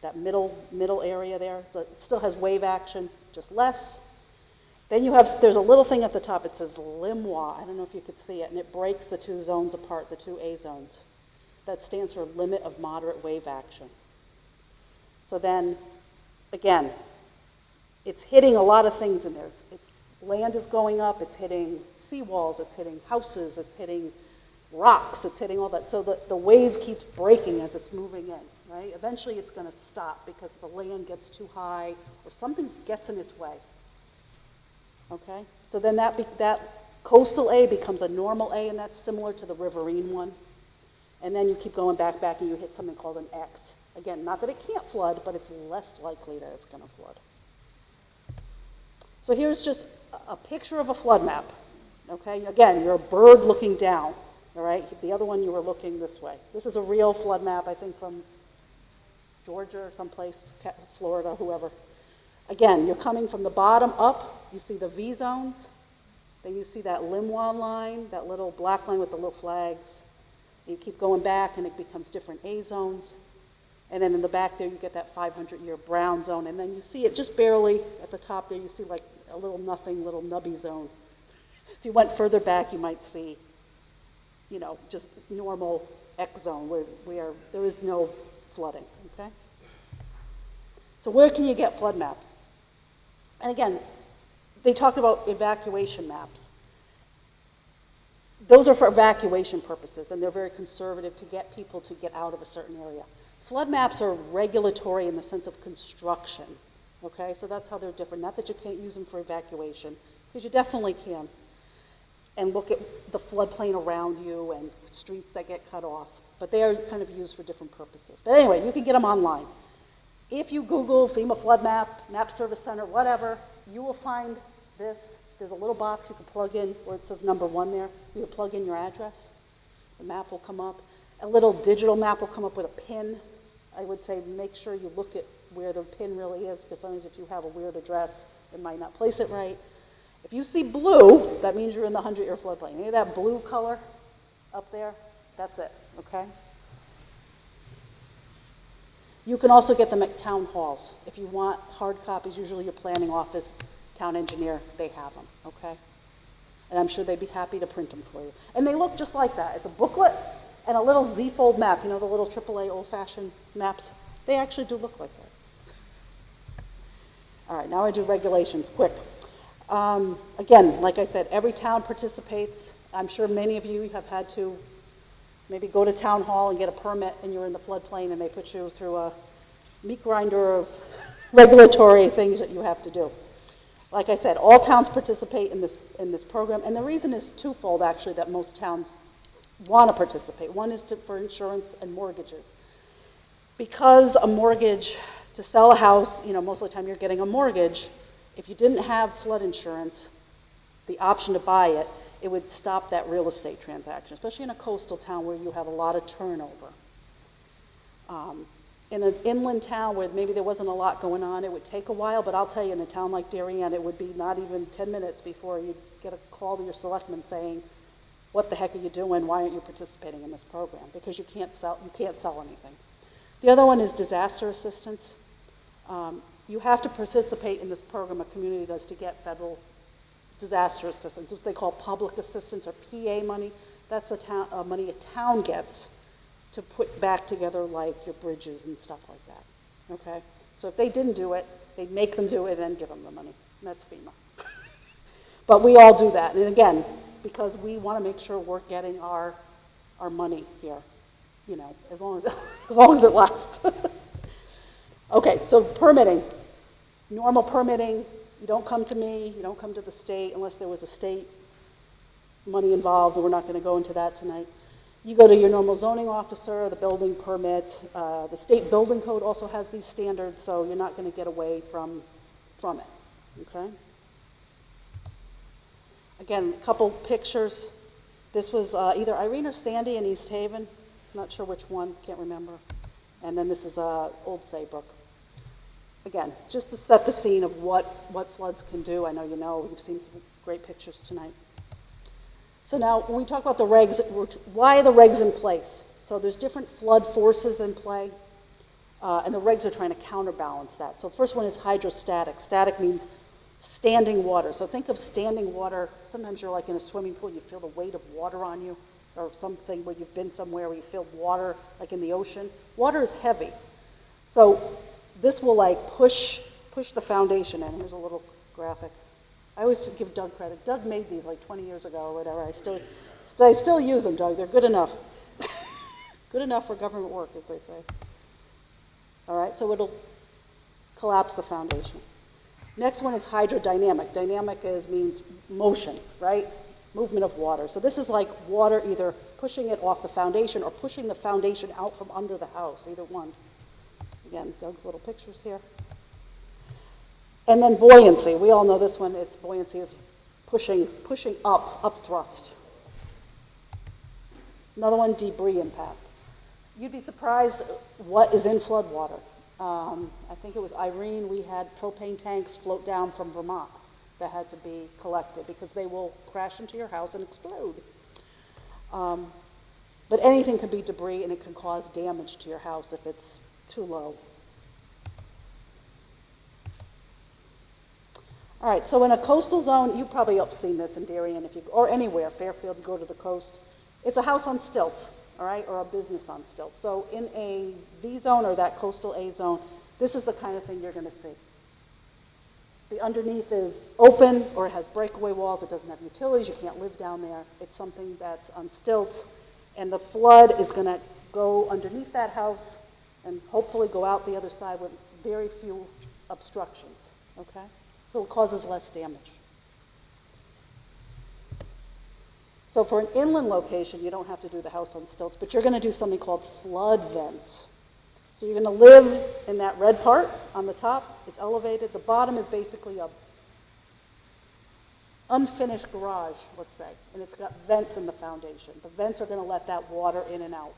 That middle area there, it still has wave action, just less. Then there's a little thing at the top, it says LIMWA. I don't know if you could see it, and it breaks the two zones apart, the two A zones. That stands for limit of moderate wave action. So then, again, it's hitting a lot of things in there. Land is going up, it's hitting seawalls, it's hitting houses, it's hitting rocks, it's hitting all that. So the wave keeps breaking as it's moving in, right? Eventually it's going to stop because the land gets too high or something gets in its way. Okay? So then that coastal A becomes a normal A, and that's similar to the riverine one. And then you keep going back, and you hit something called an X. Again, not that it can't flood, but it's less likely that it's going to flood. So here's just a picture of a flood map, okay? Again, you're a bird looking down, all right? The other one, you were looking this way. This is a real flood map, I think from Georgia or someplace, Florida, whoever. Again, you're coming from the bottom up, you see the V zones, then you see that Limwa line, that little black line with the little flags. You keep going back and it becomes different A zones. And then in the back there, you get that 500-year brown zone. And then you see it just barely at the top there, you see like a little nothing, little nubby zone. If you went further back, you might see, you know, just normal X zone where there is no flooding, okay? So where can you get flood maps? And again, they talked about evacuation maps. Those are for evacuation purposes, and they're very conservative to get people to get out of a certain area. Flood maps are regulatory in the sense of construction, okay? So that's how they're different. Not that you can't use them for evacuation, because you definitely can. And look at the floodplain around you and streets that get cut off. But they are kind of used for different purposes. But anyway, you can get them online. If you Google FEMA flood map, map service center, whatever, you will find this. There's a little box you can plug in where it says number 1 there. You can plug in your address. The map will come up. A little digital map will come up with a pin. I would say make sure you look at where the pin really is, because sometimes if you have a weird address, it might not place it right. If you see blue, that means you're in the 100-year floodplain. Any of that blue color up there, that's it, okay? You can also get them at town halls. If you want hard copies, usually your planning office, town engineer, they have them, okay? And I'm sure they'd be happy to print them for you. And they look just like that. It's a booklet and a little Z-fold map, you know, the little AAA old-fashioned maps. They actually do look like that. All right, now I do regulations, quick. Again, like I said, every town participates. I'm sure many of you have had to maybe go to town hall and get a permit and you're in the floodplain and they put you through a meat grinder of regulatory things that you have to do. Like I said, all towns participate in this program, and the reason is twofold actually that most towns want to participate. One is for insurance and mortgages. Because a mortgage, to sell a house, you know, most of the time you're getting a mortgage. If you didn't have flood insurance, the option to buy it, it would stop that real estate transaction, especially in a coastal town where you have a lot of turnover. In an inland town where maybe there wasn't a lot going on, it would take a while, but I'll tell you, in a town like Darien, it would be not even 10 minutes before you'd get a call to your selectman saying, what the heck are you doing? Why aren't you participating in this program? Because you can't sell anything. The other one is disaster assistance. You have to participate in this program a community does to get federal disaster assistance, what they call public assistance or PA money. That's money a town gets to put back together like your bridges and stuff like that, okay? So if they didn't do it, they'd make them do it and then give them the money, and that's FEMA. But we all do that, and again, because we want to make sure we're getting our money here, you know, as long as it lasts. Okay, so permitting. Normal permitting, you don't come to me, you don't come to the state unless there was a state money involved, and we're not going to go into that tonight. You go to your normal zoning officer, the building permit. The state building code also has these standards, so you're not going to get away from it, okay? Again, a couple pictures. This was either Irene or Sandy in East Haven. Not sure which one, can't remember. And then this is Old Saybrook. Again, just to set the scene of what floods can do. I know you know, you've seen some great pictures tonight. So now, when we talk about the regs, why are the regs in place? So there's different flood forces in play, and the regs are trying to counterbalance that. So first one is hydrostatic. Static means standing water. So think of standing water. Sometimes you're like in a swimming pool, you feel the weight of water on you, or something where you've been somewhere where you feel water, like in the ocean. Water is heavy. So this will like push the foundation in. Here's a little graphic. I always give Doug credit. Doug made these like 20 years ago or whatever. I still use them, Doug. They're good enough. Good enough for government work, as they say. All right, so it'll collapse the foundation. Next one is hydrodynamic. Dynamic means motion, right? Movement of water. So this is like water either pushing it off the foundation or pushing the foundation out from under the house, either one. Again, Doug's little pictures here. And then buoyancy. We all know this one. It's buoyancy is pushing up thrust. Another one, debris impact. You'd be surprised what is in floodwater. I think it was Irene, we had propane tanks float down from Vermont that had to be collected because they will crash into your house and explode. But anything can be debris and it can cause damage to your house if it's too low. All right, so in a coastal zone, you probably have seen this in Darien, or anywhere, Fairfield, you go to the coast. It's a house on stilts, all right, or a business on stilts. So in a V zone or that coastal A zone, this is the kind of thing you're going to see. The underneath is open or it has breakaway walls. It doesn't have utilities. You can't live down there. It's something that's on stilts, and the flood is going to go underneath that house and hopefully go out the other side with very few obstructions, okay? So it causes less damage. So for an inland location, you don't have to do the house on stilts, but you're going to do something called flood vents. So you're going to live in that red part on the top. It's elevated. The bottom is basically a unfinished garage, let's say, and it's got vents in the foundation. The vents are going to let that water in and out.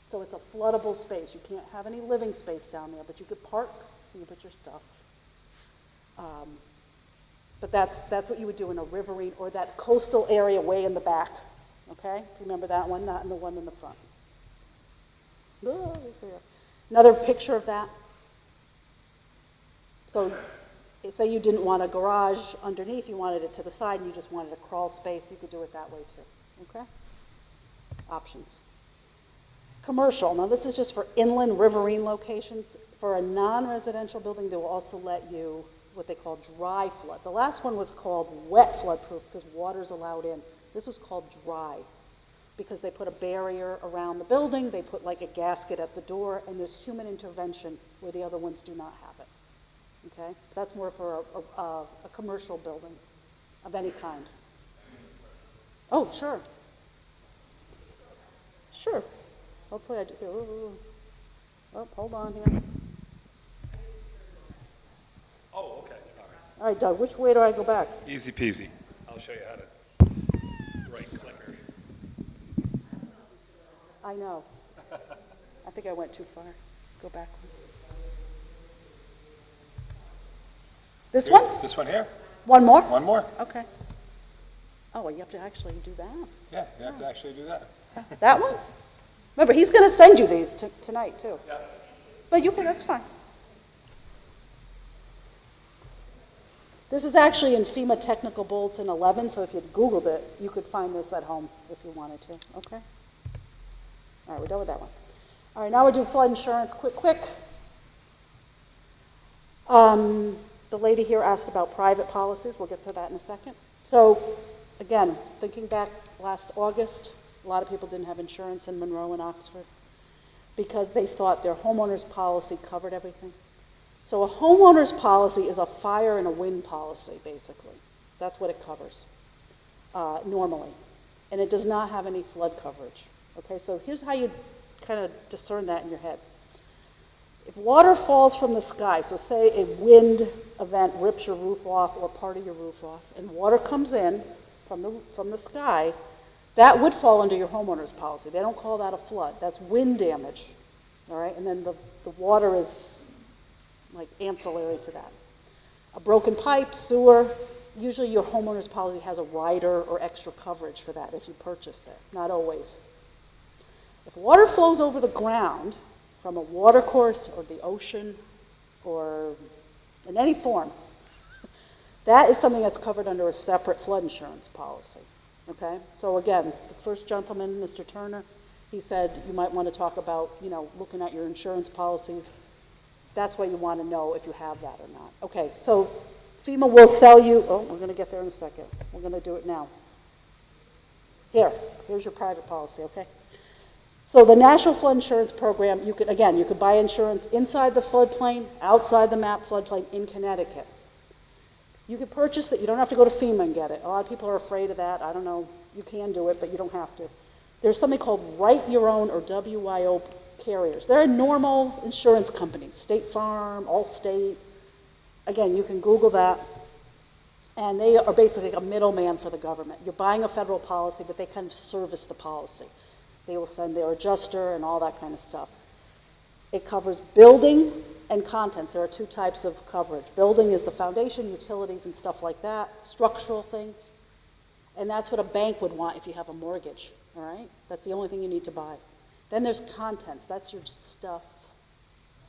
So it's a floodable space. You can't have any living space down there, but you could park, you can put your stuff. But that's what you would do in a riverine or that coastal area way in the back, okay? Remember that one, not in the one in the front. Another picture of that. So say you didn't want a garage underneath, you wanted it to the side, and you just wanted a crawl space, you could do it that way too, okay? Options. Commercial, now this is just for inland riverine locations. For a non-residential building, they will also let you what they call dry flood. The last one was called wet floodproof because water's allowed in. This was called dry because they put a barrier around the building, they put like a gasket at the door, and there's human intervention where the other ones do not have it, okay? That's more for a commercial building of any kind. Oh, sure. Sure. Hopefully I do. Oh, hold on here. Oh, okay, all All right, Doug, which way do I go back? right. Easy peasy. I'll show you how to right clicker. I know. I think I went too far. Go back. This one? This one here. One more? One more. Okay. Oh, well, you have to actually do that. Yeah, you have to actually do that. That one? Remember, he's going to send you these tonight, too. Yeah. But you can, that's fine. This is actually in FEMA Technical Bulletin 11, so if you Googled it, you could find this at home if you wanted to, okay? All right, we're done with that one. All right, now we're doing flood insurance, quick. The lady here asked about private policies. We'll get to that in a second. So, again, thinking back last August, a lot of people didn't have insurance in Monroe and Oxford because they thought their homeowner's policy covered everything. So a homeowner's policy is a fire and a wind policy, basically. That's what it covers, normally. And it does not have any flood coverage. Okay, so here's how you kind of discern that in your head. If water falls from the sky, so say a wind event rips your roof off or part of your roof off, and water comes in from the sky, that would fall under your homeowner's policy. They don't call that a flood. That's wind damage, all right? And then the water is like ancillary to that. A broken pipe, sewer, usually your homeowner's policy has a rider or extra coverage for that if you purchase it, not always. If water flows over the ground from a water course or the ocean or in any form, that is something that's covered under a separate flood insurance policy, okay? So again, the first gentleman, Mr. Turner, he said you might want to talk about, looking at your insurance policies. That's why you want to know if you have that or not. Okay, so FEMA will sell you, we're going to get there in a second. We're going to do it now. Here's your private policy, okay? So the National Flood Insurance Program, you could buy insurance inside the floodplain, outside the map floodplain in Connecticut. You could purchase it. You don't have to go to FEMA and get it. A lot of people are afraid of that. I don't know. You can do it, but you don't have to. There's something called Write Your Own or WYO carriers. There are normal insurance companies, State Farm, Allstate. Again, you can Google that. And they are basically a middleman for the government. You're buying a federal policy, but they kind of service the policy. They will send their adjuster and all that kind of stuff. It covers building and contents. There are two types of coverage. Building is the foundation, utilities and stuff like that, structural things. And that's what a bank would want if you have a mortgage, all right? That's the only thing you need to buy. Then there's contents. That's your stuff,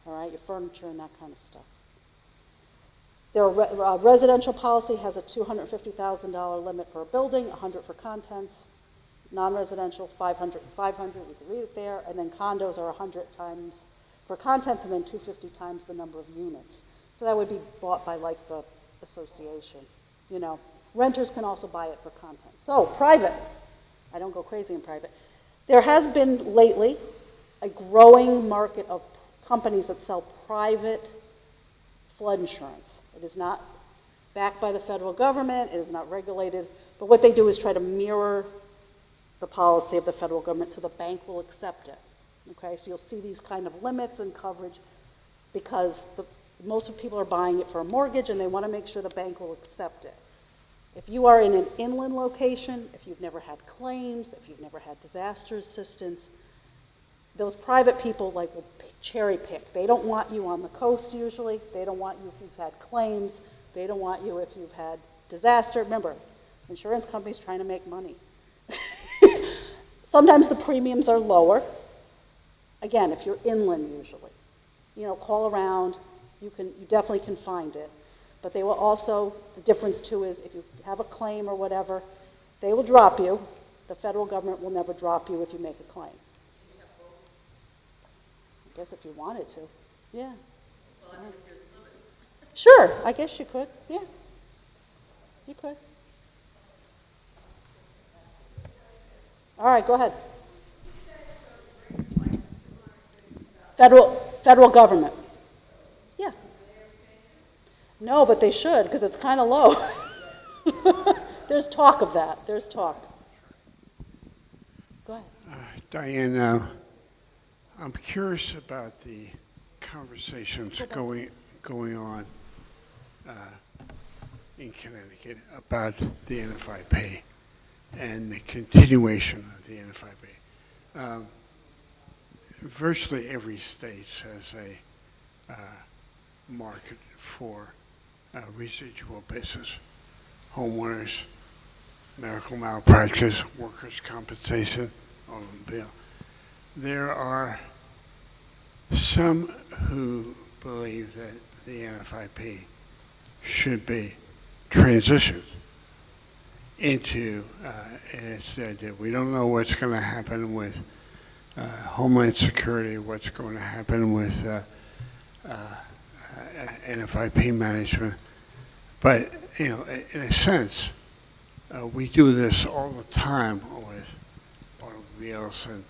all right, your furniture and that kind of stuff. Their residential policy has a $250,000 limit for a building, $100 for contents. Non-residential, $500 and $500, you can read it there. And then condos are 100 times for contents and then 250 times the number of units. So that would be bought by like the association, you know. Renters can also buy it for content. So private, I don't go crazy in private. There has been lately a growing market of companies that sell private flood insurance. It is not backed by the federal government, it is not regulated, but what they do is try to mirror the policy of the federal government so the bank will accept it. Okay, so you'll see these kind of limits and coverage because most of people are buying it for a mortgage and they want to make sure the bank will accept it. If you are in an inland location, if you've never had claims, if you've never had disaster assistance, those private people will cherry pick. They don't want you on the coast usually. They don't want you if you've had claims. They don't want you if you've had disaster. Remember, insurance companies trying to make money. Sometimes the premiums are lower. Again, if you're inland usually. You know, call around. You definitely can find it. But they will also, the difference too is if you have a claim or whatever, they will drop you. The federal government will never drop you if you make a claim. I guess if you wanted to, yeah. Well, I mean, if there's limits. Sure, I guess you could, yeah. You could. All right, go ahead. Federal government. Yeah. No, but they should, because it's kind of low. There's talk of that. There's talk. Go ahead. Diane, I'm curious about the conversations going on in Connecticut about the NFIP and the continuation of the NFIP. Virtually every state has a market for residual business, homeowners, medical malpractice, workers' compensation, automobile. There are some who believe that the NFIP should be transitioned into, and it's the idea, we don't know what's going to happen with Homeland Security, what's going to happen with NFIP management. But, you know, in a sense, we do this all the time with automobiles and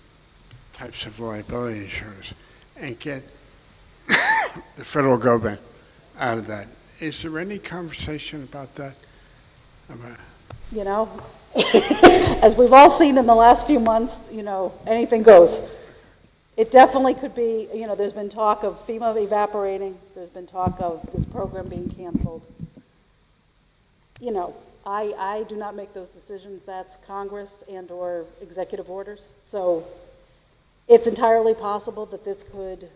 types of liability insurance and get the federal government out of that. Is there any conversation about that? You know, as we've all seen in the last few months, you know, anything goes. It definitely could be, you know, there's been talk of FEMA evaporating. There's been talk of this program being canceled. You know, I do not make those decisions. That's Congress and or executive orders. So it's entirely possible that this could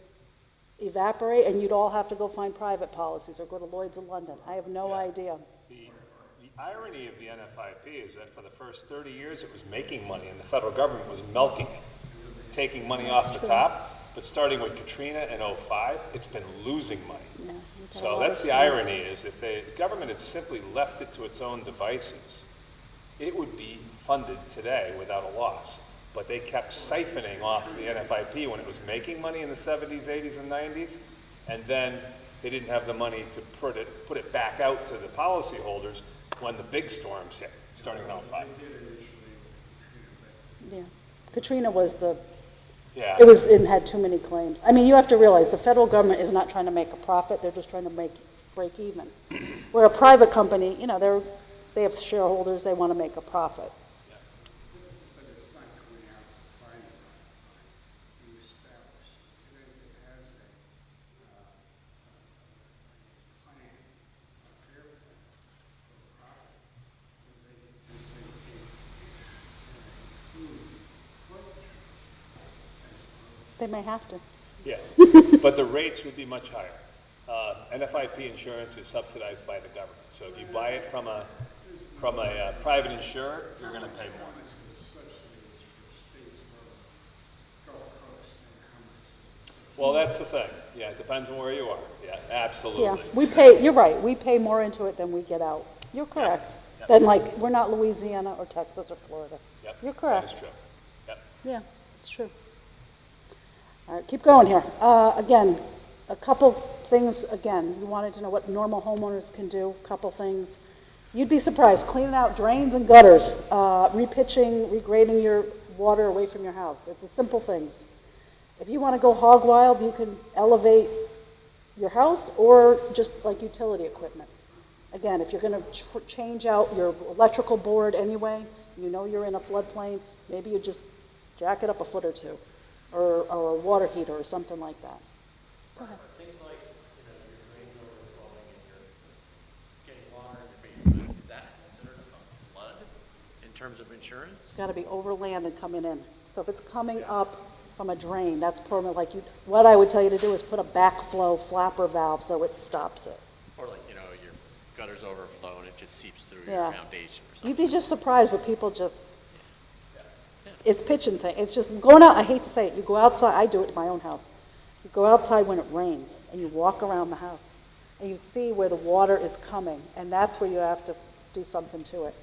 evaporate and you'd all have to go find private policies or go to Lloyd's in London. I have no idea. The irony of the NFIP is that for the first 30 years it was making money and the federal government was milking it, taking money off the top, but starting with Katrina in 2005, it's been losing money. Yeah, so that's the irony, is if the government had simply left it to its own devices, it would be funded today without a loss. But they kept siphoning off the NFIP when it was making money in the 70s, 80s, and 90s, and then they didn't have the money to put it back out to the policyholders when the big storms hit, starting in 2005. Yeah, Katrina was the, yeah. It had too many claims. I mean, you have to realize the federal government is not trying to make a profit, they're just trying to break even. Where a private company, you know, they have shareholders, they want to make a profit. They may have to. Yeah, but the rates would be much higher. NFIP insurance is subsidized by the government, so if you buy it from a private insurer, you're going to pay more. Well, that's the thing. Yeah, it depends on where you are. Yeah, absolutely. Yeah, we pay, you're right, we pay more into it than we get out. You're correct. Yep. Than like, we're not Louisiana or Texas or Florida. Yep, You're correct. that is true. Yep. Yeah, it's true. All right, keep going here. Again, a couple things, again, you wanted to know what normal homeowners can do, couple things. You'd be surprised, cleaning out drains and gutters, repitching, regrading your water away from your house. It's the simple things. If you want to go hog wild, you can elevate your house or just like utility equipment. Again, if you're going to change out your electrical board anyway, you know you're in a floodplain, maybe you just jack it up a foot or two, or a water heater or something like that. Go ahead. Things like, your drains overflowing and you're getting water in your basement, is that considered a flood in terms of insurance? It's got to be over land and coming in. So if it's coming up from a drain, that's permanent. Like what I would tell you to do is put a backflow flapper valve so it stops it. Or like, your gutters overflow and it just seeps through Yeah. your foundation or something. You'd be just surprised what people just, it's pitching thing. It's just going out, I hate to say it, you go outside, I do it in my own house. You go outside when it rains and you walk around the house and you see where the water is coming, and that's where you have to do something to it.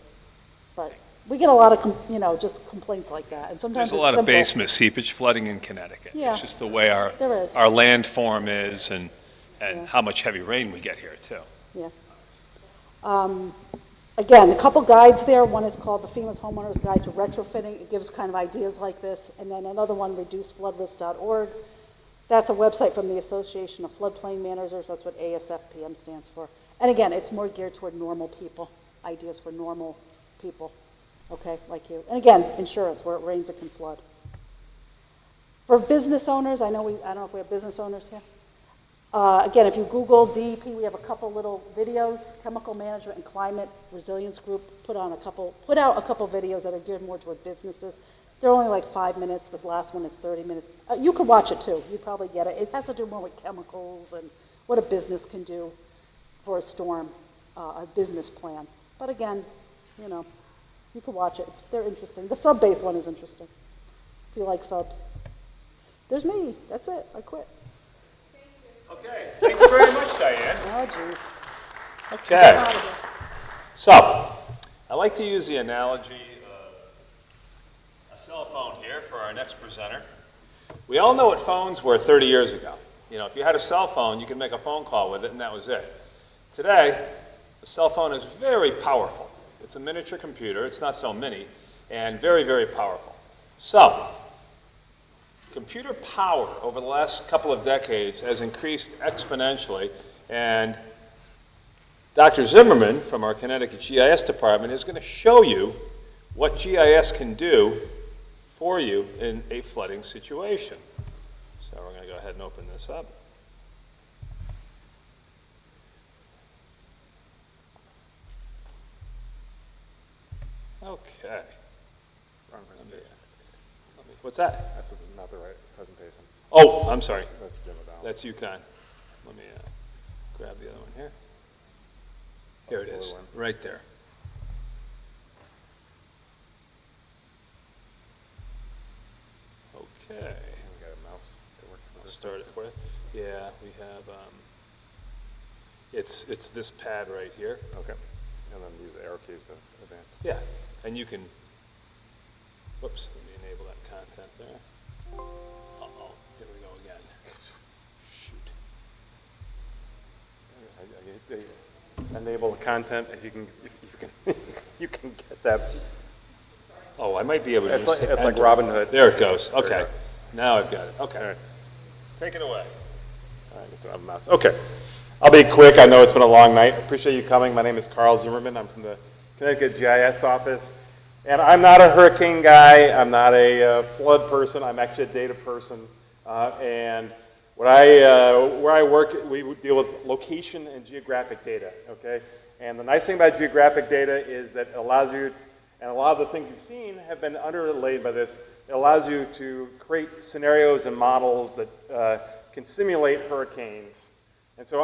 But we get a lot of, just complaints like that, and sometimes There's a it's lot of simple. basement seepage flooding in Connecticut. Yeah. It's just the way our There is. landform is and Yeah. how much heavy rain we get here, too. Yeah. Again, a couple guides there. One is called the FEMA's Homeowners Guide to Retrofitting. It gives kind of ideas like this. And then another one, reducefloodrisk.org. That's a website from the Association of Floodplain Managers. That's what ASFPM stands for. And again, it's more geared toward normal people, ideas for normal people, okay, like you. And again, insurance, where it rains, it can flood. For business owners, I don't know if we have business owners here. Again, if you Google DEP, we have a couple little videos. Chemical Management and Climate Resilience Group put out a couple videos that are geared more toward businesses. They're only like 5 minutes. The last one is 30 minutes. You could watch it too. You probably get it. It has to do more with chemicals and what a business can do for a storm, a business plan. But again, you can watch it. They're interesting. The sub-base one is interesting, if you like subs. There's me. That's it. I quit. Okay, thank you very much, Diane. Oh, geez. Okay. So, I like to use the analogy of a cell phone here for our next presenter. We all know what phones were 30 years ago. If you had a cell phone, you could make a phone call with it, and that was it. Today, a cell phone is very powerful. It's a miniature computer. It's not so mini, and very, very powerful. So, computer power over the last couple of decades has increased exponentially, and Dr. Zimmerman from our Connecticut GIS department is going to show you what GIS can do for you in a flooding situation. So we're going to go ahead and open this up. Okay. Wrong presentation. What's that? That's not the right presentation. Oh, I'm sorry. That's Jim O'Donnell. That's UConn. Let me grab the other one here. Here it is, right there. Okay. We got a mouse to work for I'll this. start it for you. Yeah, we have, it's this pad right here. Okay. And then use the arrow keys to advance. Yeah, and you can, whoops, let me enable that content there. Uh-oh, here we go again. Shoot. Enable the content if you can, you can get that. Oh, I might be able to It's just like, hit it's like enter. Robin Hood. There it goes, There you okay. go. Now I've got it, okay. All right. Take it away. All right, so I have a mouse. Okay. I'll be quick. I know it's been a long night. I appreciate you coming. My name is Carl Zimmerman. I'm from the Connecticut GIS office. And I'm not a hurricane guy. I'm not a flood person. I'm actually a data person. And where I work, we deal with location and geographic data, okay? And the nice thing about geographic data is that it allows you And a lot of the things you've seen have been underlaid by this. It allows you to create scenarios and models that can simulate hurricanes. And so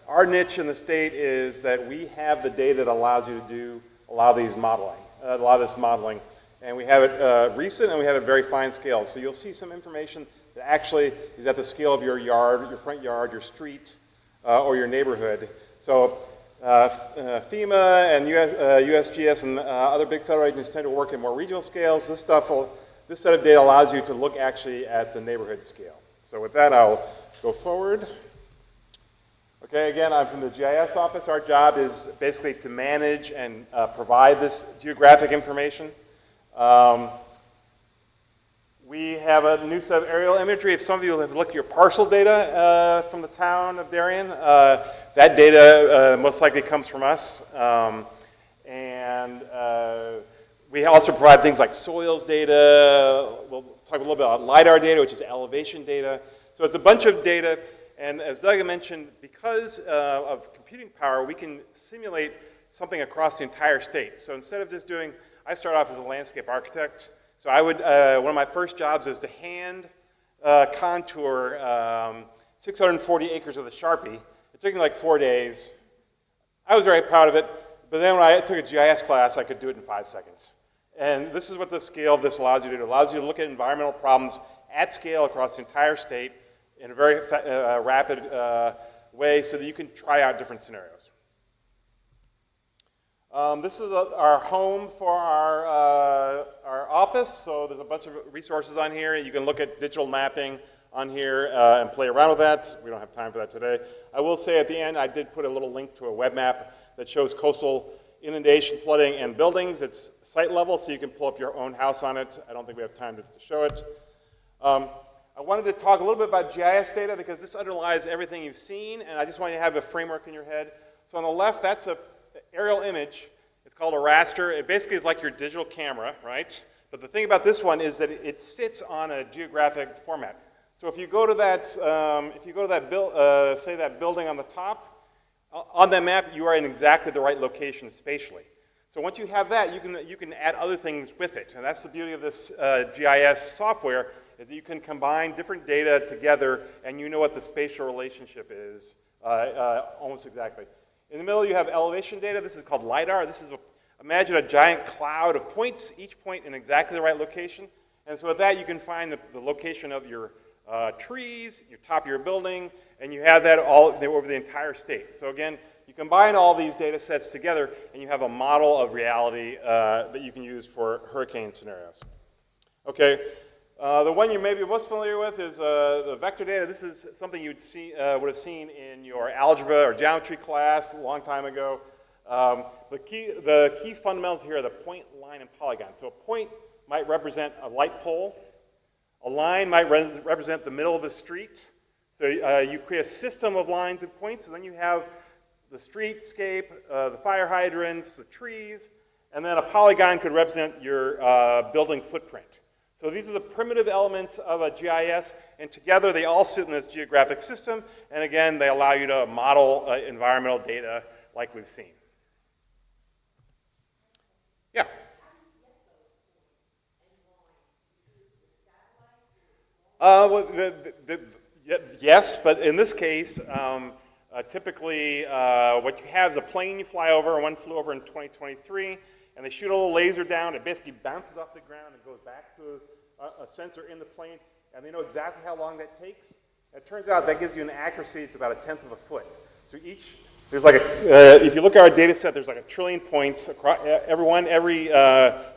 our niche in the state is that we have the data that allows you to do a lot of this modeling. And we have it recent and we have it very fine scale. So you'll see some information that actually is at the scale of your yard, your front yard, your street, or your neighborhood. So FEMA and USGS and other big federal agencies tend to work in more regional scales. This set of data allows you to look actually at the neighborhood scale. So with that, I'll go forward. Okay, again, I'm from the GIS office. Our job is basically to manage and provide this geographic information. We have a new set of aerial imagery. If some of you have looked at your parcel data from the town of Darien, that data most likely comes from us. We also provide things like soils data. We'll talk a little bit about LIDAR data, which is elevation data. So it's a bunch of data. And as Doug mentioned, because of computing power, we can simulate something across the entire state. So instead of just doing, I started off as a landscape architect. So I would, one of my first jobs is to hand contour 640 acres of the Sharpie. It took me like 4 days. I was very proud of it, but then when I took a GIS class, I could do it in 5 seconds. And this is what the scale of this allows you to do. It allows you to look at environmental problems at scale across the entire state in a very rapid way so that you can try out different scenarios. This is our home for our office, so there's a bunch of resources on here. You can look at digital mapping on here and play around with that. We don't have time for that today. I will say at the end, I did put a little link to a web map that shows coastal inundation, flooding, and buildings. It's site level, so you can pull up your own house on it. I don't think we have time to show it. I wanted to talk a little bit about GIS data because this underlies everything you've seen, and I just want you to have a framework in your head. So on the left, that's an aerial image. It's called a raster. It basically is like your digital camera, right? But the thing about this one is that it sits on a geographic format. So if you go to that, say that building on the top, on that map, you are in exactly the right location spatially. So once you have that, you can add other things with it. And that's the beauty of this GIS software, is that you can combine different data together and you know what the spatial relationship is almost exactly. In the middle, you have elevation data. This is called LIDAR. This is, imagine a giant cloud of points, each point in exactly the right location. And so with that, you can find the location of your trees, your top of your building, and you have that all over the entire state. So again, you combine all these data sets together, and you have a model of reality that you can use for hurricane scenarios. Okay, the one you may be most familiar with is the vector data. This is something you would have seen in your algebra or geometry class a long time ago. The key fundamentals here are the point, line, and polygon. So a point might represent a light pole. A line might represent the middle of the street. So you create a system of lines and points, and then you have the streetscape, the fire hydrants, the trees, and then a polygon could represent your building footprint. So these are the primitive elements of a GIS, and together they all sit in this geographic system, and again, they allow you to model environmental data like we've seen. Yeah? Yes, but in this case, typically what you have is a plane you fly over, and one flew over in 2023, and they shoot a little laser down. It basically bounces off the ground and goes back to a sensor in the plane, and they know exactly how long that takes. And it turns out that gives you an accuracy to about 1/10 of a foot. So there's like if you look at our data set, there's like 1 trillion points across every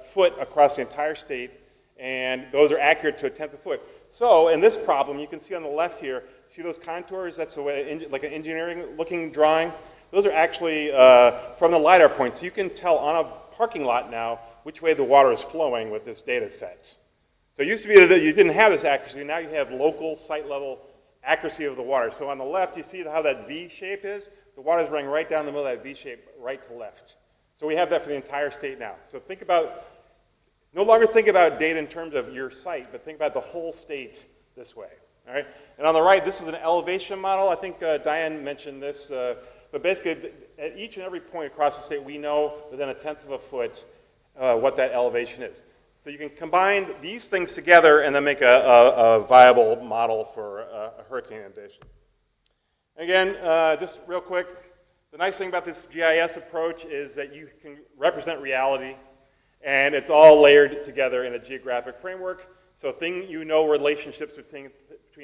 foot across the entire state, and those are accurate to 1/10 of a foot. So in this problem, you can see on the left here, see those contours? That's like an engineering-looking drawing. Those are actually from the LIDAR points. So you can tell on a parking lot now which way the water is flowing with this data set. So it used to be that you didn't have this accuracy. Now you have local site-level accuracy of the water. So on the left, you see how that V shape is? The water is running right down the middle of that V shape, right to left. So we have that for the entire state now. So no longer think about data in terms of your site, but think about the whole state this way. All right? And on the right, this is an elevation model. I think Diane mentioned this. But basically, at each and every point across the state, we know within 1/10 of a foot what that elevation is. So you can combine these things together and then make a viable model for a hurricane inundation. Again, just real quick, the nice thing about this GIS approach is that you can represent reality, and it's all layered together in a geographic framework. So you know relationships between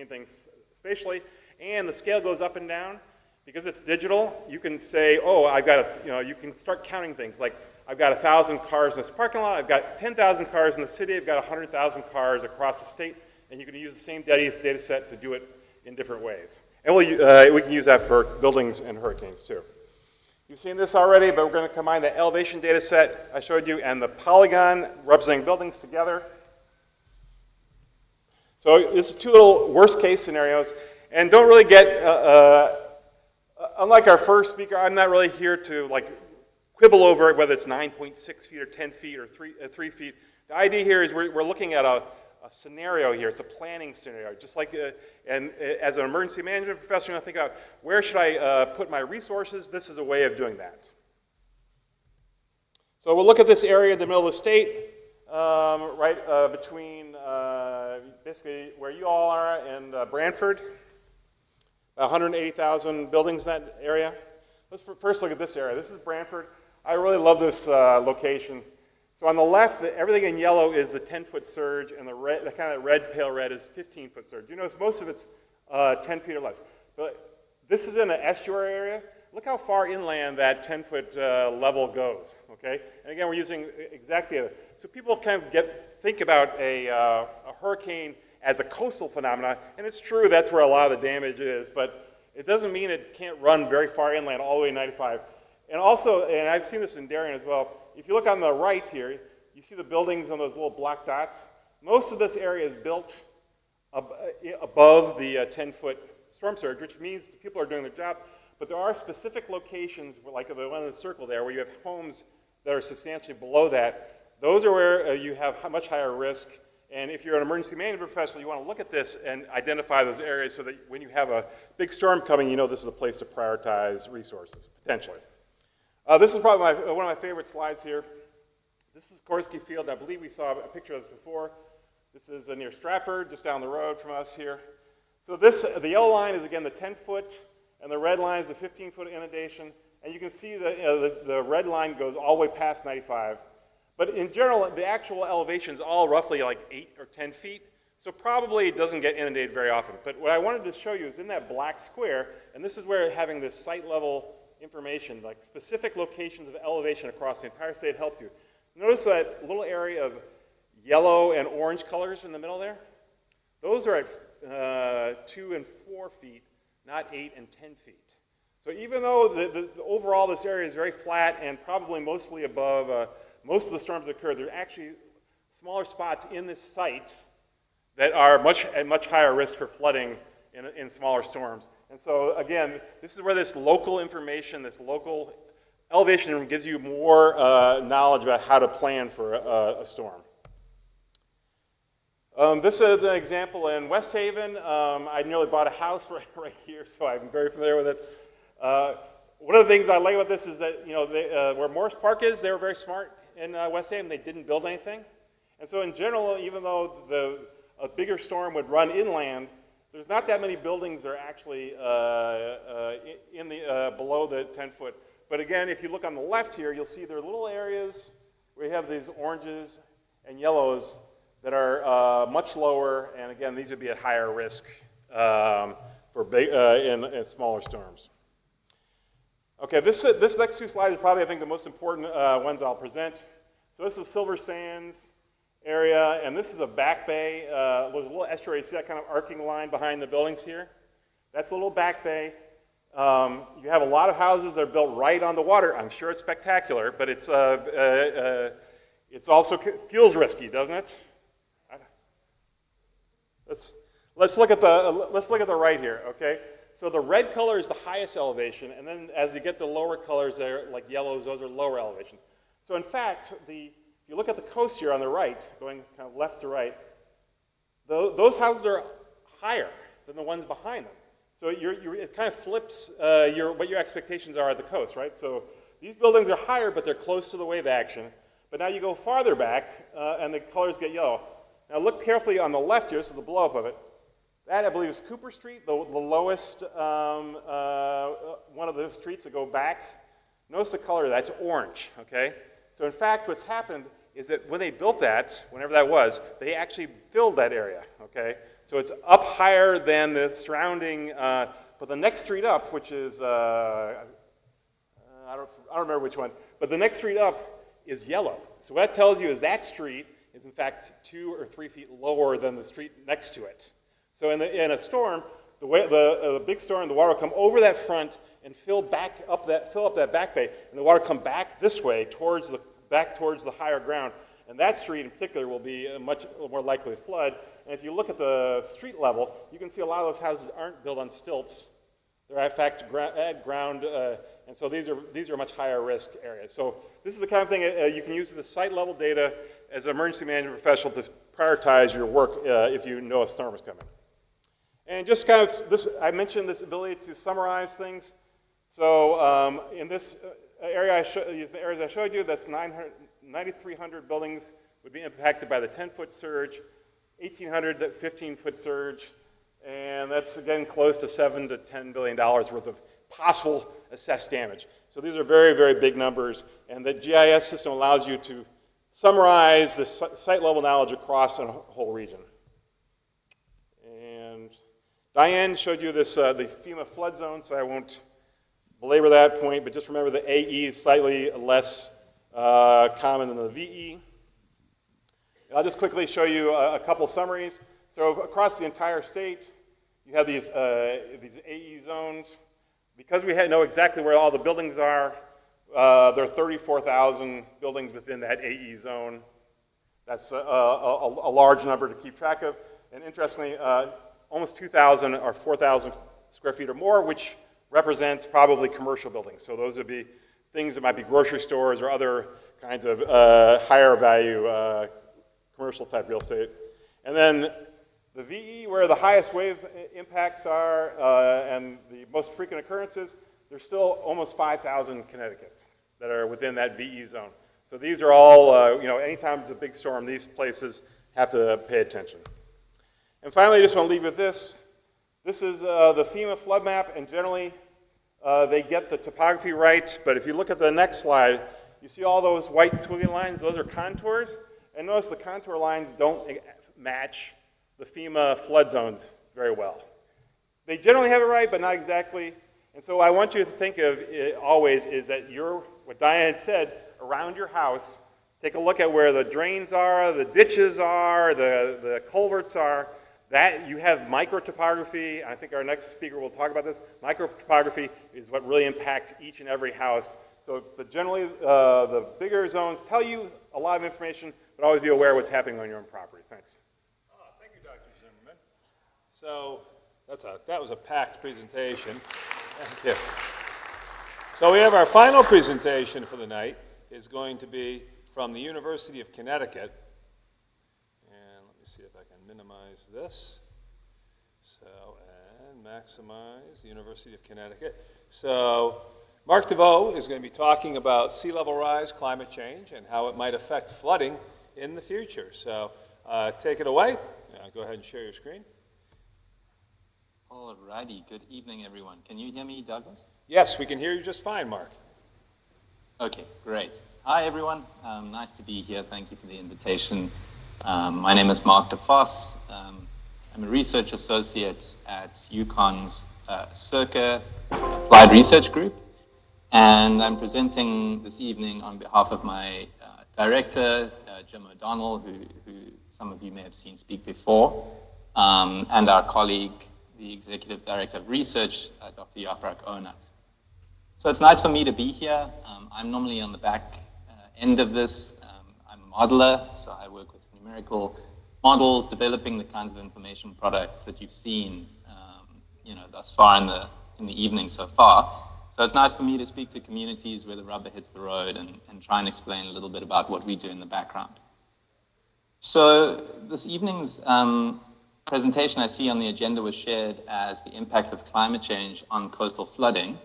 things spatially, and the scale goes up and down. Because it's digital, you can say, oh, I've got you can start counting things like I've got 1,000 cars in this parking lot, I've got 10,000 cars in the city, I've got 100,000 cars across the state, and you can use the same data set to do it in different ways. And we can use that for buildings and hurricanes too. You've seen this already, but we're going to combine the elevation data set I showed you and the polygon representing buildings together. So this is two little worst case scenarios, and don't really get, unlike our first speaker, I'm not really here to quibble over whether it's 9.6 feet or 10 feet or 3 feet. The idea here is we're looking at a scenario here. It's a planning scenario. Just like, and as an emergency management professional, I think about where should I put my resources? This is a way of doing that. So we'll look at this area in the middle of the state, right between basically where you all are and Brantford. 180,000 buildings in that area. Let's first look at this area. This is Brantford. I really love this location. So on the left, everything in yellow is the 10-foot surge, and the kind of red, pale red is 15-foot surge. You notice most of it's 10 feet or less. But this is in an estuary area. Look how far inland that 10-foot level goes, okay? And again, we're using exact data. So people kind of think about a hurricane as a coastal phenomenon, and it's true that's where a lot of the damage is, but it doesn't mean it can't run very far inland all the way 95. And also, and I've seen this in Darien as well, if you look on the right here, you see the buildings on those little black dots. Most of this area is built above the 10-foot storm surge, which means people are doing their job, but there are specific locations, like the one in the circle there, where you have homes that are substantially below that. Those are where you have much higher risk. And if you're an emergency management professional, you want to look at this and identify those areas so that when you have a big storm coming, you know this is a place to prioritize resources, potentially. This is probably one of my favorite slides here. This is Korsky Field. I believe we saw a picture of this before. This is near Stratford, just down the road from us here. So the yellow line is, again, the 10-foot, and the red line is the 15-foot inundation. And you can see the red line goes all the way past 95. But in general, the actual elevation is all roughly like 8 or 10 feet. So probably it doesn't get inundated very often. But what I wanted to show you is in that black square, and this is where having this site level information, like specific locations of elevation across the entire state helps you. Notice that little area of yellow and orange colors in the middle there? Those are at 2 and 4 feet, not 8 and 10 feet. So even though the overall this area is very flat and probably mostly above, most of the storms that occur, there are actually smaller spots in this site that are at much higher risk for flooding in smaller storms. And so again, this is where this local information, this local elevation gives you more knowledge about how to plan for a storm. This is an example in West Haven. I nearly bought a house right here, so I'm very familiar with it. One of the things I like about this is that, where Morris Park is, they were very smart in West Haven. They didn't build anything. And so in general, even though a bigger storm would run inland, there's not that many buildings that are actually below the 10-foot. But again, if you look on the left here, you'll see there are little areas where you have these oranges and yellows that are much lower, and again, these would be at higher risk in smaller storms. Okay, this next two slides are probably, I think, the most important ones I'll present. So this is Silver Sands area, and this is a back bay. There's a little estuary. You see that kind of arcing line behind the buildings here? That's the little back bay. You have a lot of houses that are built right on the water. I'm sure it's spectacular, but it's also feels risky, doesn't it? Let's look at the right here. Okay. So the red color is the highest elevation, and then as you get the lower colors there, like yellows, those are lower elevations. So in fact, if you look at the coast here on the right, going kind of left to right, those houses are higher than the ones behind them. So it kind of flips what your expectations are at the coast, right? So these buildings are higher, but they're close to the wave action. But now you go farther back, and the colors get yellow. Now look carefully on the left here. This is the blow-up of it. That, I believe, is Cooper Street, the lowest one of those streets that go back. Notice the color, that's orange, okay? So in fact, what's happened is that when they built that, whenever that was, they actually filled that area, okay? So it's up higher than the surrounding, but the next street up, which is, I don't remember which one, but the next street up is yellow. So what that tells you is that street is in fact 2 or 3 feet lower than the street next to it. So in a storm, the big storm, the water will come over that front and fill up that back bay, and the water come back this way back towards the higher ground. And that street in particular will be much more likely to flood. And if you look at the street level, you can see a lot of those houses aren't built on stilts. They're in fact at ground, and so these are much higher risk areas. So this is the kind of thing you can use the site level data as an emergency management professional to prioritize your work if you know a storm is coming. And just kind of this, I mentioned this ability to summarize things. So in this area, these areas I showed you, that's 9,300 buildings would be impacted by the 10-foot surge, 1,800 that 15-foot surge, and that's again close to $7 to $10 billion worth of possible assessed damage. So these are very, very big numbers, and the GIS system allows you to summarize the site level knowledge across a whole region. And Diane showed you this, the FEMA flood zone, so I won't belabor that point, but just remember the AE is slightly less common than the VE. I'll just quickly show you a couple summaries. So across the entire state, you have these AE zones. Because we know exactly where all the buildings are, there are 34,000 buildings within that AE zone. That's a large number to keep track of. And interestingly, almost 2,000 or 4,000 square feet or more, which represents probably commercial buildings. So those would be things that might be grocery stores or other kinds of higher value commercial type real estate. And then the VE, where the highest wave impacts are and the most frequent occurrences, there's still almost 5,000 in Connecticut that are within that VE zone. So these are all, anytime there's a big storm, these places have to pay attention. And finally, I just want to leave you with this. This is the FEMA flood map, and generally they get the topography right, but if you look at the next slide, you see all those white squiggly lines, those are contours, and notice the contour lines don't match the FEMA flood zones very well. They generally have it right, but not exactly, and so what I want you to think of always is that what Diane had said, around your house, take a look at where the drains are, the ditches are, the culverts are, that you have microtopography. I think our next speaker will talk about this. Microtopography is what really impacts each and every house. So generally, the bigger zones tell you a lot of information, but always be aware of what's happening on your own property. Thanks. Thank you, Dr. Zimmerman. So that was a packed presentation. Thank you. So we have our final presentation for the night is going to be from the University of Connecticut. See if I can minimize this. And maximize the University of Connecticut. So Mark DeVoe is going to be talking about sea level rise, climate change, and how it might affect flooding in the future. So take it away. Go ahead and share your screen. All righty. Good evening, everyone. Can you hear me, Douglas? Yes, we can hear you just fine, Mark. Okay, great. Hi, everyone. Nice to be here. Thank you for the invitation. My name is Mark DeVoe. I'm a research associate at UConn's CIRCA Applied Research Group, and I'm presenting this evening on behalf of my director, Jim O'Donnell, who some of you may have seen speak before, and our colleague, the Executive Director of Research, Dr. Yaprak Onat. So it's nice for me to be here. I'm normally on the back end of this. I'm a modeler, so I work with numerical models, developing the kinds of information products that you've seen, thus far in the evening so far. So it's nice for me to speak to communities where the rubber hits the road and try and explain a little bit about what we do in the background. So this evening's presentation I see on the agenda was shared as the impact of climate change on coastal flooding.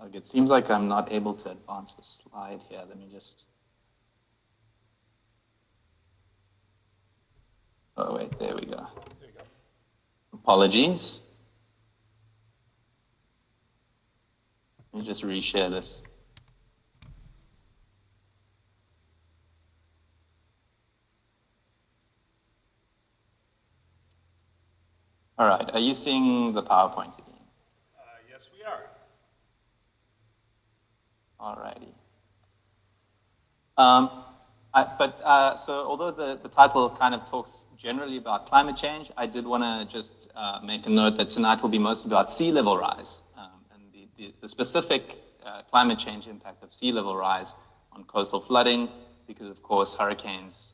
Okay, it seems like I'm not able to advance the slide here. Let me just. Oh, wait, there we go. There you go. Apologies. Let me just reshare this. All right, are you seeing the PowerPoint again? Yes, we are. All righty. So although the title kind of talks generally about climate change, I did want to just make a note that tonight will be mostly about sea level rise and the specific climate change impact of sea level rise on coastal flooding, because of course hurricanes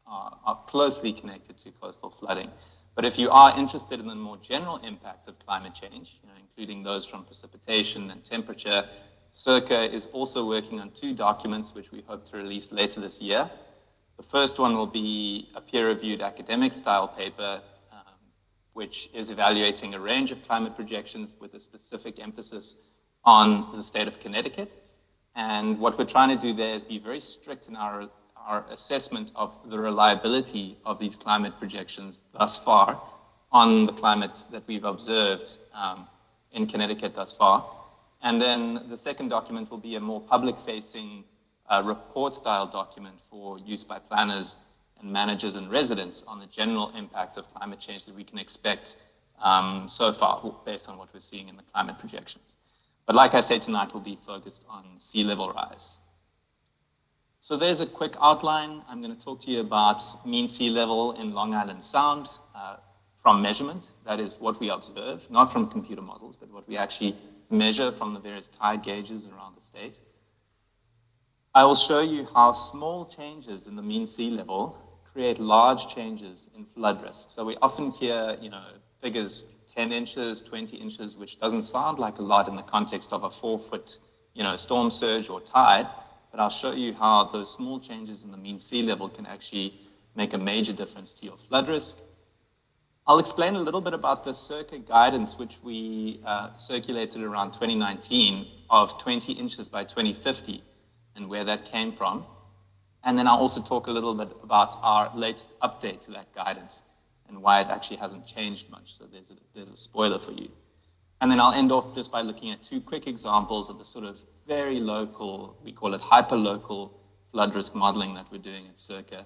are closely connected to coastal flooding. But if you are interested in the more general impact of climate change, including those from precipitation and temperature, CIRCA is also working on 2 documents which we hope to release later this year. The first one will be a peer-reviewed academic-style paper, which is evaluating a range of climate projections with a specific emphasis on the state of Connecticut. And what we're trying to do there is be very strict in our assessment of the reliability of these climate projections thus far on the climate that we've observed in Connecticut thus far. And then the second document will be a more public-facing report-style document for use by planners and managers and residents on the general impacts of climate change that we can expect so far based on what we're seeing in the climate projections. But like I say, tonight will be focused on sea level rise. So there's a quick outline. I'm going to talk to you about mean sea level in Long Island Sound from measurement. That is what we observe, not from computer models, but what we actually measure from the various tide gauges around the state. I will show you how small changes in the mean sea level create large changes in flood risk. So we often hear, figures 10 inches, 20 inches, which doesn't sound like a lot in the context of a 4-foot, storm surge or tide. But I'll show you how those small changes in the mean sea level can actually make a major difference to your flood risk. I'll explain a little bit about the CIRCA guidance, which we circulated around 2019 of 20 inches by 2050 and where that came from. And then I'll also talk a little bit about our latest update to that guidance and why it actually hasn't changed much. So there's a spoiler for you. And then I'll end off just by looking at 2 quick examples of the sort of very local, we call it hyperlocal flood risk modeling that we're doing at CIRCA,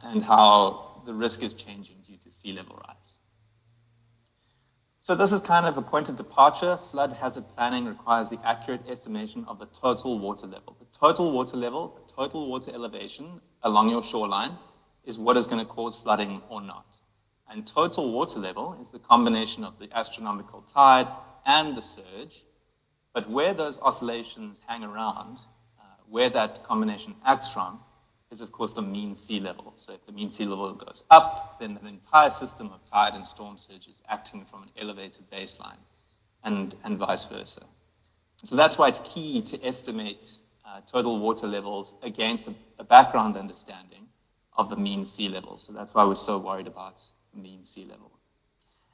and how the risk is changing due to sea level rise. So this is kind of a point of departure. Flood hazard planning requires the accurate estimation of the total water level. The total water level, the total water elevation along your shoreline is what is going to cause flooding or not. And total water level is the combination of the astronomical tide and the surge. But where those oscillations hang around, where that combination acts from, is of course the mean sea level. So if the mean sea level goes up, then the entire system of tide and storm surge is acting from an elevated baseline, and vice versa. So that's why it's key to estimate total water levels against a background understanding of the mean sea level. So that's why we're so worried about the mean sea level.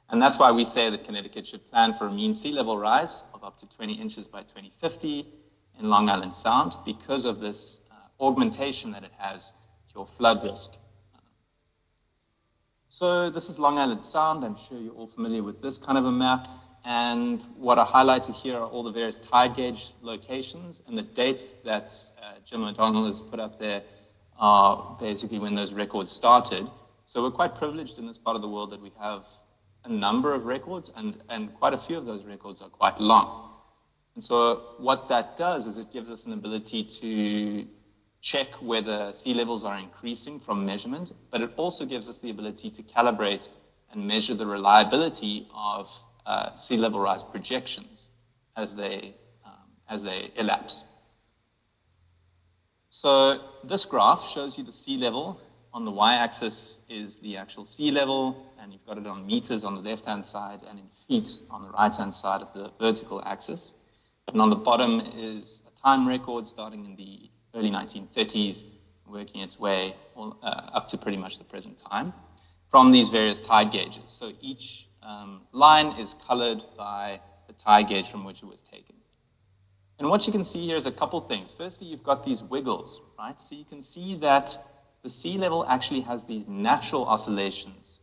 And that's why we say that Connecticut should plan for a mean sea level rise of up to 20 inches by 2050 in Long Island Sound because of this augmentation that it has to your flood risk. So this is Long Island Sound. I'm sure you're all familiar with this kind of a map. And what I highlighted here are all the various tide gauge locations, and the dates that Jim O'Donnell has put up there are basically when those records started. So we're quite privileged in this part of the world that we have a number of records, and quite a few of those records are quite long. And so what that does is it gives us an ability to check whether sea levels are increasing from measurement, but it also gives us the ability to calibrate and measure the reliability of sea level rise projections as they elapse. So this graph shows you the sea level. On the y-axis is the actual sea level, and you've got it on meters on the left-hand side and in feet on the right-hand side of the vertical axis. And on the bottom is a time record starting in the early 1930s, working its way up to pretty much the present time from these various tide gauges. So each line is colored by the tide gauge from which it was taken. And what you can see here is a couple things. Firstly, you've got these wiggles, right? So you can see that the sea level actually has these natural oscillations,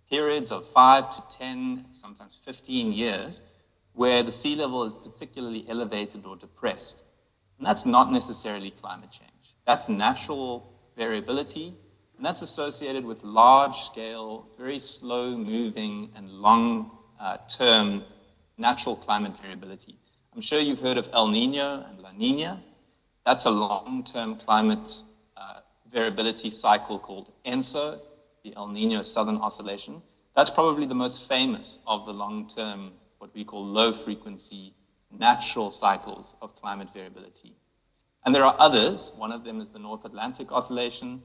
periods of 5 to 10, sometimes 15 years, where the sea level is particularly elevated or depressed. And that's not necessarily climate change. That's natural variability, and that's associated with large-scale, very slow-moving, and long-term natural climate variability. I'm sure you've heard of El Nino and La Nina. That's a long-term climate variability cycle called ENSO, the El Nino Southern Oscillation. That's probably the most famous of the long-term, what we call low-frequency natural cycles of climate variability. And there are others. One of them is the North Atlantic Oscillation,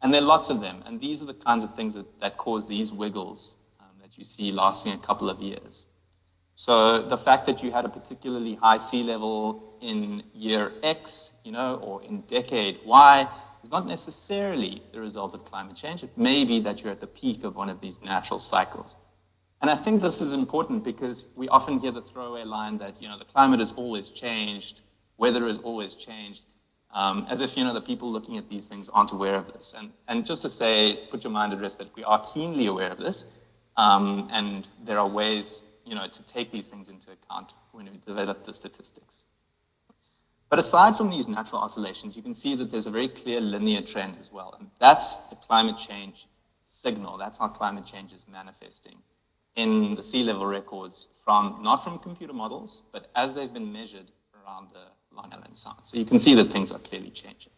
and there are lots of them. And these are the kinds of things that cause these wiggles that you see lasting a couple of years. So the fact that you had a particularly high sea level in year X, or in decade Y, is not necessarily the result of climate change. It may be that you're at the peak of one of these natural cycles. And I think this is important because we often hear the throwaway line that, the climate has always changed, weather has always changed, as if, the people looking at these things aren't aware of this. And just to say, put your mind at rest that we are keenly aware of this, and there are ways, to take these things into account when we develop the statistics. But aside from these natural oscillations, you can see that there's a very clear linear trend as well. And that's the climate change signal. That's how climate change is manifesting in the sea level records not from computer models, but as they've been measured around the Long Island Sound. So you can see that things are clearly changing.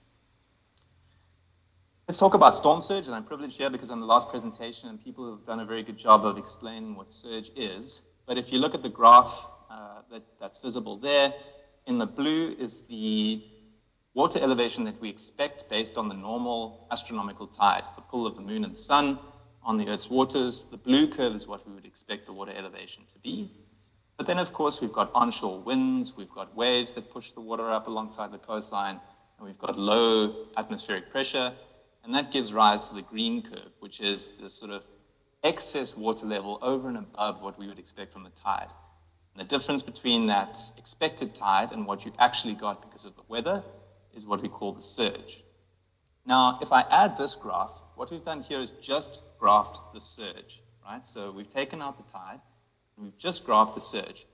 Let's talk about storm surge, and I'm privileged here because I'm the last presentation and people have done a very good job of explaining what surge is. But if you look at the graph that's visible there, in the blue is the water elevation that we expect based on the normal astronomical tide, the pull of the moon and the sun on the Earth's waters. The blue curve is what we would expect the water elevation to be. But then, of course, we've got onshore winds, we've got waves that push the water up alongside the coastline, and we've got low atmospheric pressure, and that gives rise to the green curve, which is the sort of excess water level over and above what we would expect from the tide. And the difference between that expected tide and what you actually got because of the weather is what we call the surge. Now, if I add this graph, what we've done here is just graphed the surge, right? So we've taken out the tide, and we've just graphed the surge.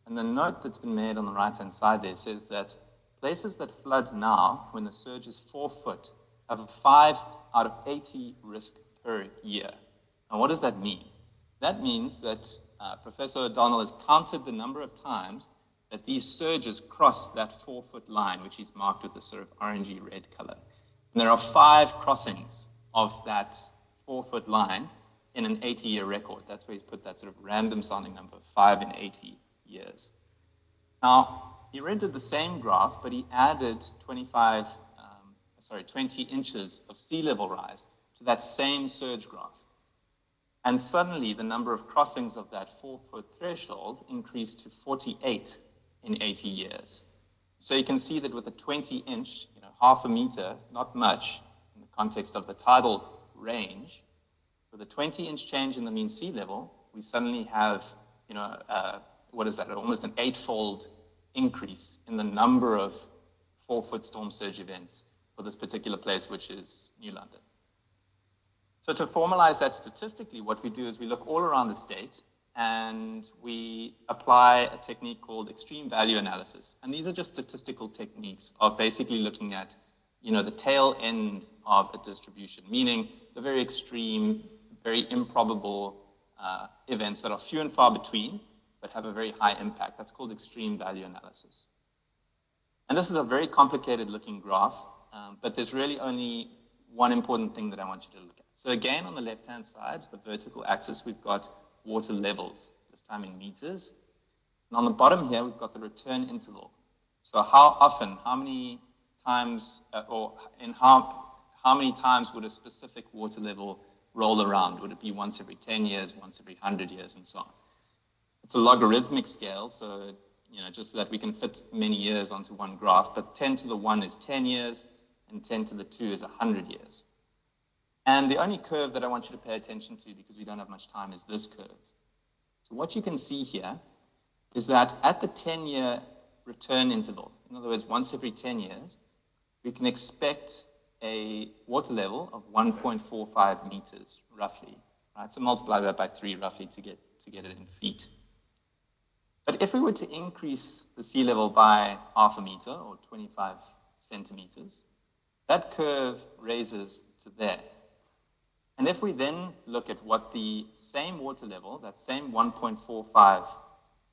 And the note that's been made on the right-hand side there says that places that flood now, when the surge is 4 foot, have a 5 out of 80 risk per year. And what does that mean? That means that Professor O'Donnell has counted the number of times that these surges cross that 4 foot line, which is marked with a sort of orangey red color. And there are 5 crossings of that 4 foot line in an 80-year record. That's where he's put that sort of random sounding number, 5 in 80 years. Now, he rendered the same graph, but he added 20 inches of sea level rise to that same surge graph. And suddenly, the number of crossings of that 4 foot threshold increased to 48 in 80 years. So you can see that with a 20-inch, half a meter, not much in the context of the tidal range, with a 20-inch change in the mean sea level, we suddenly have, almost an 8-fold increase in the number of 4 foot storm surge events for this particular place, which is New London. So to formalize that statistically, what we do is we look all around the state and we apply a technique called extreme value analysis. And these are just statistical techniques of basically looking at, the tail end of a distribution, meaning the very extreme, very improbable events that are few and far between, but have a very high impact. That's called extreme value analysis. And this is a very complicated looking graph, but there's really only one important thing that I want you to look at. So again, on the left-hand side, the vertical axis, we've got water levels, this time in meters. And on the bottom here, we've got the return interval. So how often, how many times, how many times would a specific water level roll around? Would it be once every 10 years, once every 100 years, and so on? It's a logarithmic scale, so just so that we can fit many years onto one graph, but 10 to the 1 is 10 years, and 10 to the 2 is 100 years. And the only curve that I want you to pay attention to, because we don't have much time, is this curve. So what you can see here is that at the 10-year return interval. In other words, once every 10 years, we can expect a water level of 1.45 meters, roughly. Right? So multiply that by 3, roughly, to get it in feet. But if we were to increase the sea level by half a meter, or 25 centimeters, that curve raises to there. And if we then look at what the same water level, that same 1.45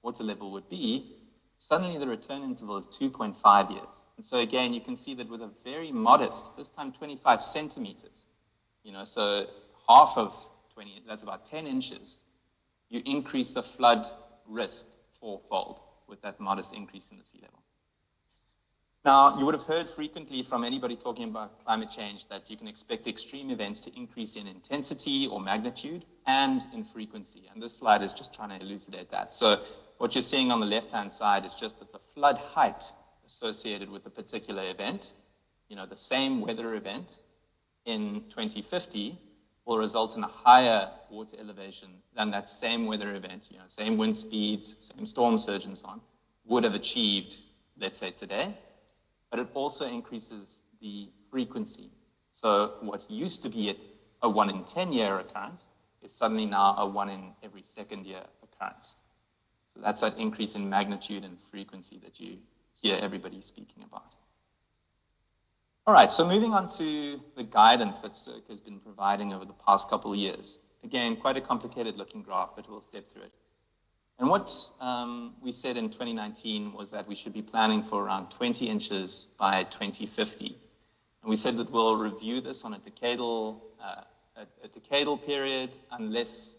water level would be, suddenly the return interval is 2.5 years. And so again, you can see that with a very modest, this time 25 centimeters, so half of 20, that's about 10 inches, you increase the flood risk fourfold with that modest increase in the sea level. Now, you would have heard frequently from anybody talking about climate change that you can expect extreme events to increase in intensity or magnitude and in frequency. And this slide is just trying to elucidate that. So what you're seeing on the left-hand side is just that the flood height associated with a particular event, the same weather event in 2050 will result in a higher water elevation than that same weather event, same wind speeds, same storm surge and so on, would have achieved, let's say, today. But it also increases the frequency. So what used to be a 1 in 10 year occurrence is suddenly now a 1 in every second year occurrence. So that's that increase in magnitude and frequency that you hear everybody speaking about. All right, so moving on to the guidance that CIRCA has been providing over the past couple of years. Again, quite a complicated looking graph, but we'll step through it. And what we said in 2019 was that we should be planning for around 20 inches by 2050. And we said that we'll review this on a decadal period unless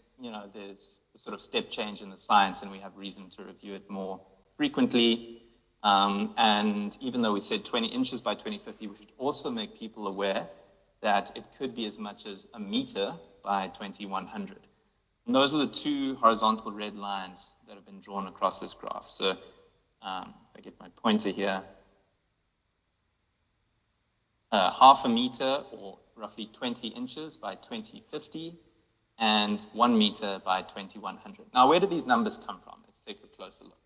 there's a sort of step change in the science and we have reason to review it more frequently. And even though we said 20 inches by 2050, we should also make people aware that it could be as much as a meter by 2100. And those are the two horizontal red lines that have been drawn across this graph. So if I get my pointer here, half a meter or roughly 20 inches by 2050 and 1 meter by 2100. Now, where do these numbers come from? Let's take a closer look.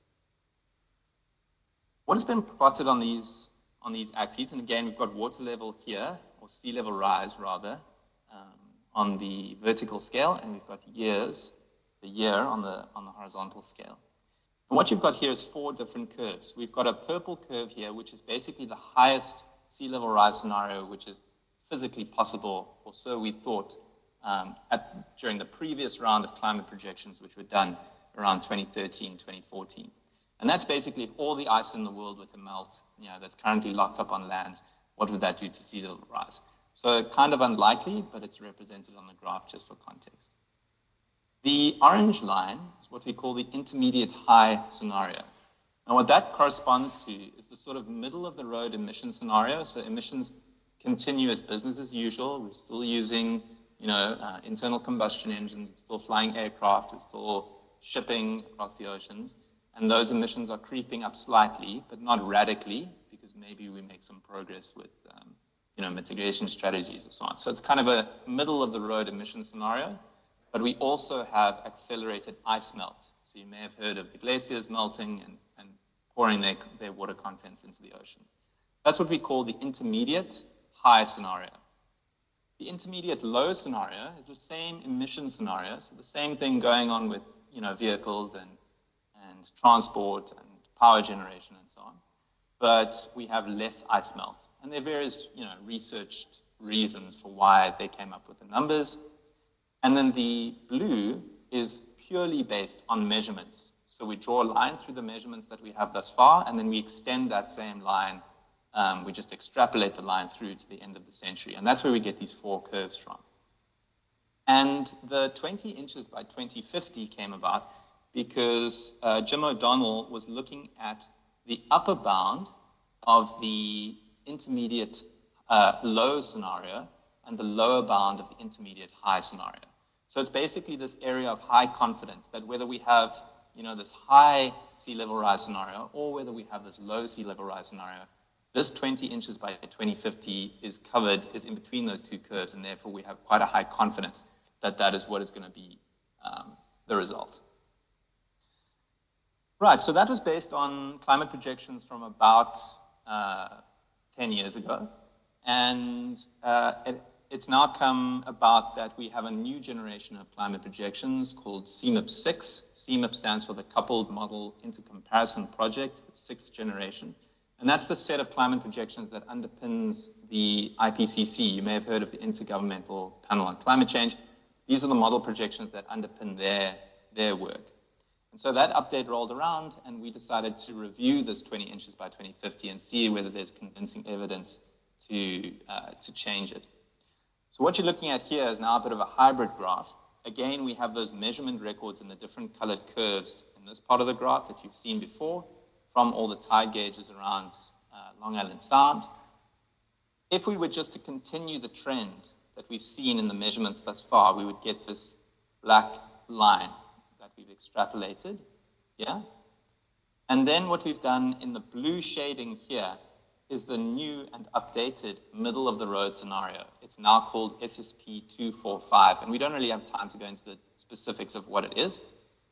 What has been plotted on these axes, and again, we've got water level here, or sea level rise rather, on the vertical scale, and we've got the year on the horizontal scale. And what you've got here is 4 different curves. We've got a purple curve here, which is basically the highest sea level rise scenario, which is physically possible, or so we thought during the previous round of climate projections, which were done around 2013, 2014. And that's basically if all the ice in the world were to melt, that's currently locked up on lands, what would that do to sea level rise? So kind of unlikely, but it's represented on the graph just for context. The orange line is what we call the intermediate high scenario. And what that corresponds to is the sort of middle of the road emission scenario. So emissions continue as business as usual. We're still using, internal combustion engines, we're still flying aircraft, we're still shipping across the oceans. And those emissions are creeping up slightly, but not radically, because maybe we make some progress with mitigation strategies and so on. So it's kind of a middle of the road emission scenario, but we also have accelerated ice melt. So you may have heard of the glaciers melting and pouring their water contents into the oceans. That's what we call the intermediate high scenario. The intermediate low scenario is the same emission scenario, so the same thing going on with vehicles and transport and power generation and so on, but we have less ice melt. And there are various researched reasons for why they came up with the numbers. And then the blue is purely based on measurements. So we draw a line through the measurements that we have thus far, and then we extend that same line. We just extrapolate the line through to the end of the century. And that's where we get these 4 curves from. And the 20 inches by 2050 came about because Jim O'Donnell was looking at the upper bound of the intermediate low scenario and the lower bound of the intermediate high scenario. So it's basically this area of high confidence that whether we have this high sea level rise scenario or whether we have this low sea level rise scenario, this 20 inches by 2050 is in between those 2 curves, and therefore we have quite a high confidence that that is what is going to be the result. Right, so that was based on climate projections from about 10 years ago. And it's now come about that we have a new generation of climate projections called CMIP-6. CMIP stands for the Coupled Model Intercomparison Project, the 6th generation. And that's the set of climate projections that underpins the IPCC. You may have heard of the Intergovernmental Panel on Climate Change. These are the model projections that underpin their work. And so that update rolled around, and we decided to review this 20 inches by 2050 and see whether there's convincing evidence to change it. So what you're looking at here is now a bit of a hybrid graph. Again, we have those measurement records in the different colored curves in this part of the graph that you've seen before from all the tide gauges around Long Island Sound. If we were just to continue the trend that we've seen in the measurements thus far, we would get this black line that we've extrapolated, yeah? And then what we've done in the blue shading here is the new and updated middle of the road scenario. It's now called SSP 245, and we don't really have time to go into the specifics of what it is,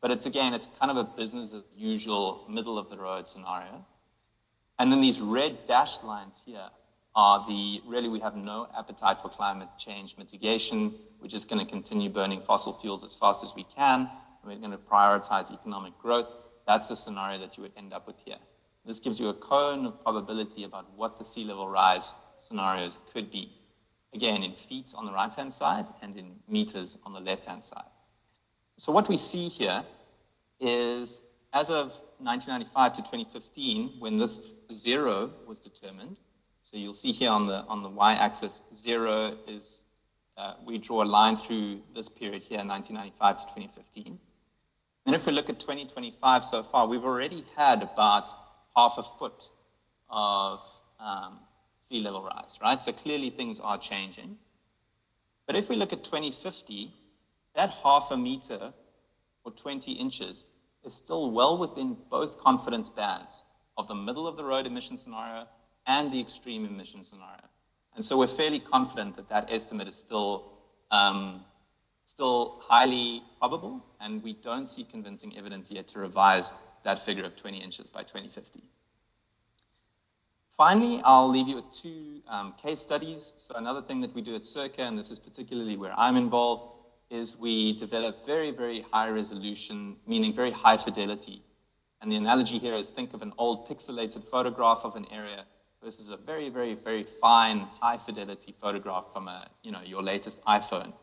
but it's kind of a business as usual middle of the road scenario. And then these red dashed lines here are we have no appetite for climate change mitigation. We're just going to continue burning fossil fuels as fast as we can. We're going to prioritize economic growth. That's the scenario that you would end up with here. This gives you a cone of probability about what the sea level rise scenarios could be. Again, in feet on the right-hand side and in meters on the left-hand side. So what we see here is, as of 1995 to 2015, when this zero was determined, so you'll see here on the y-axis, zero is, we draw a line through this period here, 1995 to 2015. And if we look at 2025 so far, we've already had about half a foot of sea level rise, right? So clearly things are changing. But if we look at 2050, that half a meter or 20 inches is still well within both confidence bands of the middle of the road emission scenario and the extreme emission scenario. And so we're fairly confident that that estimate is still highly probable, and we don't see convincing evidence yet to revise that figure of 20 inches by 2050. Finally, I'll leave you with two case studies. So another thing that we do at CIRCA, and this is particularly where I'm involved, is we develop very, very high resolution, meaning very high fidelity. And the analogy here is think of an old pixelated photograph of an area versus a very, very, very fine, high fidelity photograph from your latest iPhone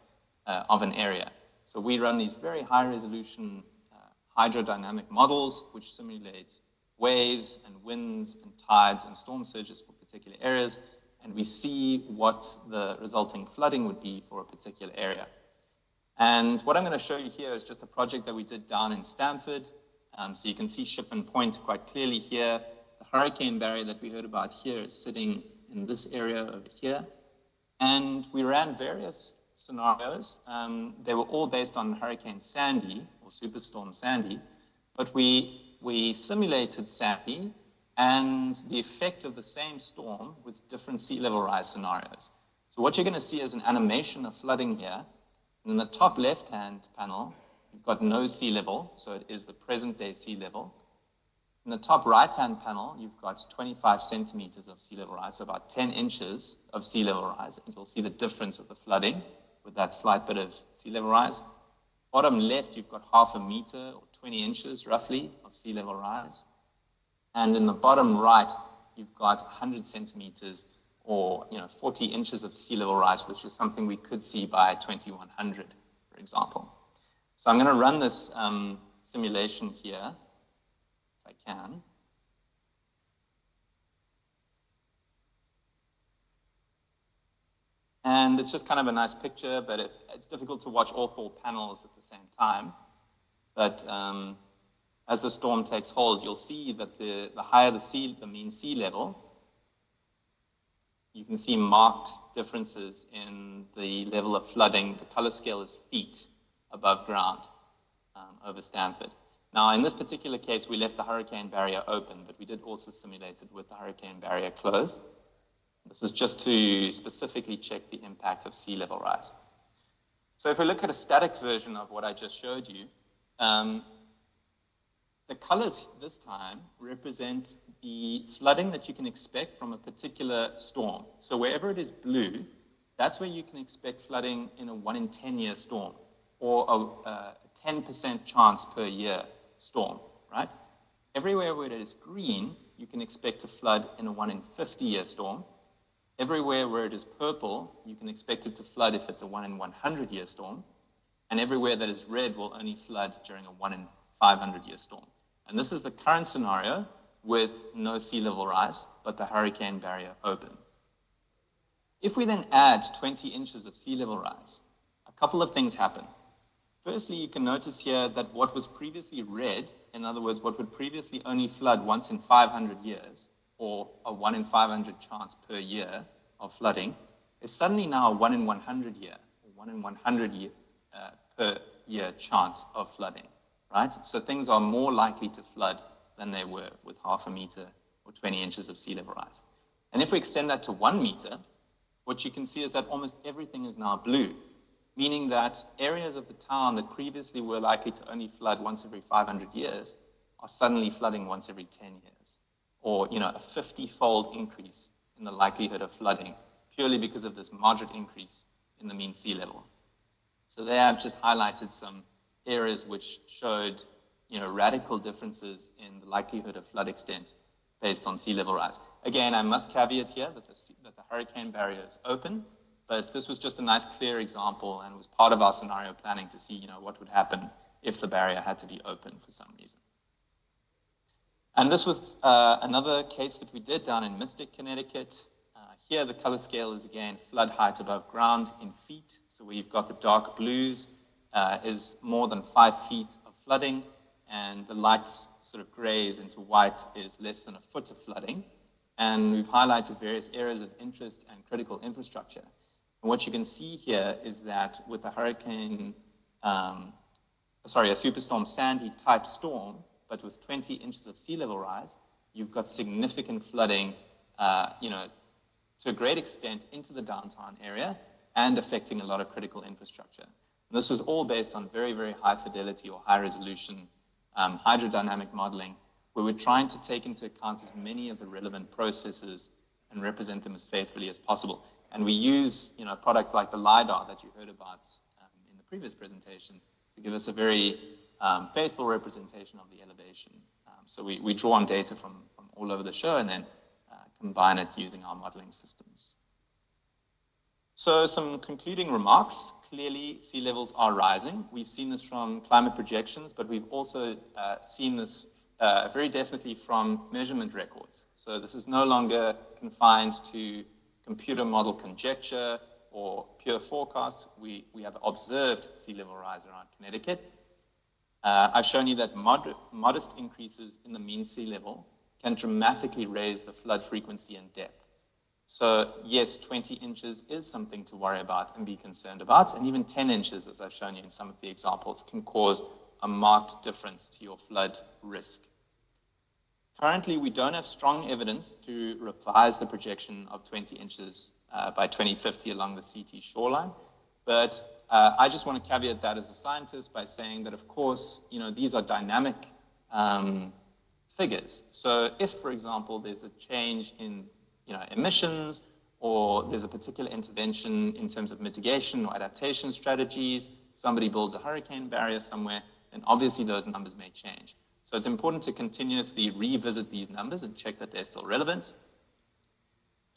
of an area. So we run these very high resolution hydrodynamic models, which simulates waves and winds and tides and storm surges for particular areas, and we see what the resulting flooding would be for a particular area. And what I'm going to show you here is just a project that we did down in Stamford. So you can see Shipman Point quite clearly here. The hurricane barrier that we heard about here is sitting in this area over here. And we ran various scenarios. They were all based on Hurricane Sandy, or Superstorm Sandy, but we simulated Sandy and the effect of the same storm with different sea level rise scenarios. So what you're going to see is an animation of flooding here. And in the top left-hand panel, you've got no sea level, so it is the present-day sea level. In the top right-hand panel, you've got 25 centimeters of sea level rise, so about 10 inches of sea level rise. And you'll see the difference of the flooding with that slight bit of sea level rise. Bottom left, you've got half a meter or 20 inches roughly of sea level rise. And in the bottom right, you've got 100 centimeters or 40 inches of sea level rise, which is something we could see by 2100, for example. So I'm going to run this simulation here, if I can. And it's just kind of a nice picture, but it's difficult to watch all four panels at the same time. But as the storm takes hold, you'll see that the higher the mean sea level, you can see marked differences in the level of flooding. The color scale is feet above ground over Stamford. Now, in this particular case, we left the hurricane barrier open, but we did also simulate it with the hurricane barrier closed. This was just to specifically check the impact of sea level rise. So if we look at a static version of what I just showed you, The colors this time represent the flooding that you can expect from a particular storm. So wherever it is blue, that's where you can expect flooding in a 1 in 10 year storm, or a 10% chance per year storm, right? Everywhere where it is green, you can expect to flood in a 1 in 50 year storm. Everywhere where it is purple, you can expect it to flood if it's a 1 in 100 year storm. And everywhere that is red will only flood during a 1 in 500 year storm. And this is the current scenario with no sea level rise, but the hurricane barrier open. If we then add 20 inches of sea level rise, a couple of things happen. Firstly, you can notice here that what was previously red, in other words, what would previously only flood once in 500 years, or a 1 in 500 chance per year of flooding, is suddenly now a 1 in 100 year, or 1 in 100 year, per year chance of flooding, right? So things are more likely to flood than they were with 0.5 meter or 20 inches of sea level rise. And if we extend that to 1 meter, what you can see is that almost everything is now blue, meaning that areas of the town that previously were likely to only flood once every 500 years are suddenly flooding once every 10 years, or a 50-fold increase in the likelihood of flooding purely because of this moderate increase in the mean sea level. So there I've just highlighted some areas which showed radical differences in the likelihood of flood extent based on sea level rise. Again, I must caveat here that the hurricane barrier is open, but this was just a nice clear example and was part of our scenario planning to see what would happen if the barrier had to be open for some reason. And this was another case that we did down in Mystic, Connecticut. Here the color scale is again flood height above ground in feet. So where you've got the dark blues is more than 5 feet of flooding, and the light sort of grays into white is less than 1 foot of flooding. And we've highlighted various areas of interest and critical infrastructure. And what you can see here is that with a Superstorm Sandy type storm, but with 20 inches of sea level rise, you've got significant flooding, to a great extent into the downtown area and affecting a lot of critical infrastructure. And this was all based on very, very high fidelity or high resolution hydrodynamic modeling, where we're trying to take into account as many of the relevant processes and represent them as faithfully as possible. And we use products like the LIDAR that you heard about in the previous presentation to give us a very faithful representation of the elevation. So we draw on data from all over the show and then combine it using our modeling systems. So some concluding remarks. Clearly, sea levels are rising. We've seen this from climate projections, but we've also seen this very definitely from measurement records. So this is no longer confined to computer model conjecture or pure forecast. We have observed sea level rise around Connecticut. I've shown you that modest increases in the mean sea level can dramatically raise the flood frequency and depth. So yes, 20 inches is something to worry about and be concerned about, and even 10 inches, as I've shown you in some of the examples, can cause a marked difference to your flood risk. Currently, we don't have strong evidence to revise the projection of 20 inches by 2050 along the CT shoreline, but I just want to caveat that as a scientist by saying that, of course, these are dynamic figures. So if, for example, there's a change in emissions, or there's a particular intervention in terms of mitigation or adaptation strategies, somebody builds a hurricane barrier somewhere, then obviously those numbers may change. So it's important to continuously revisit these numbers and check that they're still relevant.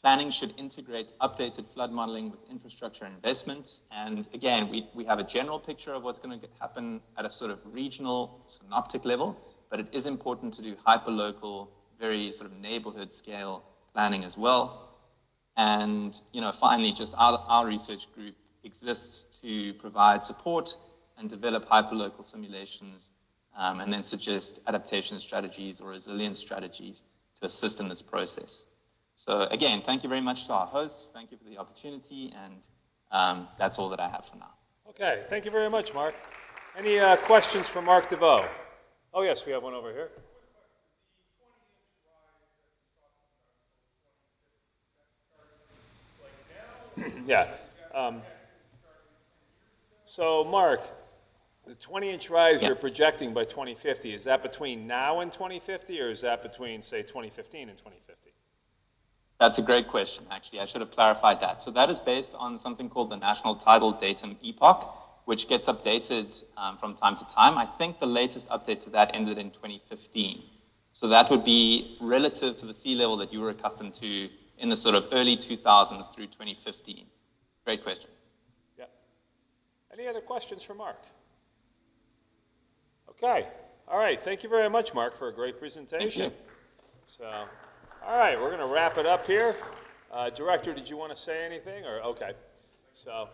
Planning should integrate updated flood modeling with infrastructure investments. And again, we have a general picture of what's going to happen at a sort of regional synoptic level, but it is important to do hyperlocal, very sort of neighborhood scale planning as well. And finally, just our research group exists to provide support and develop hyperlocal simulations, and then suggest adaptation strategies or resilience strategies to assist in this process. So again, thank you very much to our hosts. Thank you for the opportunity, and that's all that I have for now. Okay, thank you very much, Mark. Any questions for Mark DeVoe? Oh yes, we have one over here. Yeah. So Mark, The 20-inch rise Yeah. you're projecting by 2050, is that between now and 2050, or is that between, say, 2015 and 2050? That's a great question, actually. I should have clarified that. So that is based on something called the National Tidal Datum Epoch, which gets updated from time to time. I think the latest update to that ended in 2015. So that would be relative to the sea level that you were accustomed to in the sort of early 2000s through 2015. Great question. Yeah. Any other questions for Mark? Okay. All right. Thank you very much, Mark, for a great presentation. Thank you. So, all right, we're going to wrap it up here. Director, did you want to say anything? Or okay. So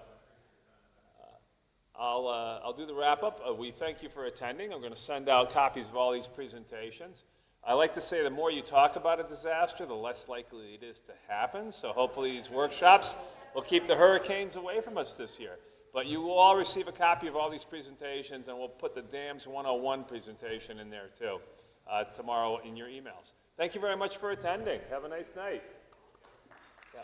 I'll do the wrap up. We thank you for attending. I'm going to send out copies of all these presentations. I like to say the more you talk about a disaster, the less likely it is to happen. So hopefully these workshops will keep the hurricanes away from us this year. But you will all receive a copy of all these presentations, and we'll put the Dams 101 presentation in there too tomorrow in your emails. Thank you very much for attending. Have a nice night. Yeah.